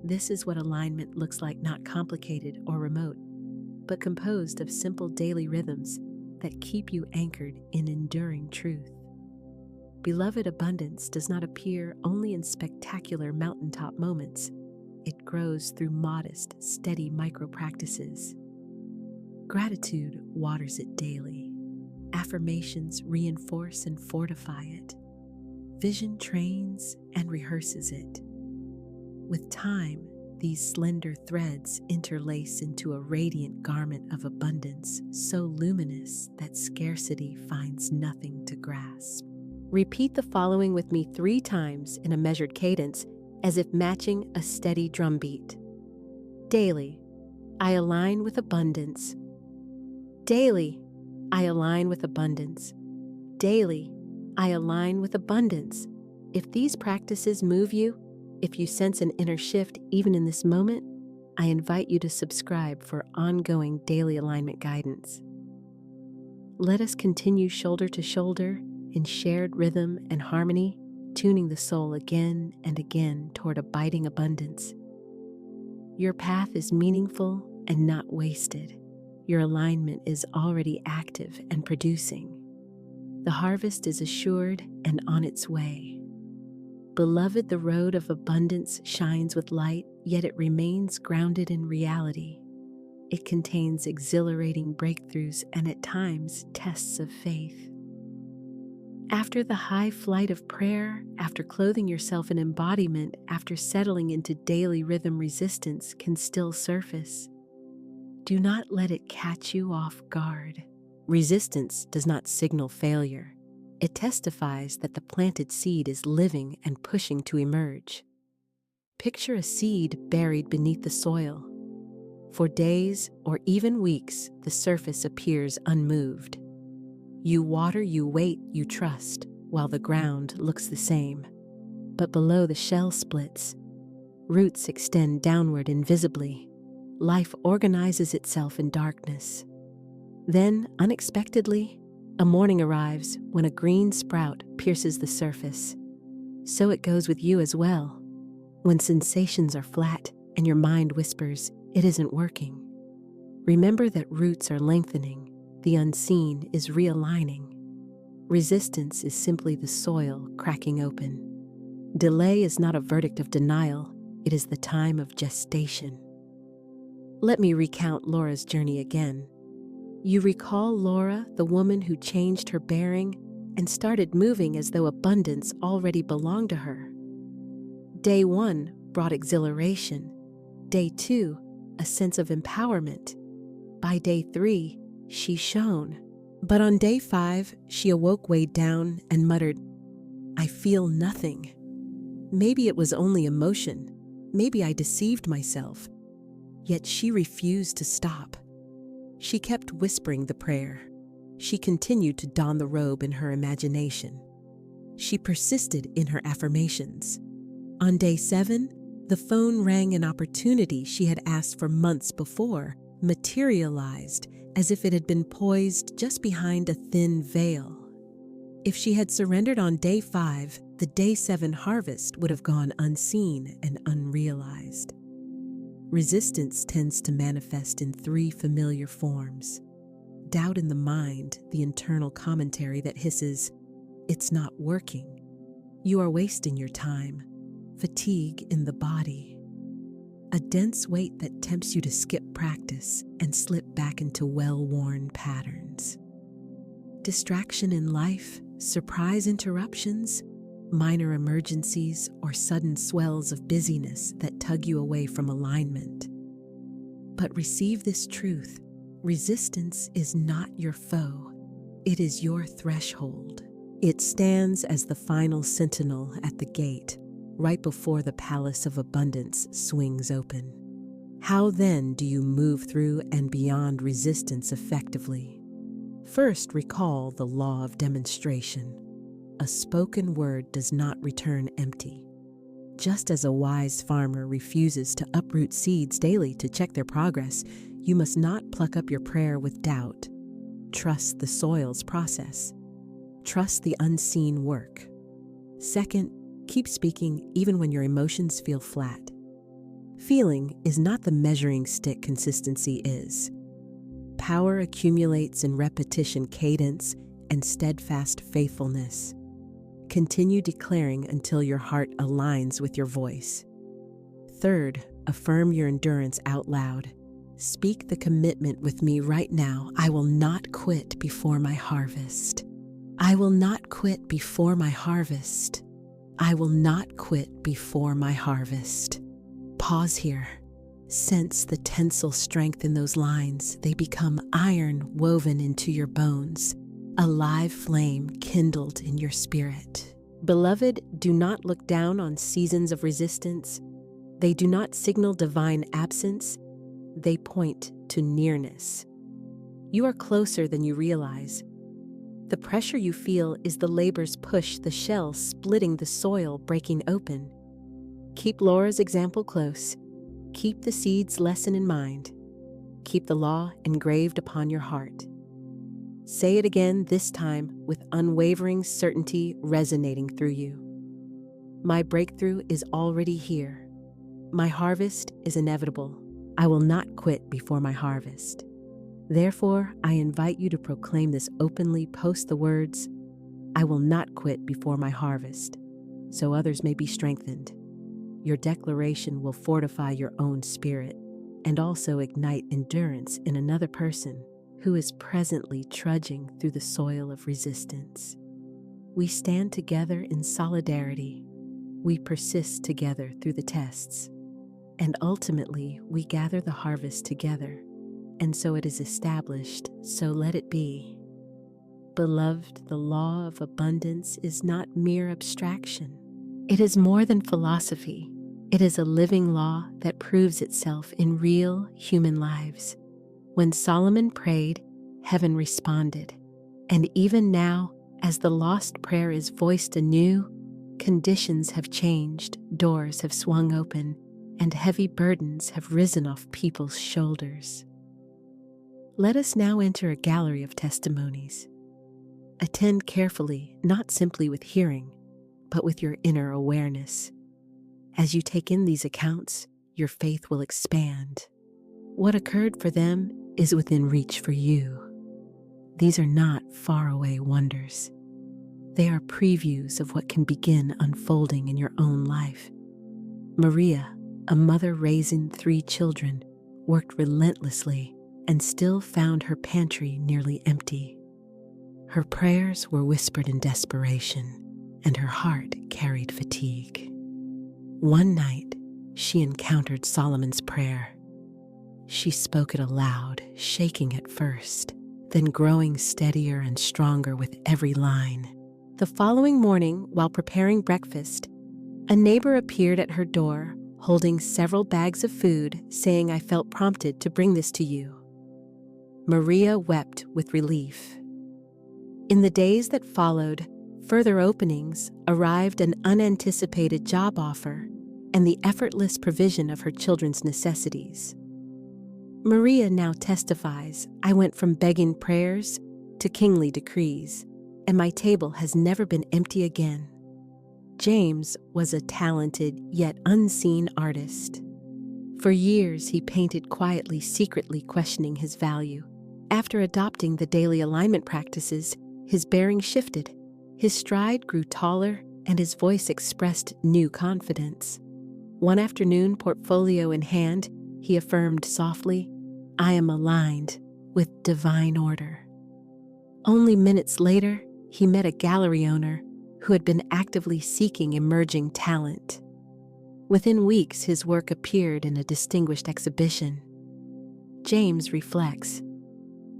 S1: This is what alignment looks like, not complicated or remote, but composed of simple daily rhythms that keep you anchored in enduring truth. Beloved, abundance does not appear only in spectacular mountaintop moments. It grows through modest, steady micro-practices. Gratitude waters it daily. Affirmations reinforce and fortify it. Vision trains and rehearses it. With time, these slender threads interlace into a radiant garment of abundance, so luminous that scarcity finds nothing to grasp. Repeat the following with me 3 times in a measured cadence, as if matching a steady drumbeat. Daily, I align with abundance. Daily, I align with abundance. Daily, I align with abundance. If these practices move you, if you sense an inner shift even in this moment, I invite you to subscribe for ongoing daily alignment guidance. Let us continue shoulder to shoulder in shared rhythm and harmony, tuning the soul again and again toward abiding abundance. Your path is meaningful and not wasted. Your alignment is already active and producing. The harvest is assured and on its way. Beloved, the road of abundance shines with light, yet it remains grounded in reality. It contains exhilarating breakthroughs and at times tests of faith. After the high flight of prayer, after clothing yourself in embodiment, after settling into daily rhythm, resistance can still surface. Do not let it catch you off guard. Resistance does not signal failure. It testifies that the planted seed is living and pushing to emerge. Picture a seed buried beneath the soil. For days or even weeks, the surface appears unmoved. You water, you wait, you trust, while the ground looks the same. But below, the shell splits. Roots extend downward invisibly. Life organizes itself in darkness. Then, unexpectedly, a morning arrives when a green sprout pierces the surface. So it goes with you as well. When sensations are flat and your mind whispers, "It isn't working," remember that roots are lengthening, the unseen is realigning. Resistance is simply the soil cracking open. Delay is not a verdict of denial, it is the time of gestation. Let me recount Laura's journey again. You recall Laura, the woman who changed her bearing and started moving as though abundance already belonged to her. Day 1 brought exhilaration. Day 2, a sense of empowerment. By day 3, she shone. But on day 5, she awoke weighed down and muttered, "I feel nothing. Maybe it was only emotion. Maybe I deceived myself." Yet she refused to stop. She kept whispering the prayer. She continued to don the robe in her imagination. She persisted in her affirmations. On day 7, the phone rang. An opportunity she had asked for months before materialized as if it had been poised just behind a thin veil. If she had surrendered on day 5, the day 7 harvest would have gone unseen and unrealized. Resistance tends to manifest in 3 familiar forms. Doubt in the mind, the internal commentary that hisses, "It's not working. You are wasting your time." Fatigue in the body. A dense weight that tempts you to skip practice and slip back into well-worn patterns. Distraction in life, surprise interruptions, minor emergencies, or sudden swells of busyness that tug you away from alignment. But receive this truth: resistance is not your foe. It is your threshold. It stands as the final sentinel at the gate, right before the palace of abundance swings open. How then do you move through and beyond resistance effectively? First, recall the law of demonstration. A spoken word does not return empty. Just as a wise farmer refuses to uproot seeds daily to check their progress, you must not pluck up your prayer with doubt. Trust the soil's process. Trust the unseen work. Second, keep speaking even when your emotions feel flat. Feeling is not the measuring stick consistency is. Power accumulates in repetition, cadence, and steadfast faithfulness. Continue declaring until your heart aligns with your voice. Third, affirm your endurance out loud. Speak the commitment with me right now. I will not quit before my harvest. I will not quit before my harvest. I will not quit before my harvest. Pause here. Sense the tensile strength in those lines. They become iron woven into your bones, a live flame kindled in your spirit. Beloved, do not look down on seasons of resistance. They do not signal divine absence. They point to nearness. You are closer than you realize. The pressure you feel is the labor's push, the shell splitting, the soil breaking open. Keep Laura's example close. Keep the seed's lesson in mind. Keep the law engraved upon your heart. Say it again, this time with unwavering certainty resonating through you. My breakthrough is already here. My harvest is inevitable. I will not quit before my harvest. Therefore, I invite you to proclaim this openly. Post the words, I will not quit before my harvest, so others may be strengthened. Your declaration will fortify your own spirit and also ignite endurance in another person who is presently trudging through the soil of resistance. We stand together in solidarity. We persist together through the tests. And ultimately, we gather the harvest together. And so it is established, so let it be. Beloved, the law of abundance is not mere abstraction. It is more than philosophy. It is a living law that proves itself in real human lives. When Solomon prayed, heaven responded. And even now, as the lost prayer is voiced anew, conditions have changed, doors have swung open, and heavy burdens have risen off people's shoulders. Let us now enter a gallery of testimonies. Attend carefully, not simply with hearing, but with your inner awareness. As you take in these accounts, your faith will expand. What occurred for them is within reach for you. These are not faraway wonders. They are previews of what can begin unfolding in your own life. Maria, a mother raising 3 children, worked relentlessly and still found her pantry nearly empty. Her prayers were whispered in desperation, and her heart carried fatigue. One night, she encountered Solomon's prayer. She spoke it aloud, shaking at first, then growing steadier and stronger with every line. The following morning, while preparing breakfast, a neighbor appeared at her door, holding several bags of food, saying, "I felt prompted to bring this to you." Maria wept with relief. In the days that followed, further openings arrived, an unanticipated job offer, and the effortless provision of her children's necessities. Maria now testifies, "I went from begging prayers to kingly decrees, and my table has never been empty again." James was a talented yet unseen artist. For years, he painted quietly, secretly questioning his value. After adopting the daily alignment practices, his bearing shifted. His stride grew taller, and his voice expressed new confidence. One afternoon, portfolio in hand, he affirmed softly, "I am aligned with divine order." Only minutes later, he met a gallery owner who had been actively seeking emerging talent. Within weeks, his work appeared in a distinguished exhibition. James reflects,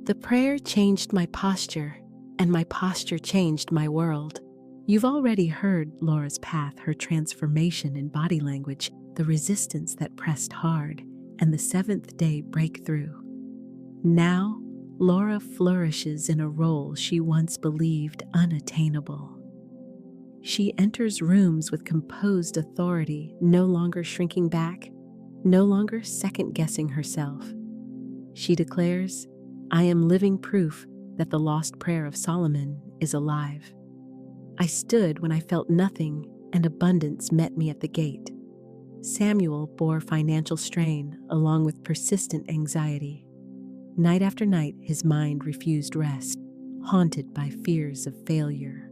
S1: "The prayer changed my posture, and my posture changed my world." You've already heard Laura's path, her transformation in body language, the resistance that pressed hard, and the 7th-day breakthrough. Now, Laura flourishes in a role she once believed unattainable. She enters rooms with composed authority, no longer shrinking back, no longer second-guessing herself. She declares, "I am living proof that the lost prayer of Solomon is alive. I stood when I felt nothing, and abundance met me at the gate." Samuel bore financial strain along with persistent anxiety. Night after night, his mind refused rest, haunted by fears of failure.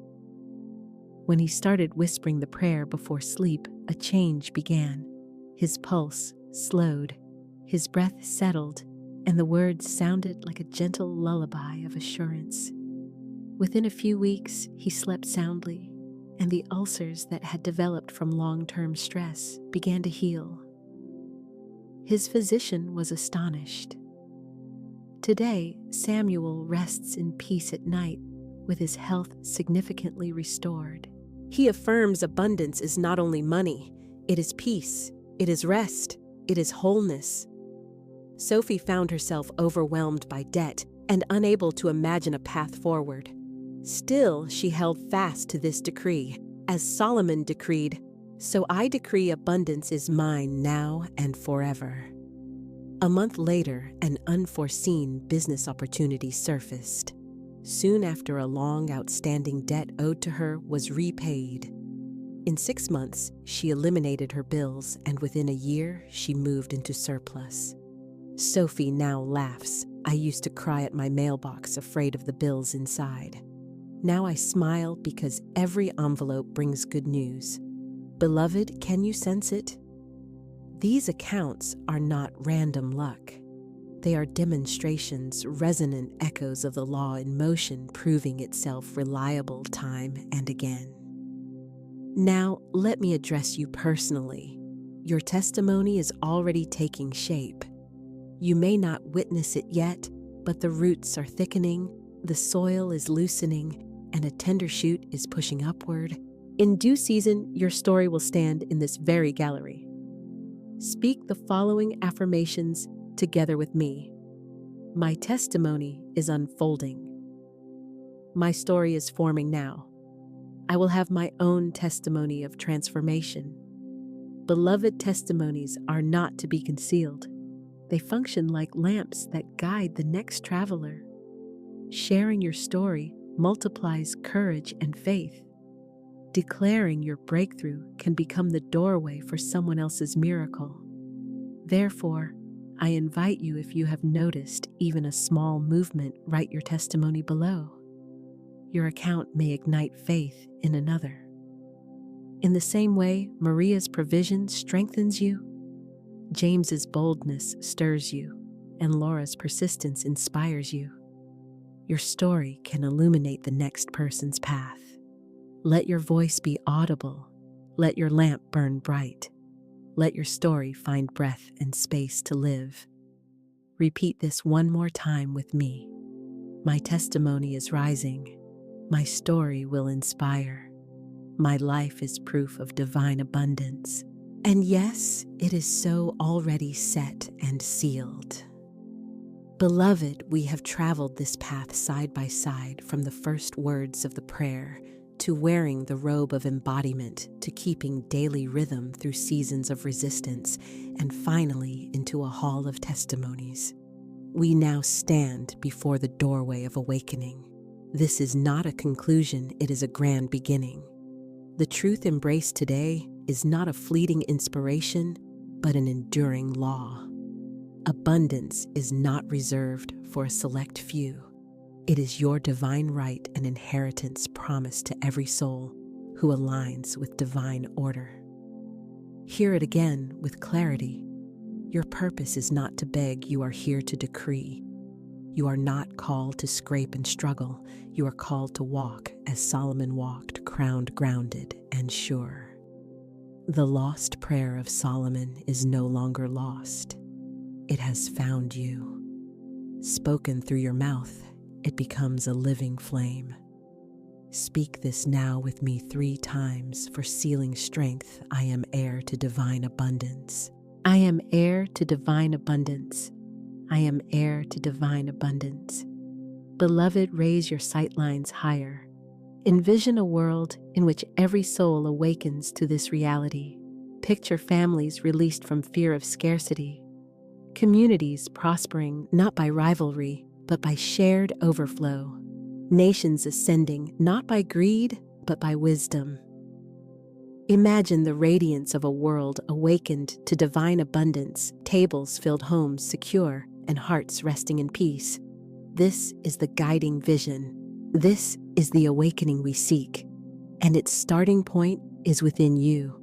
S1: When he started whispering the prayer before sleep, a change began. His pulse slowed, his breath settled, and the words sounded like a gentle lullaby of assurance. Within a few weeks, he slept soundly, and the ulcers that had developed from long-term stress began to heal. His physician was astonished. Today, Samuel rests in peace at night, with his health significantly restored. He affirms abundance is not only money, it is peace, it is rest, it is wholeness. Sophie found herself overwhelmed by debt and unable to imagine a path forward. Still, she held fast to this decree. As Solomon decreed, "So I decree abundance is mine now and forever." A month later, an unforeseen business opportunity surfaced. Soon after, a long outstanding debt owed to her was repaid. In 6 months, she eliminated her bills, and within a year, she moved into surplus. Sophie now laughs. "I used to cry at my mailbox, afraid of the bills inside. Now I smile because every envelope brings good news. Beloved, can you sense it? These accounts are not random luck. They are demonstrations, resonant echoes of the law in motion, proving itself reliable time and again. Now, let me address you personally. Your testimony is already taking shape. You may not witness it yet, but the roots are thickening, the soil is loosening, and a tender shoot is pushing upward. In due season, your story will stand in this very gallery. Speak the following affirmations together with me. My testimony is unfolding. My story is forming now. I will have my own testimony of transformation. Beloved, testimonies are not to be concealed. They function like lamps that guide the next traveler. Sharing your story multiplies courage and faith. Declaring your breakthrough can become the doorway for someone else's miracle. Therefore, I invite you, if you have noticed even a small movement, write your testimony below. Your account may ignite faith in another. In the same way, Maria's provision strengthens you, James's boldness stirs you, and Laura's persistence inspires you. Your story can illuminate the next person's path. Let your voice be audible. Let your lamp burn bright. Let your story find breath and space to live. Repeat this one more time with me. My testimony is rising. My story will inspire. My life is proof of divine abundance. And yes, it is so already set and sealed. Beloved, we have traveled this path side by side, from the first words of the prayer to wearing the robe of embodiment, to keeping daily rhythm through seasons of resistance, and finally into a hall of testimonies. We now stand before the doorway of awakening. This is not a conclusion, it is a grand beginning. The truth embraced today is not a fleeting inspiration, but an enduring law. Abundance is not reserved for a select few. It is your divine right and inheritance promised to every soul who aligns with divine order. Hear it again with clarity. Your purpose is not to beg, you are here to decree. You are not called to scrape and struggle. You are called to walk as Solomon walked, crowned, grounded, and sure. The lost prayer of Solomon is no longer lost. It has found you. Spoken through your mouth, it becomes a living flame. Speak this now with me 3 times for sealing strength. I am heir to divine abundance. I am heir to divine abundance. I am heir to divine abundance. Beloved, raise your sightlines higher. Envision a world in which every soul awakens to this reality. Picture families released from fear of scarcity, communities prospering not by rivalry, but by shared overflow, nations ascending not by greed, but by wisdom. Imagine the radiance of a world awakened to divine abundance, tables filled, homes secure, and hearts resting in peace. This is the guiding vision. This is the awakening we seek, and its starting point is within you.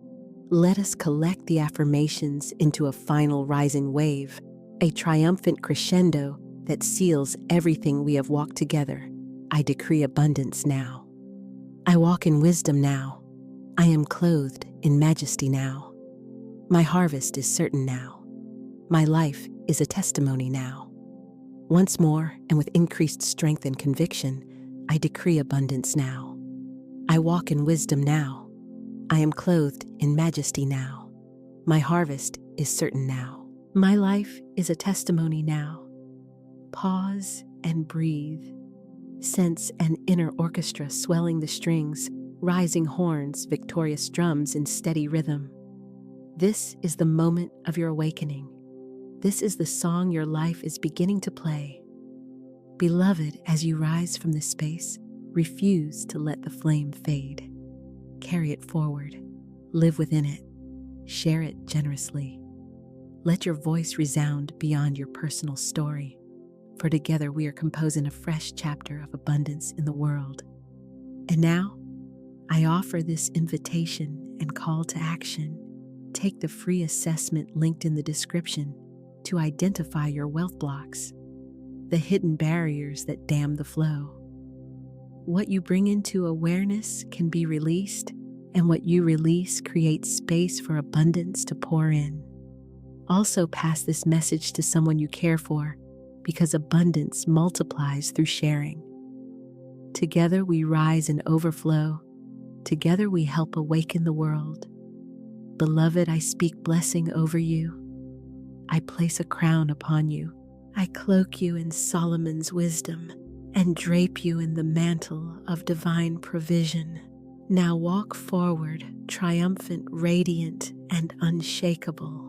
S1: Let us collect the affirmations into a final rising wave, a triumphant crescendo that seals everything we have walked together. I decree abundance now. I walk in wisdom now. I am clothed in majesty now. My harvest is certain now. My life is a testimony now. Once more, and with increased strength and conviction, I decree abundance now. I walk in wisdom now. I am clothed in majesty now. My harvest is certain now. My life is a testimony now. Pause and breathe. Sense an inner orchestra swelling the strings, rising horns, victorious drums in steady rhythm. This is the moment of your awakening. This is the song your life is beginning to play. Beloved, as you rise from this space, refuse to let the flame fade. Carry it forward. Live within it. Share it generously. Let your voice resound beyond your personal story, for together we are composing a fresh chapter of abundance in the world. And now, I offer this invitation and call to action. Take the free assessment linked in the description to identify your wealth blocks, the hidden barriers that dam the flow. What you bring into awareness can be released, and what you release creates space for abundance to pour in. Also, pass this message to someone you care for, because abundance multiplies through sharing. Together we rise and overflow. Together we help awaken the world. Beloved, I speak blessing over you. I place a crown upon you. I cloak you in Solomon's wisdom and drape you in the mantle of divine provision. Now walk forward, triumphant, radiant, and unshakable.